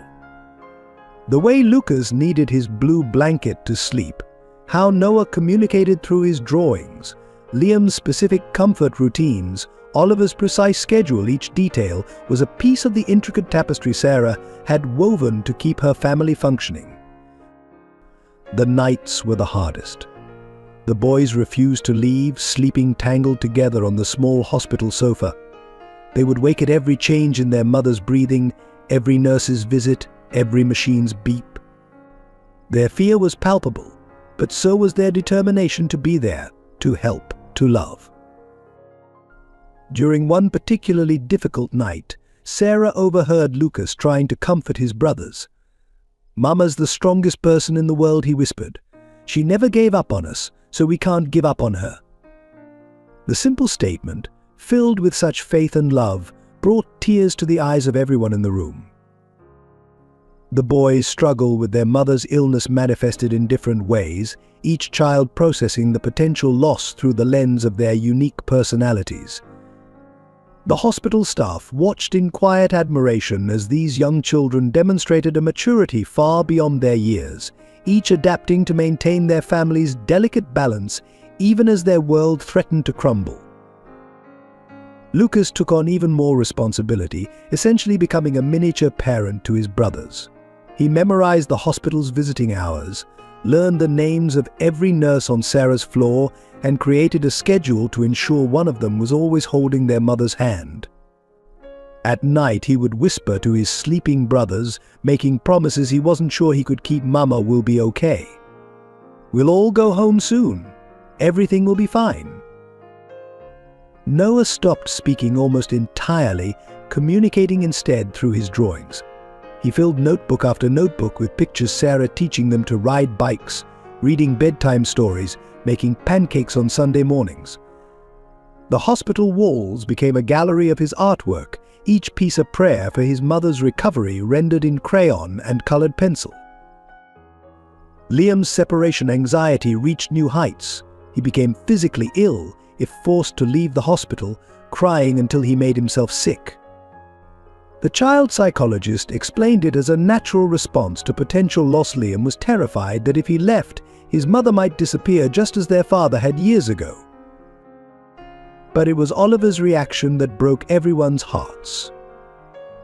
The way Lucas needed his blue blanket to sleep, how Noah communicated through his drawings, Liam's specific comfort routines, Oliver's precise schedule, each detail was a piece of the intricate tapestry Sarah had woven to keep her family functioning. The nights were the hardest. The boys refused to leave, sleeping tangled together on the small hospital sofa. They would wake at every change in their mother's breathing, every nurse's visit, every machine's beep. Their fear was palpable, but so was their determination to be there, to help, to love. During one particularly difficult night, Sarah overheard Lucas trying to comfort his brothers. "Mama's the strongest person in the world," he whispered. "She never gave up on us, so we can't give up on her." The simple statement, filled with such faith and love, brought tears to the eyes of everyone in the room. The boys' struggle with their mother's illness manifested in different ways, each child processing the potential loss through the lens of their unique personalities. The hospital staff watched in quiet admiration as these young children demonstrated a maturity far beyond their years, each adapting to maintain their family's delicate balance even as their world threatened to crumble. Lucas took on even more responsibility, essentially becoming a miniature parent to his brothers. He memorized the hospital's visiting hours, learned the names of every nurse on Sarah's floor, and created a schedule to ensure one of them was always holding their mother's hand. At night, he would whisper to his sleeping brothers, making promises he wasn't sure he could keep. "Mama will be okay. We'll all go home soon. Everything will be fine." Noah stopped speaking almost entirely, communicating instead through his drawings. He filled notebook after notebook with pictures Sarah teaching them to ride bikes, reading bedtime stories, making pancakes on Sunday mornings. The hospital walls became a gallery of his artwork, each piece a prayer for his mother's recovery rendered in crayon and colored pencil. Liam's separation anxiety reached new heights. He became physically ill if forced to leave the hospital, crying until he made himself sick. The child psychologist explained it as a natural response to potential loss. Liam was terrified that if he left, his mother might disappear just as their father had years ago. But it was Oliver's reaction that broke everyone's hearts.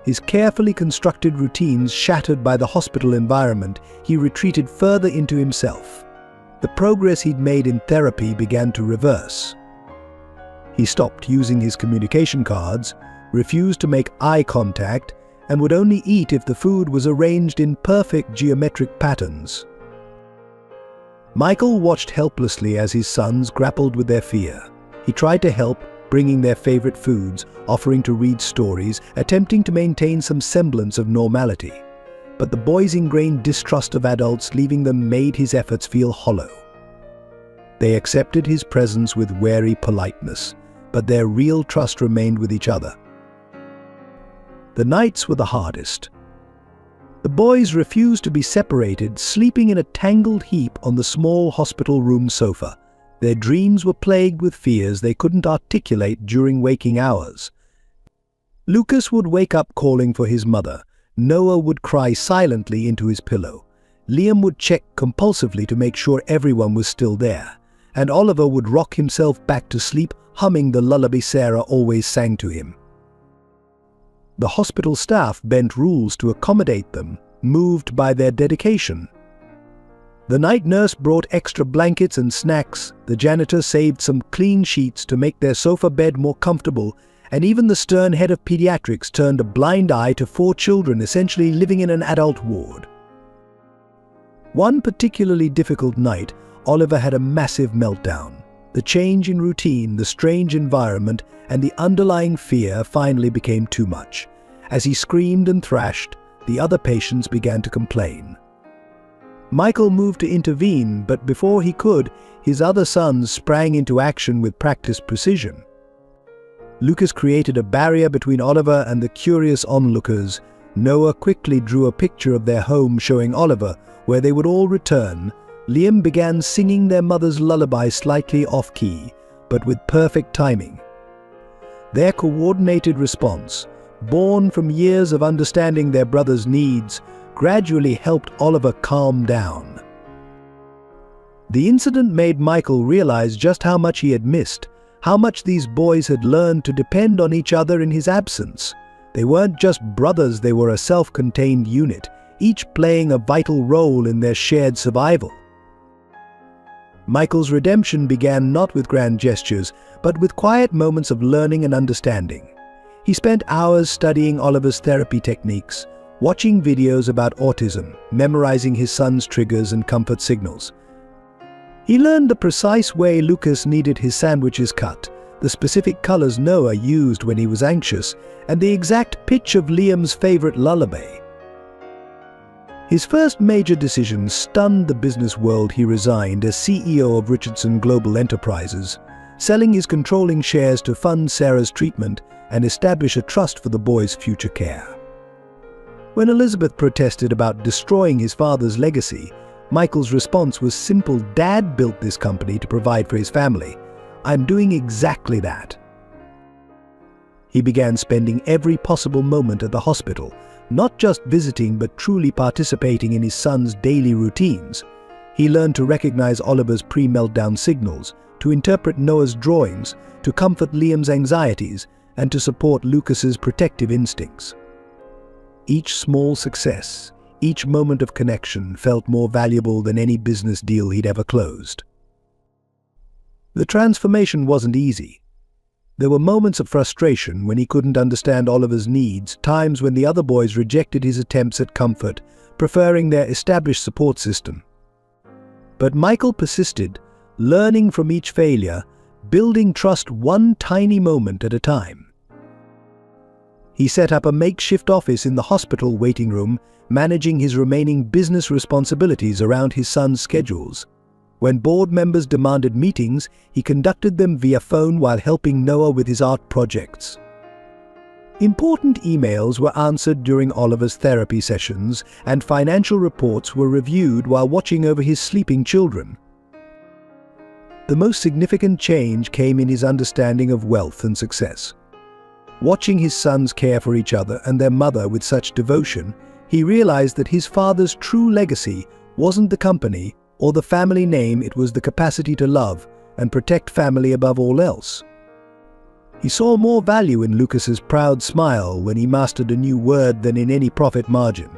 His carefully constructed routines shattered by the hospital environment, he retreated further into himself. The progress he'd made in therapy began to reverse. He stopped using his communication cards, refused to make eye contact, and would only eat if the food was arranged in perfect geometric patterns. Michael watched helplessly as his sons grappled with their fear. He tried to help, bringing their favorite foods, offering to read stories, attempting to maintain some semblance of normality. But the boys' ingrained distrust of adults leaving them made his efforts feel hollow. They accepted his presence with wary politeness, but their real trust remained with each other. The nights were the hardest. The boys refused to be separated, sleeping in a tangled heap on the small hospital room sofa. Their dreams were plagued with fears they couldn't articulate during waking hours. Lucas would wake up calling for his mother. Noah would cry silently into his pillow. Liam would check compulsively to make sure everyone was still there. And Oliver would rock himself back to sleep, humming the lullaby Sarah always sang to him. The hospital staff bent rules to accommodate them, moved by their dedication. The night nurse brought extra blankets and snacks, the janitor saved some clean sheets to make their sofa bed more comfortable, and even the stern head of pediatrics turned a blind eye to 4 children essentially living in an adult ward. One particularly difficult night, Oliver had a massive meltdown. The change in routine, the strange environment, and the underlying fear finally became too much. As he screamed and thrashed, the other patients began to complain. Michael moved to intervene, but before he could, his other sons sprang into action with practiced precision. Lucas created a barrier between Oliver and the curious onlookers. Noah quickly drew a picture of their home showing Oliver, where they would all return. Liam began singing their mother's lullaby slightly off-key, but with perfect timing. Their coordinated response, born from years of understanding their brother's needs, gradually helped Oliver calm down. The incident made Michael realize just how much he had missed, how much these boys had learned to depend on each other in his absence. They weren't just brothers, they were a self-contained unit, each playing a vital role in their shared survival. Michael's redemption began not with grand gestures, but with quiet moments of learning and understanding. He spent hours studying Oliver's therapy techniques, watching videos about autism, memorizing his son's triggers and comfort signals. He learned the precise way Lucas needed his sandwiches cut, the specific colors Noah used when he was anxious, and the exact pitch of Liam's favorite lullaby. His first major decision stunned the business world. He resigned as CEO of Richardson Global Enterprises, selling his controlling shares to fund Sarah's treatment and establish a trust for the boys' future care. When Elizabeth protested about destroying his father's legacy, Michael's response was simple: "Dad built this company to provide for his family. I'm doing exactly that." He began spending every possible moment at the hospital, not just visiting but truly participating in his son's daily routines. He learned to recognize Oliver's pre-meltdown signals, to interpret Noah's drawings, to comfort Liam's anxieties, and to support Lucas's protective instincts. Each small success, each moment of connection felt more valuable than any business deal he'd ever closed. The transformation wasn't easy. There were moments of frustration when he couldn't understand Oliver's needs, times when the other boys rejected his attempts at comfort, preferring their established support system. But Michael persisted, learning from each failure, building trust one tiny moment at a time. He set up a makeshift office in the hospital waiting room, managing his remaining business responsibilities around his son's schedules. When board members demanded meetings, he conducted them via phone while helping Noah with his art projects. Important emails were answered during Oliver's therapy sessions, and financial reports were reviewed while watching over his sleeping children. The most significant change came in his understanding of wealth and success. Watching his sons care for each other and their mother with such devotion, he realized that his father's true legacy wasn't the company or the family name, it was the capacity to love and protect family above all else. He saw more value in Lucas's proud smile when he mastered a new word than in any profit margin.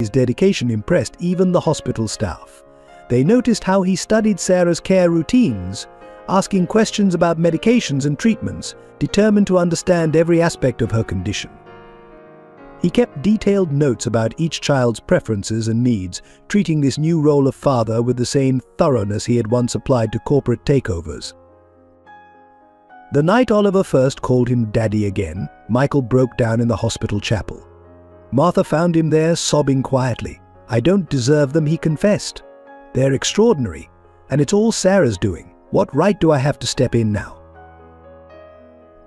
His dedication impressed even the hospital staff. They noticed how he studied Sarah's care routines, asking questions about medications and treatments, determined to understand every aspect of her condition. He kept detailed notes about each child's preferences and needs, treating this new role of father with the same thoroughness he had once applied to corporate takeovers. The night Oliver first called him Daddy again, Michael broke down in the hospital chapel. Martha found him there, sobbing quietly. "I don't deserve them," he confessed. "They're extraordinary, and it's all Sarah's doing. What right do I have to step in now?"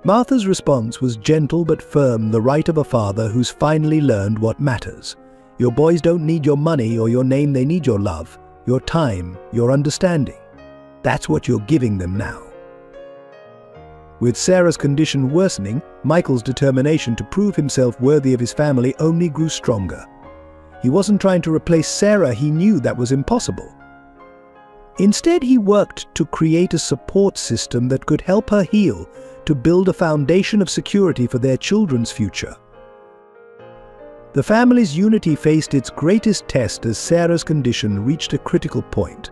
Martha's response was gentle but firm, the right of a father who's finally learned what matters. "Your boys don't need your money or your name, they need your love, your time, your understanding. That's what you're giving them now." With Sarah's condition worsening, Michael's determination to prove himself worthy of his family only grew stronger. He wasn't trying to replace Sarah, he knew that was impossible. Instead, he worked to create a support system that could help her heal, to build a foundation of security for their children's future. The family's unity faced its greatest test as Sarah's condition reached a critical point.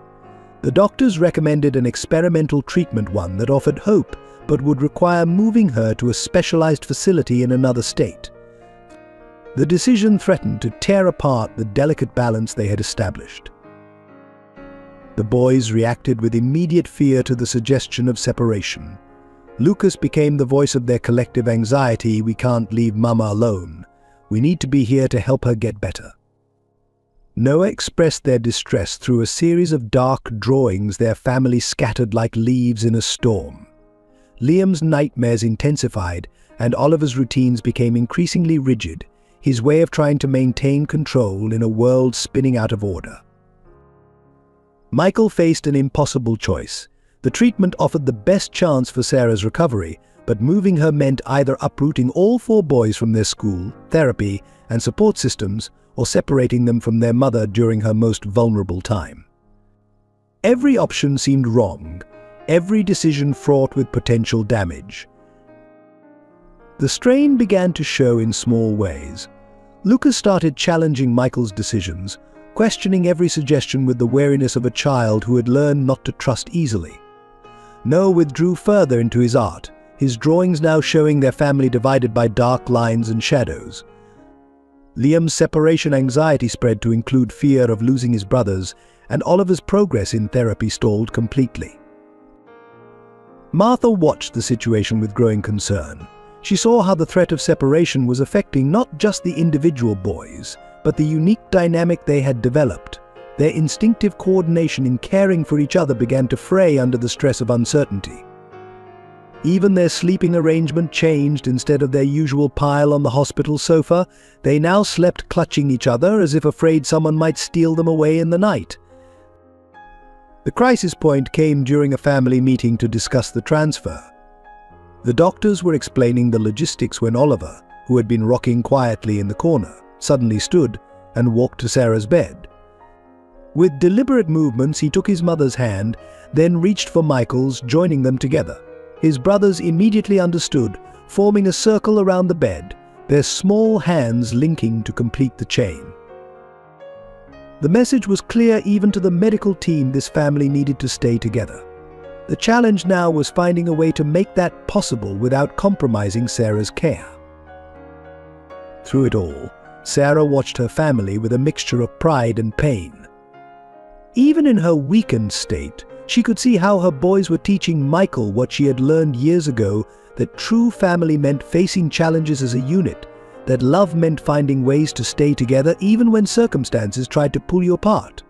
The doctors recommended an experimental treatment, one that offered hope but would require moving her to a specialized facility in another state. The decision threatened to tear apart the delicate balance they had established. The boys reacted with immediate fear to the suggestion of separation. Lucas became the voice of their collective anxiety. "We can't leave Mama alone. We need to be here to help her get better." Noah expressed their distress through a series of dark drawings, their family scattered like leaves in a storm. Liam's nightmares intensified, and Oliver's routines became increasingly rigid, his way of trying to maintain control in a world spinning out of order. Michael faced an impossible choice. The treatment offered the best chance for Sarah's recovery, but moving her meant either uprooting all 4 boys from their school, therapy, and support systems, or separating them from their mother during her most vulnerable time. Every option seemed wrong, every decision fraught with potential damage. The strain began to show in small ways. Lucas started challenging Michael's decisions, questioning every suggestion with the wariness of a child who had learned not to trust easily. Noah withdrew further into his art, his drawings now showing their family divided by dark lines and shadows. Liam's separation anxiety spread to include fear of losing his brothers, and Oliver's progress in therapy stalled completely. Martha watched the situation with growing concern. She saw how the threat of separation was affecting not just the individual boys, but the unique dynamic they had developed. Their instinctive coordination in caring for each other began to fray under the stress of uncertainty. Even their sleeping arrangement changed. Instead of their usual pile on the hospital sofa, they now slept clutching each other as if afraid someone might steal them away in the night. The crisis point came during a family meeting to discuss the transfer. The doctors were explaining the logistics when Oliver, who had been rocking quietly in the corner, suddenly stood and walked to Sarah's bed. With deliberate movements, he took his mother's hand, then reached for Michael's, joining them together. His brothers immediately understood, forming a circle around the bed, their small hands linking to complete the chain. The message was clear even to the medical team: this family needed to stay together. The challenge now was finding a way to make that possible without compromising Sarah's care. Through it all, Sarah watched her family with a mixture of pride and pain. Even in her weakened state, she could see how her boys were teaching Michael what she had learned years ago, that true family meant facing challenges as a unit, that love meant finding ways to stay together even when circumstances tried to pull you apart.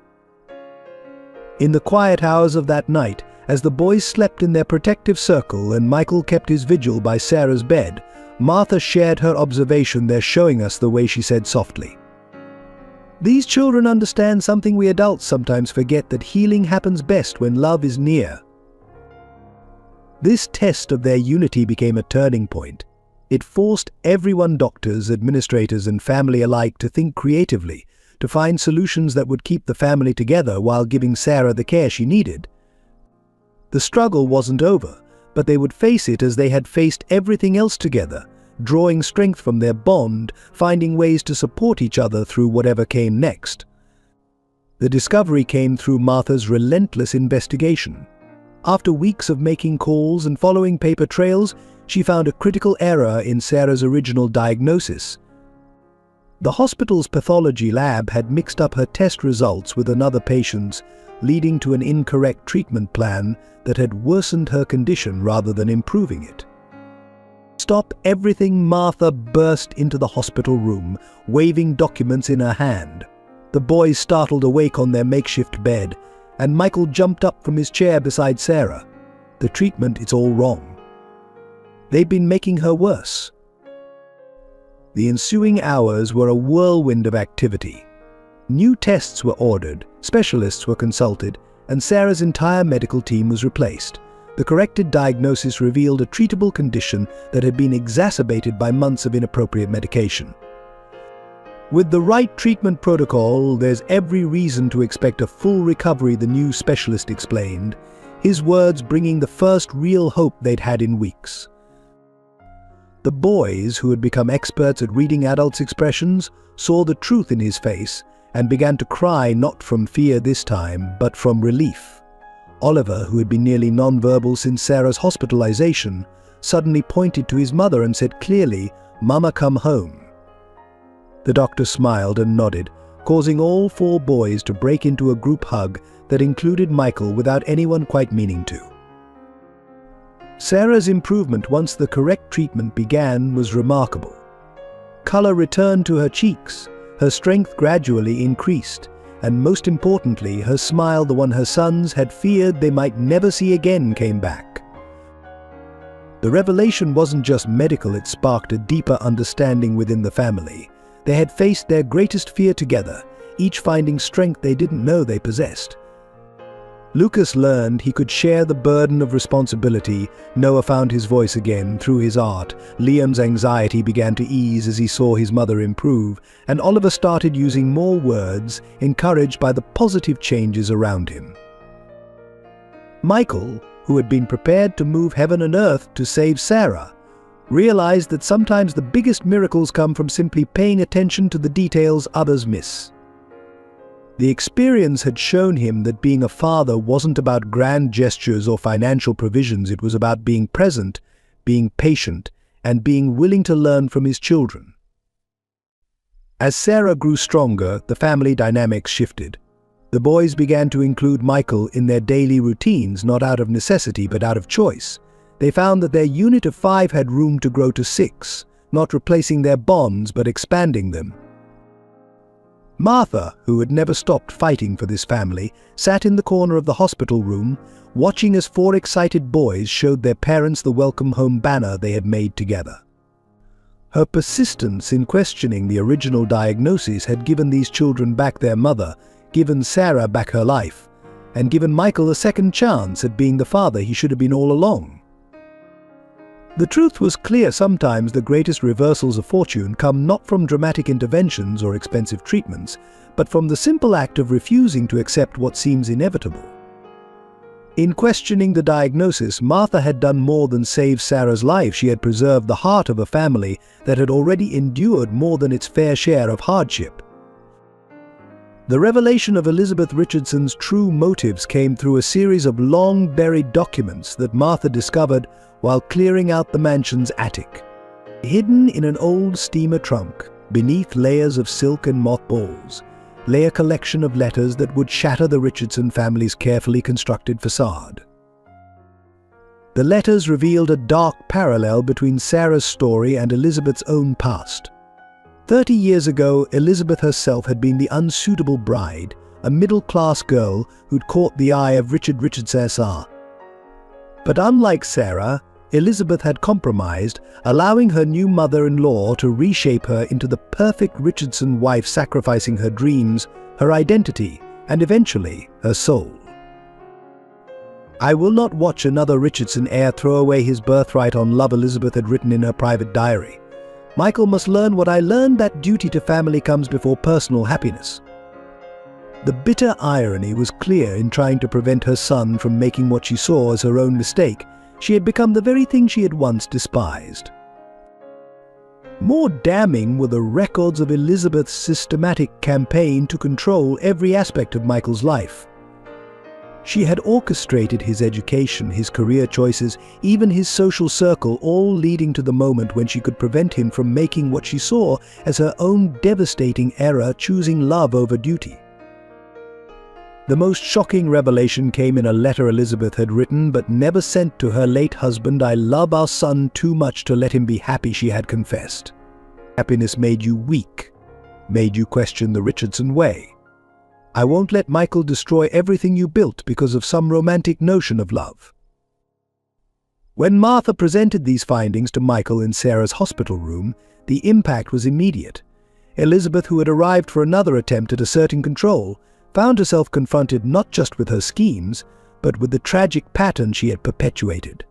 In the quiet hours of that night, as the boys slept in their protective circle and Michael kept his vigil by Sarah's bed, Martha shared her observation. "They're showing us the way," she said softly. "These children understand something we adults sometimes forget, that healing happens best when love is near." This test of their unity became a turning point. It forced everyone, doctors, administrators, and family alike, to think creatively, to find solutions that would keep the family together while giving Sarah the care she needed. The struggle wasn't over, but they would face it as they had faced everything else together, drawing strength from their bond, finding ways to support each other through whatever came next. The discovery came through Martha's relentless investigation. After weeks of making calls and following paper trails, she found a critical error in Sarah's original diagnosis. The hospital's pathology lab had mixed up her test results with another patient's, leading to an incorrect treatment plan that had worsened her condition rather than improving it. "Stop everything!" Martha burst into the hospital room, waving documents in her hand. The boys startled awake on their makeshift bed, and Michael jumped up from his chair beside Sarah. "The treatment, it's all wrong. They've been making her worse." The ensuing hours were a whirlwind of activity. New tests were ordered, specialists were consulted, and Sarah's entire medical team was replaced. The corrected diagnosis revealed a treatable condition that had been exacerbated by months of inappropriate medication. "With the right treatment protocol, there's every reason to expect a full recovery," the new specialist explained, his words bringing the first real hope they'd had in weeks. The boys, who had become experts at reading adults' expressions, saw the truth in his face and began to cry, not from fear this time, but from relief. Oliver, who had been nearly nonverbal since Sarah's hospitalization, suddenly pointed to his mother and said clearly, "Mama, come home." The doctor smiled and nodded, causing all 4 boys to break into a group hug that included Michael without anyone quite meaning to. Sarah's improvement once the correct treatment began was remarkable. Color returned to her cheeks, her strength gradually increased, and most importantly, her smile, the one her sons had feared they might never see again, came back. The revelation wasn't just medical, it sparked a deeper understanding within the family. They had faced their greatest fear together, each finding strength they didn't know they possessed. Lucas learned he could share the burden of responsibility. Noah found his voice again through his art. Liam's anxiety began to ease as he saw his mother improve, and Oliver started using more words, encouraged by the positive changes around him. Michael, who had been prepared to move heaven and earth to save Sarah, realized that sometimes the biggest miracles come from simply paying attention to the details others miss. The experience had shown him that being a father wasn't about grand gestures or financial provisions. It was about being present, being patient, and being willing to learn from his children. As Sarah grew stronger, the family dynamics shifted. The boys began to include Michael in their daily routines, not out of necessity but out of choice. They found that their unit of 5 had room to grow to 6, not replacing their bonds but expanding them. Martha, who had never stopped fighting for this family, sat in the corner of the hospital room, watching as 4 excited boys showed their parents the welcome home banner they had made together. Her persistence in questioning the original diagnosis had given these children back their mother, given Sarah back her life, and given Michael a second chance at being the father he should have been all along. The truth was clear: sometimes the greatest reversals of fortune come not from dramatic interventions or expensive treatments, but from the simple act of refusing to accept what seems inevitable. In questioning the diagnosis, Martha had done more than save Sarah's life. She had preserved the heart of a family that had already endured more than its fair share of hardship. The revelation of Elizabeth Richardson's true motives came through a series of long-buried documents that Martha discovered while clearing out the mansion's attic. Hidden in an old steamer trunk, beneath layers of silk and mothballs, lay a collection of letters that would shatter the Richardson family's carefully constructed facade. The letters revealed a dark parallel between Sarah's story and Elizabeth's own past. 30 years ago, Elizabeth herself had been the unsuitable bride, a middle-class girl who'd caught the eye of Richard Richardson Sr. But unlike Sarah, Elizabeth had compromised, allowing her new mother-in-law to reshape her into the perfect Richardson wife, sacrificing her dreams, her identity, and eventually her soul. "I will not watch another Richardson heir throw away his birthright on love," Elizabeth had written in her private diary. "Michael must learn what I learned, that duty to family comes before personal happiness." The bitter irony was clear. In trying to prevent her son from making what she saw as her own mistake, she had become the very thing she had once despised. More damning were the records of Elizabeth's systematic campaign to control every aspect of Michael's life. She had orchestrated his education, his career choices, even his social circle, all leading to the moment when she could prevent him from making what she saw as her own devastating error, choosing love over duty. The most shocking revelation came in a letter Elizabeth had written but never sent to her late husband. "I love our son too much to let him be happy," she had confessed. "Happiness made you weak, made you question the Richardson way. I won't let Michael destroy everything you built because of some romantic notion of love." When Martha presented these findings to Michael in Sarah's hospital room, the impact was immediate. Elizabeth, who had arrived for another attempt at asserting control, found herself confronted not just with her schemes, but with the tragic pattern she had perpetuated.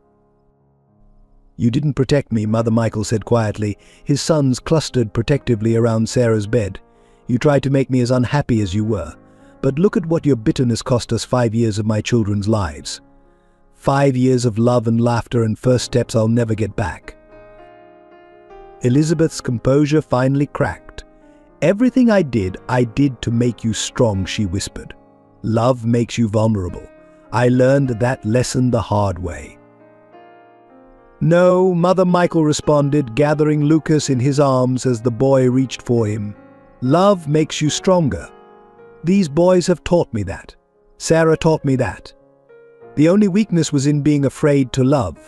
"You didn't protect me," Mother Michael said quietly, his sons clustered protectively around Sarah's bed. "You tried to make me as unhappy as you were. But look at what your bitterness cost us: 5 years of my children's lives. 5 years of love and laughter and first steps I'll never get back." Elizabeth's composure finally cracked. "Everything I did to make you strong," she whispered. "Love makes you vulnerable. I learned that lesson the hard way." "No," Mother Michael responded, gathering Lucas in his arms as the boy reached for him. "Love makes you stronger. These boys have taught me that. Sarah taught me that. The only weakness was in being afraid to love."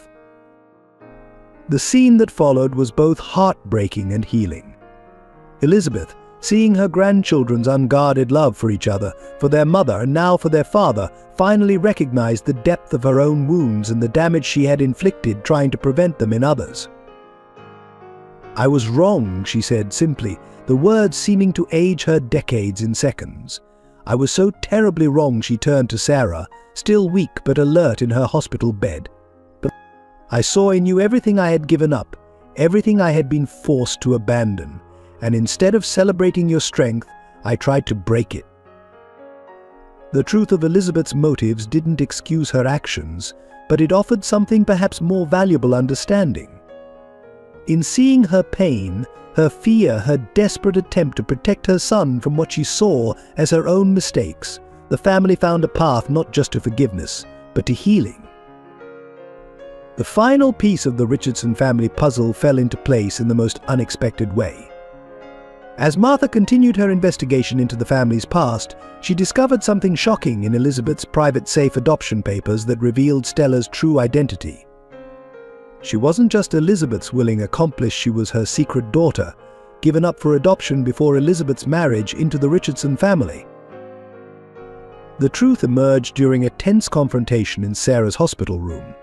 The scene that followed was both heartbreaking and healing. Elizabeth, seeing her grandchildren's unguarded love for each other, for their mother and now for their father, finally recognized the depth of her own wounds and the damage she had inflicted trying to prevent them in others. "I was wrong," she said simply, the words seeming to age her decades in seconds. I was so terribly wrong, she turned to Sarah, still weak but alert in her hospital bed. But I saw in you everything I had given up, everything I had been forced to abandon, and instead of celebrating your strength, I tried to break it. The truth of Elizabeth's motives didn't excuse her actions, but it offered something perhaps more valuable understanding. In seeing her pain, her fear, her desperate attempt to protect her son from what she saw as her own mistakes, the family found a path not just to forgiveness, but to healing. The final piece of the Richardson family puzzle fell into place in the most unexpected way. As Martha continued her investigation into the family's past, she discovered something shocking in Elizabeth's private safe adoption papers that revealed Stella's true identity. She wasn't just Elizabeth's willing accomplice, she was her secret daughter, given up for adoption before Elizabeth's marriage into the Richardson family. The truth emerged during a tense confrontation in Sarah's hospital room.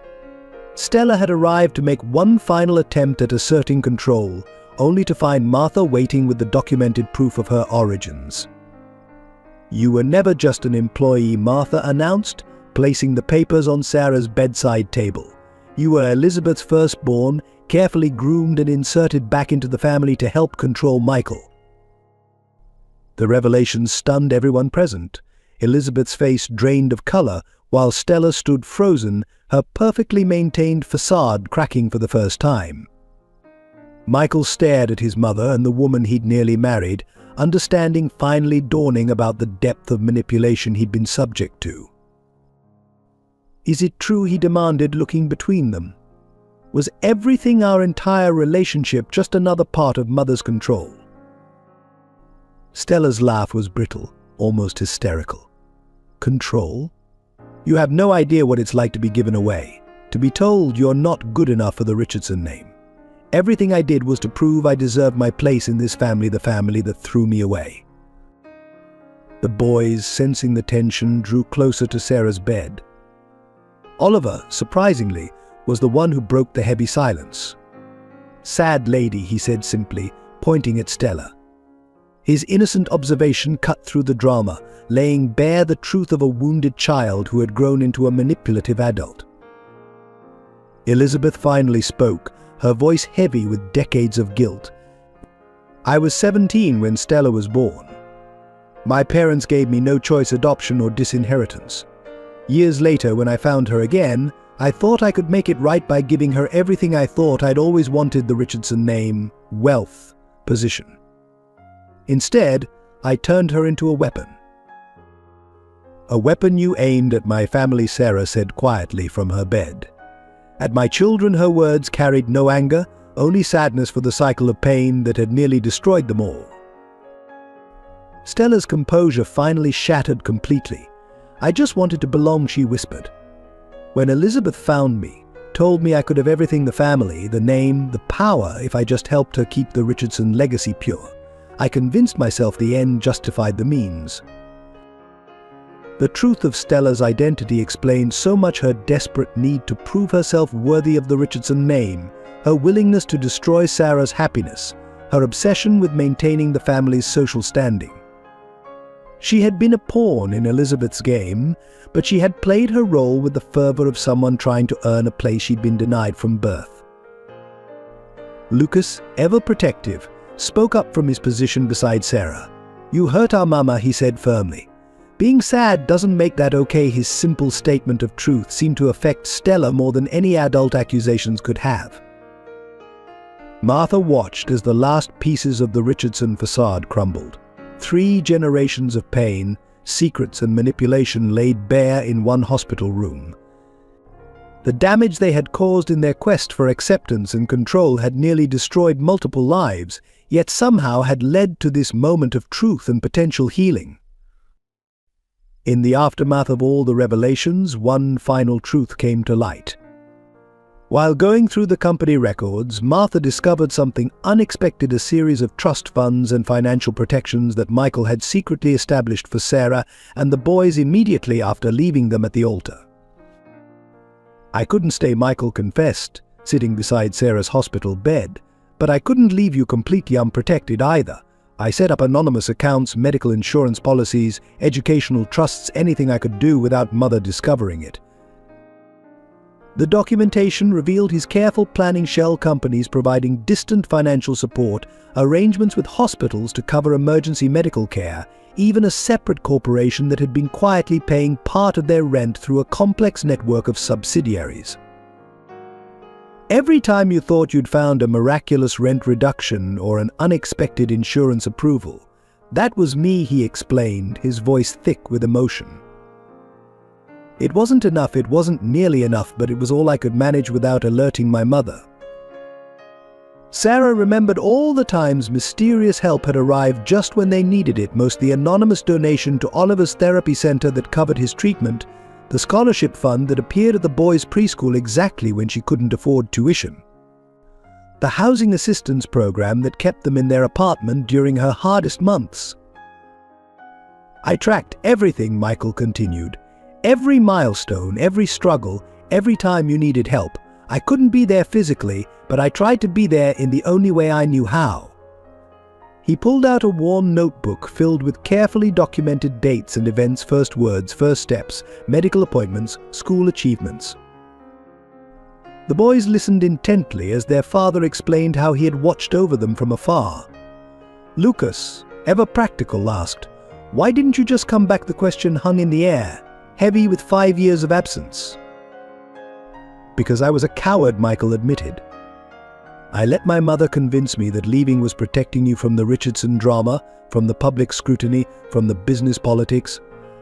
Stella had arrived to make one final attempt at asserting control, only to find Martha waiting with the documented proof of her origins. "You were never just an employee," Martha announced, placing the papers on Sarah's bedside table. "You were Elizabeth's firstborn, carefully groomed and inserted back into the family to help control Michael." The revelation stunned everyone present. Elizabeth's face drained of color, while Stella stood frozen, her perfectly maintained facade cracking for the first time. Michael stared at his mother and the woman he'd nearly married, understanding finally dawning about the depth of manipulation he'd been subject to. "Is it true?" he demanded, looking between them. "Was everything, our entire relationship, just another part of Mother's control?" Stella's laugh was brittle, almost hysterical. "Control? You have no idea what it's like to be given away, to be told you're not good enough for the Richardson name. Everything I did was to prove I deserved my place in this family, the family that threw me away." The boys, sensing the tension, drew closer to Sarah's bed. Oliver, surprisingly, was the one who broke the heavy silence. "Sad lady," he said simply, pointing at Stella. His innocent observation cut through the drama, laying bare the truth of a wounded child who had grown into a manipulative adult. Elizabeth finally spoke, her voice heavy with decades of guilt. "I was 17 when Stella was born. My parents gave me no choice, adoption or disinheritance. Years later, when I found her again, I thought I could make it right by giving her everything I thought I'd always wanted: the Richardson name, wealth, position. Instead, I turned her into a weapon." "A weapon you aimed at my family," Sarah said quietly from her bed. "At my children." Her words carried no anger, only sadness for the cycle of pain that had nearly destroyed them all. Stella's composure finally shattered completely. "I just wanted to belong," she whispered. "When Elizabeth found me, told me I could have everything, the family, the name, the power, if I just helped her keep the Richardson legacy pure, I convinced myself the end justified the means." The truth of Stella's identity explained so much: her desperate need to prove herself worthy of the Richardson name, her willingness to destroy Sarah's happiness, her obsession with maintaining the family's social standing. She had been a pawn in Elizabeth's game, but she had played her role with the fervor of someone trying to earn a place she'd been denied from birth. Lucas, ever protective, spoke up from his position beside Sarah. "You hurt our mama," he said firmly. Being sad doesn't make that okay. His simple statement of truth seemed to affect Stella more than any adult accusations could have. Martha watched as the last pieces of the Richardson facade crumbled. 3 generations of pain, secrets and manipulation laid bare in one hospital room. The damage they had caused in their quest for acceptance and control had nearly destroyed multiple lives, yet somehow had led to this moment of truth and potential healing. In the aftermath of all the revelations, one final truth came to light. While going through the company records, Martha discovered something unexpected: a series of trust funds and financial protections that Michael had secretly established for Sarah and the boys immediately after leaving them at the altar. "I couldn't stay," Michael confessed, sitting beside Sarah's hospital bed, "but I couldn't leave you completely unprotected either. I set up anonymous accounts, medical insurance policies, educational trusts, anything I could do without Mother discovering it. The documentation revealed his careful planning shell companies providing distant financial support, arrangements with hospitals to cover emergency medical care, even a separate corporation that had been quietly paying part of their rent through a complex network of subsidiaries. Every time you thought you'd found a miraculous rent reduction or an unexpected insurance approval, that was me, he explained, his voice thick with emotion. It wasn't enough, it wasn't nearly enough, but it was all I could manage without alerting my mother. Sarah remembered all the times mysterious help had arrived just when they needed it, most the anonymous donation to Oliver's therapy center that covered his treatment, the scholarship fund that appeared at the boys' preschool exactly when she couldn't afford tuition, the housing assistance program that kept them in their apartment during her hardest months. I tracked everything, Michael continued. Every milestone, every struggle, every time you needed help. I couldn't be there physically, but I tried to be there in the only way I knew how. He pulled out a worn notebook filled with carefully documented dates and events, first words, first steps, medical appointments, school achievements. The boys listened intently as their father explained how he had watched over them from afar. Lucas, ever practical, asked, "Why didn't you just come back?" The question hung in the air, heavy with 5 years of absence. "Because I was a coward," Michael admitted. "I let my mother convince me that leaving was protecting you from the Richardson drama, from the public scrutiny, from the business politics.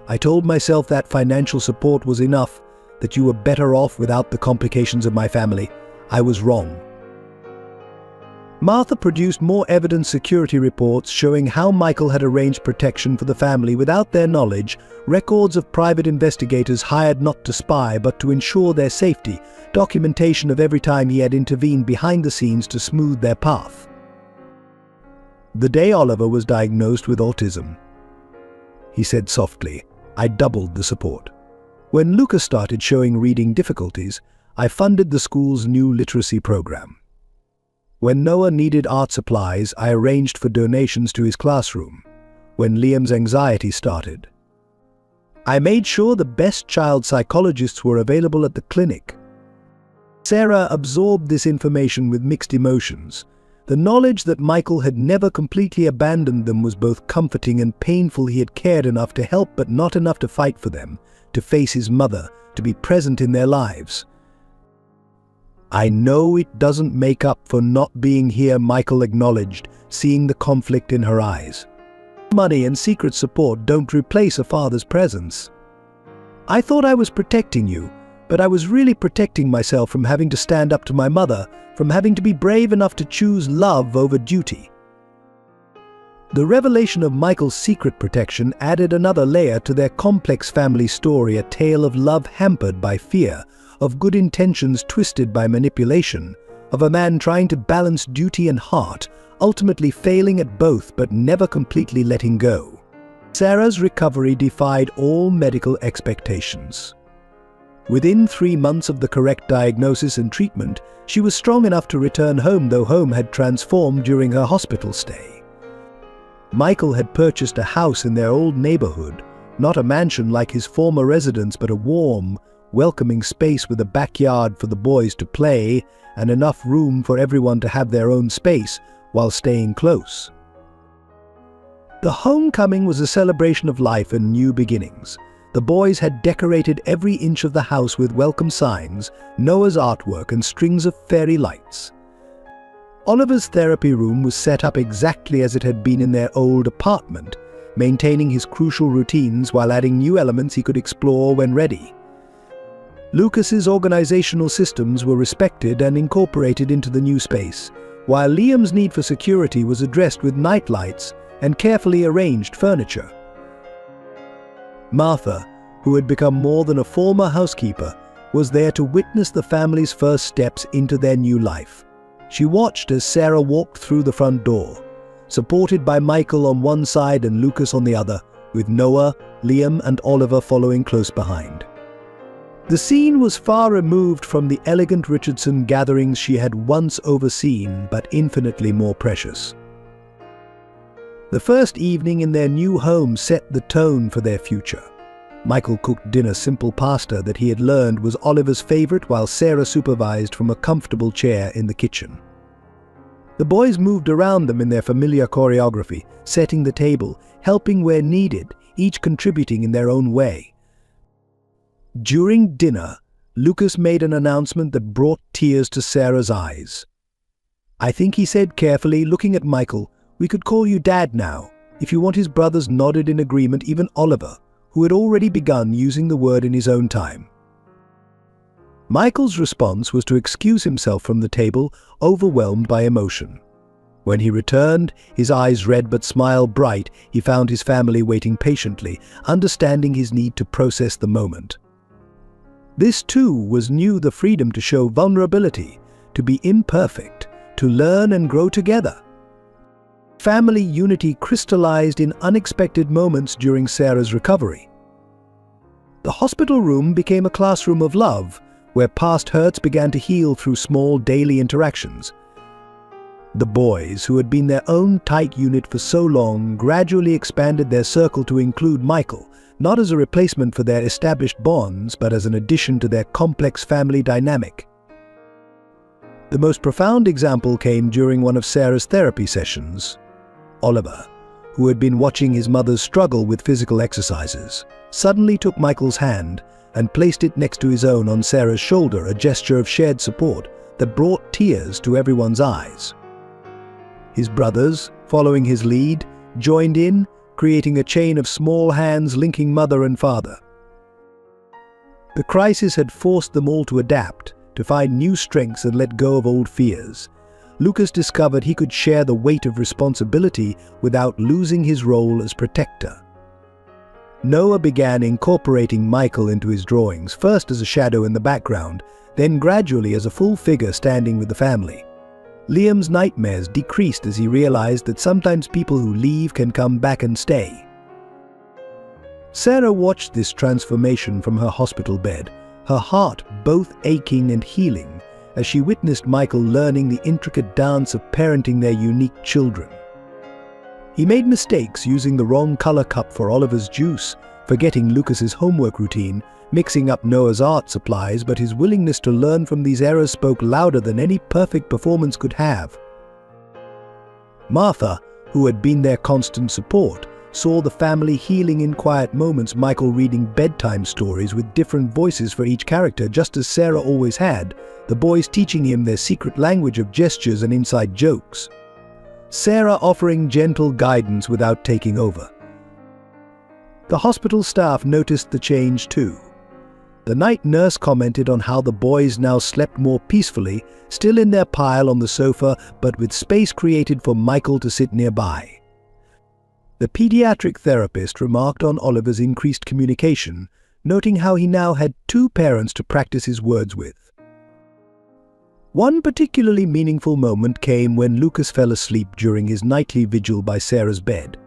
I told myself that financial support was enough, that you were better off without the complications of my family. I was wrong." Martha produced more evidence, security reports showing how Michael had arranged protection for the family without their knowledge, records of private investigators hired not to spy but to ensure their safety, documentation of every time he had intervened behind the scenes to smooth their path. The day Oliver was diagnosed with autism, he said softly, I doubled the support. When Lucas started showing reading difficulties, I funded the school's new literacy program. When Noah needed art supplies, I arranged for donations to his classroom. When Liam's anxiety started, I made sure the best child psychologists were available at the clinic. Sarah absorbed this information with mixed emotions. The knowledge that Michael had never completely abandoned them was both comforting and painful. He had cared enough to help, but not enough to fight for them, to face his mother, to be present in their lives. I know it doesn't make up for not being here, Michael acknowledged, seeing the conflict in her eyes. Money and secret support don't replace a father's presence. I thought I was protecting you, but I was really protecting myself from having to stand up to my mother, from having to be brave enough to choose love over duty. The revelation of Michael's secret protection added another layer to their complex family story, a tale of love hampered by fear, of good intentions twisted by manipulation, of a man trying to balance duty and heart, ultimately failing at both but never completely letting go. Sarah's recovery defied all medical expectations. Within 3 months of the correct diagnosis and treatment, she was strong enough to return home, though home had transformed during her hospital stay. Michael had purchased a house in their old neighborhood, not a mansion like his former residence, but a warm, welcoming space with a backyard for the boys to play and enough room for everyone to have their own space while staying close. The homecoming was a celebration of life and new beginnings. The boys had decorated every inch of the house with welcome signs, Noah's artwork, and strings of fairy lights. Oliver's therapy room was set up exactly as it had been in their old apartment, maintaining his crucial routines while adding new elements he could explore when ready. Lucas's organizational systems were respected and incorporated into the new space, while Liam's need for security was addressed with night lights and carefully arranged furniture. Martha, who had become more than a former housekeeper, was there to witness the family's first steps into their new life. She watched as Sarah walked through the front door, supported by Michael on one side and Lucas on the other, with Noah, Liam, and Oliver following close behind. The scene was far removed from the elegant Richardson gatherings she had once overseen, but infinitely more precious. The first evening in their new home set the tone for their future. Michael cooked dinner simple pasta that he had learned was Oliver's favorite, while Sarah supervised from a comfortable chair in the kitchen. The boys moved around them in their familiar choreography, setting the table, helping where needed, each contributing in their own way. During dinner, Lucas made an announcement that brought tears to Sarah's eyes. "I think," he said carefully, looking at Michael, "we could call you Dad now." If you want, his brothers nodded in agreement, even Oliver, who had already begun using the word in his own time. Michael's response was to excuse himself from the table, overwhelmed by emotion. When he returned, his eyes red but smile bright, he found his family waiting patiently, understanding his need to process the moment. This too was new, the freedom to show vulnerability, to be imperfect, to learn and grow together. Family unity crystallized in unexpected moments during Sarah's recovery. The hospital room became a classroom of love, where past hurts began to heal through small daily interactions. The boys, who had been their own tight unit for so long, gradually expanded their circle to include Michael, not as a replacement for their established bonds, but as an addition to their complex family dynamic. The most profound example came during one of Sarah's therapy sessions. Oliver, who had been watching his mother's struggle with physical exercises, suddenly took Michael's hand and placed it next to his own on Sarah's shoulder, a gesture of shared support that brought tears to everyone's eyes. His brothers, following his lead, joined in, creating a chain of small hands linking mother and father. The crisis had forced them all to adapt, to find new strengths and let go of old fears. Lucas discovered he could share the weight of responsibility without losing his role as protector. Noah began incorporating Michael into his drawings, first as a shadow in the background, then gradually as a full figure standing with the family. Liam's nightmares decreased as he realized that sometimes people who leave can come back and stay. Sarah watched this transformation from her hospital bed, her heart both aching and healing, as she witnessed Michael learning the intricate dance of parenting their unique children. He made mistakes, using the wrong color cup for Oliver's juice, forgetting Lucas's homework routine, mixing up Noah's art supplies, but his willingness to learn from these errors spoke louder than any perfect performance could have. Martha, who had been their constant support, saw the family healing in quiet moments, Michael reading bedtime stories with different voices for each character, just as Sarah always had, the boys teaching him their secret language of gestures and inside jokes. Sarah offering gentle guidance without taking over. The hospital staff noticed the change too. The night nurse commented on how the boys now slept more peacefully, still in their pile on the sofa, but with space created for Michael to sit nearby. The pediatric therapist remarked on Oliver's increased communication, noting how he now had two parents to practice his words with. One particularly meaningful moment came when Lucas fell asleep during his nightly vigil by Sarah's bed.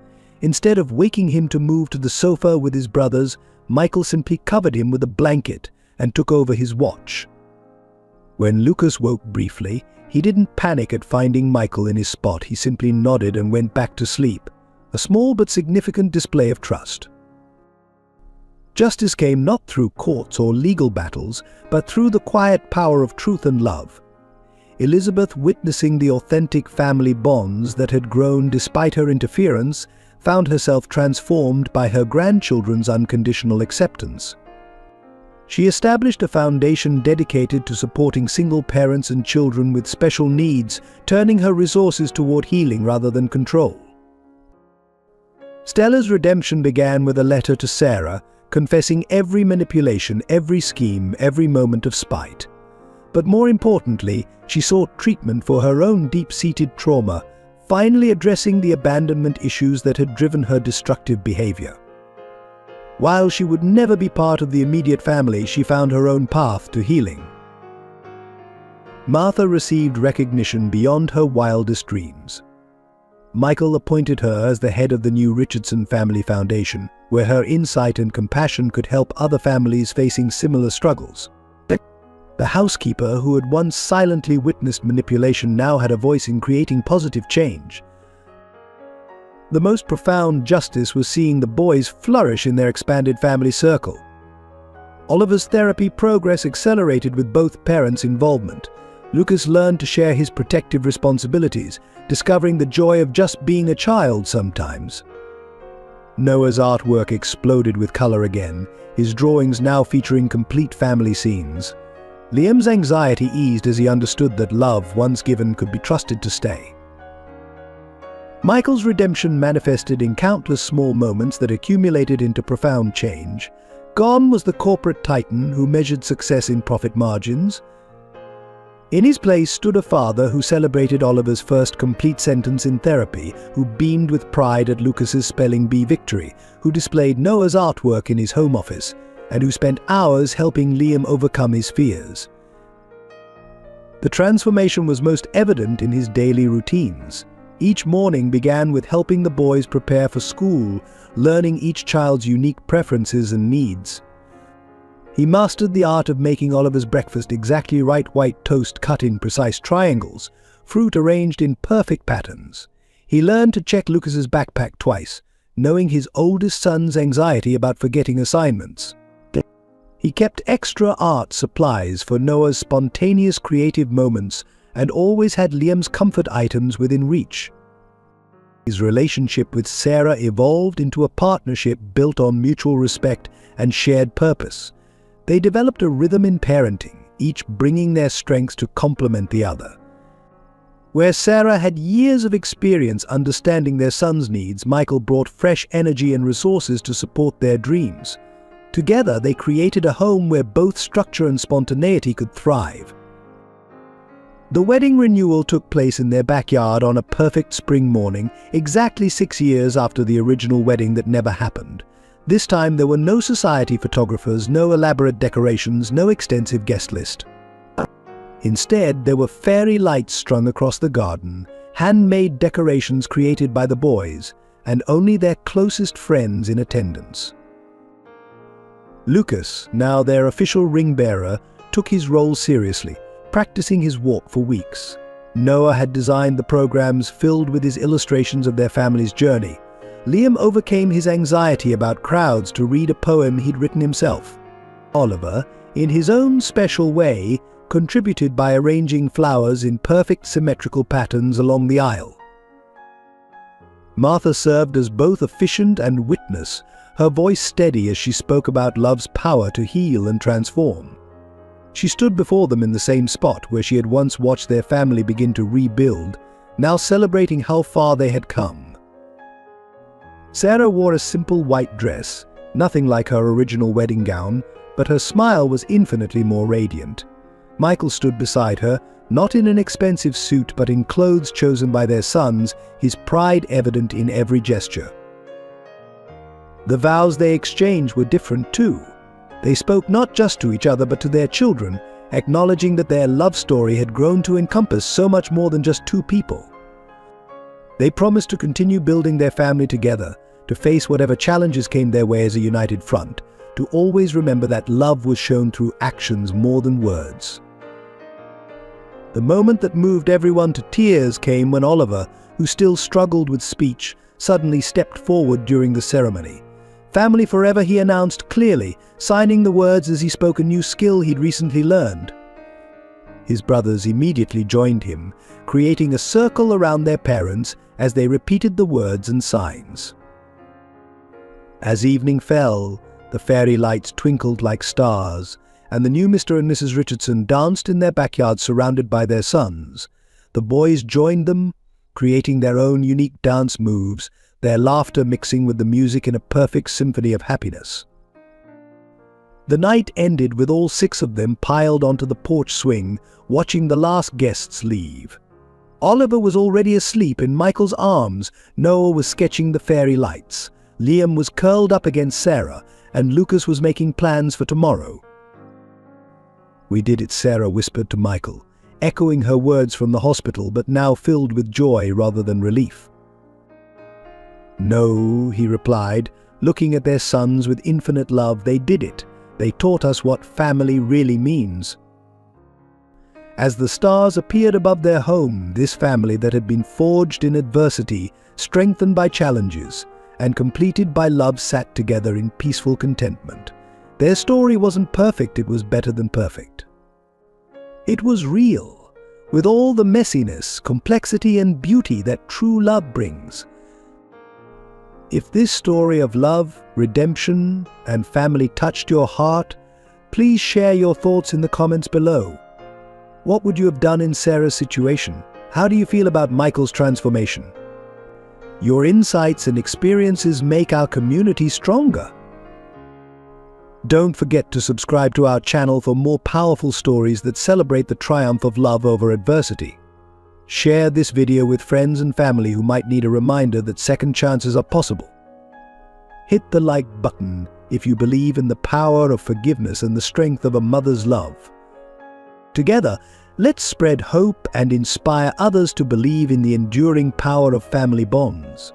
Instead of waking him to move to the sofa with his brothers, Michael simply covered him with a blanket and took over his watch. When Lucas woke briefly, he didn't panic at finding Michael in his spot. He simply nodded and went back to sleep, a small but significant display of trust. Justice came not through courts or legal battles, but through the quiet power of truth and love. Elizabeth, witnessing the authentic family bonds that had grown despite her interference, found herself transformed by her grandchildren's unconditional acceptance. She established a foundation dedicated to supporting single parents and children with special needs, turning her resources toward healing rather than control. Stella's redemption began with a letter to Sarah, confessing every manipulation, every scheme, every moment of spite. But more importantly, she sought treatment for her own deep-seated trauma, finally addressing the abandonment issues that had driven her destructive behavior. While she would never be part of the immediate family, she found her own path to healing. Martha received recognition beyond her wildest dreams. Michael appointed her as the head of the new Richardson Family Foundation, where her insight and compassion could help other families facing similar struggles. The housekeeper, who had once silently witnessed manipulation, now had a voice in creating positive change. The most profound justice was seeing the boys flourish in their expanded family circle. Oliver's therapy progress accelerated with both parents' involvement. Lucas learned to share his protective responsibilities, discovering the joy of just being a child sometimes. Noah's artwork exploded with color again, his drawings now featuring complete family scenes. Liam's anxiety eased as he understood that love, once given, could be trusted to stay. Michael's redemption manifested in countless small moments that accumulated into profound change. Gone was the corporate titan who measured success in profit margins. In his place stood a father who celebrated Oliver's first complete sentence in therapy, who beamed with pride at Lucas's spelling bee victory, who displayed Noah's artwork in his home office, and who spent hours helping Liam overcome his fears. The transformation was most evident in his daily routines. Each morning began with helping the boys prepare for school, learning each child's unique preferences and needs. He mastered the art of making Oliver's breakfast exactly right: white toast cut in precise triangles, fruit arranged in perfect patterns. He learned to check Lucas's backpack twice, knowing his oldest son's anxiety about forgetting assignments. He kept extra art supplies for Noah's spontaneous creative moments and always had Liam's comfort items within reach. His relationship with Sarah evolved into a partnership built on mutual respect and shared purpose. They developed a rhythm in parenting, each bringing their strengths to complement the other. Where Sarah had years of experience understanding their son's needs, Michael brought fresh energy and resources to support their dreams. Together, they created a home where both structure and spontaneity could thrive. The wedding renewal took place in their backyard on a perfect spring morning, exactly 6 years after the original wedding that never happened. This time there were no society photographers, no elaborate decorations, no extensive guest list. Instead, there were fairy lights strung across the garden, handmade decorations created by the boys, and only their closest friends in attendance. Lucas, now their official ring bearer, took his role seriously, practicing his walk for weeks. Noah had designed the programs filled with his illustrations of their family's journey. Liam overcame his anxiety about crowds to read a poem he'd written himself. Oliver, in his own special way, contributed by arranging flowers in perfect symmetrical patterns along the aisle. Martha served as both officiant and witness, her voice steady as she spoke about love's power to heal and transform. She stood before them in the same spot where she had once watched their family begin to rebuild, now celebrating how far they had come. Sarah wore a simple white dress, nothing like her original wedding gown, but her smile was infinitely more radiant. Michael stood beside her, not in an expensive suit but in clothes chosen by their sons, his pride evident in every gesture. The vows they exchanged were different too. They spoke not just to each other but to their children, acknowledging that their love story had grown to encompass so much more than just two people. They promised to continue building their family together, to face whatever challenges came their way as a united front, to always remember that love was shown through actions more than words. The moment that moved everyone to tears came when Oliver, who still struggled with speech, suddenly stepped forward during the ceremony. "Family forever," he announced clearly, signing the words as he spoke a new skill he'd recently learned. His brothers immediately joined him, creating a circle around their parents as they repeated the words and signs. As evening fell, the fairy lights twinkled like stars, and the new Mr. and Mrs. Richardson danced in their backyard surrounded by their sons. The boys joined them, creating their own unique dance moves, their laughter mixing with the music in a perfect symphony of happiness. The night ended with all 6 of them piled onto the porch swing, watching the last guests leave. Oliver was already asleep in Michael's arms, Noah was sketching the fairy lights, Liam was curled up against Sarah, and Lucas was making plans for tomorrow. "We did it," Sarah whispered to Michael, echoing her words from the hospital but now filled with joy rather than relief. "No," he replied, looking at their sons with infinite love. "They did it. They taught us what family really means." As the stars appeared above their home, this family that had been forged in adversity, strengthened by challenges, and completed by love sat together in peaceful contentment. Their story wasn't perfect, it was better than perfect. It was real, with all the messiness, complexity, and beauty that true love brings. If this story of love, redemption, and family touched your heart, please share your thoughts in the comments below. What would you have done in Sarah's situation? How do you feel about Michael's transformation? Your insights and experiences make our community stronger. Don't forget to subscribe to our channel for more powerful stories that celebrate the triumph of love over adversity. Share this video with friends and family who might need a reminder that second chances are possible. Hit the like button if you believe in the power of forgiveness and the strength of a mother's love. Together, let's spread hope and inspire others to believe in the enduring power of family bonds.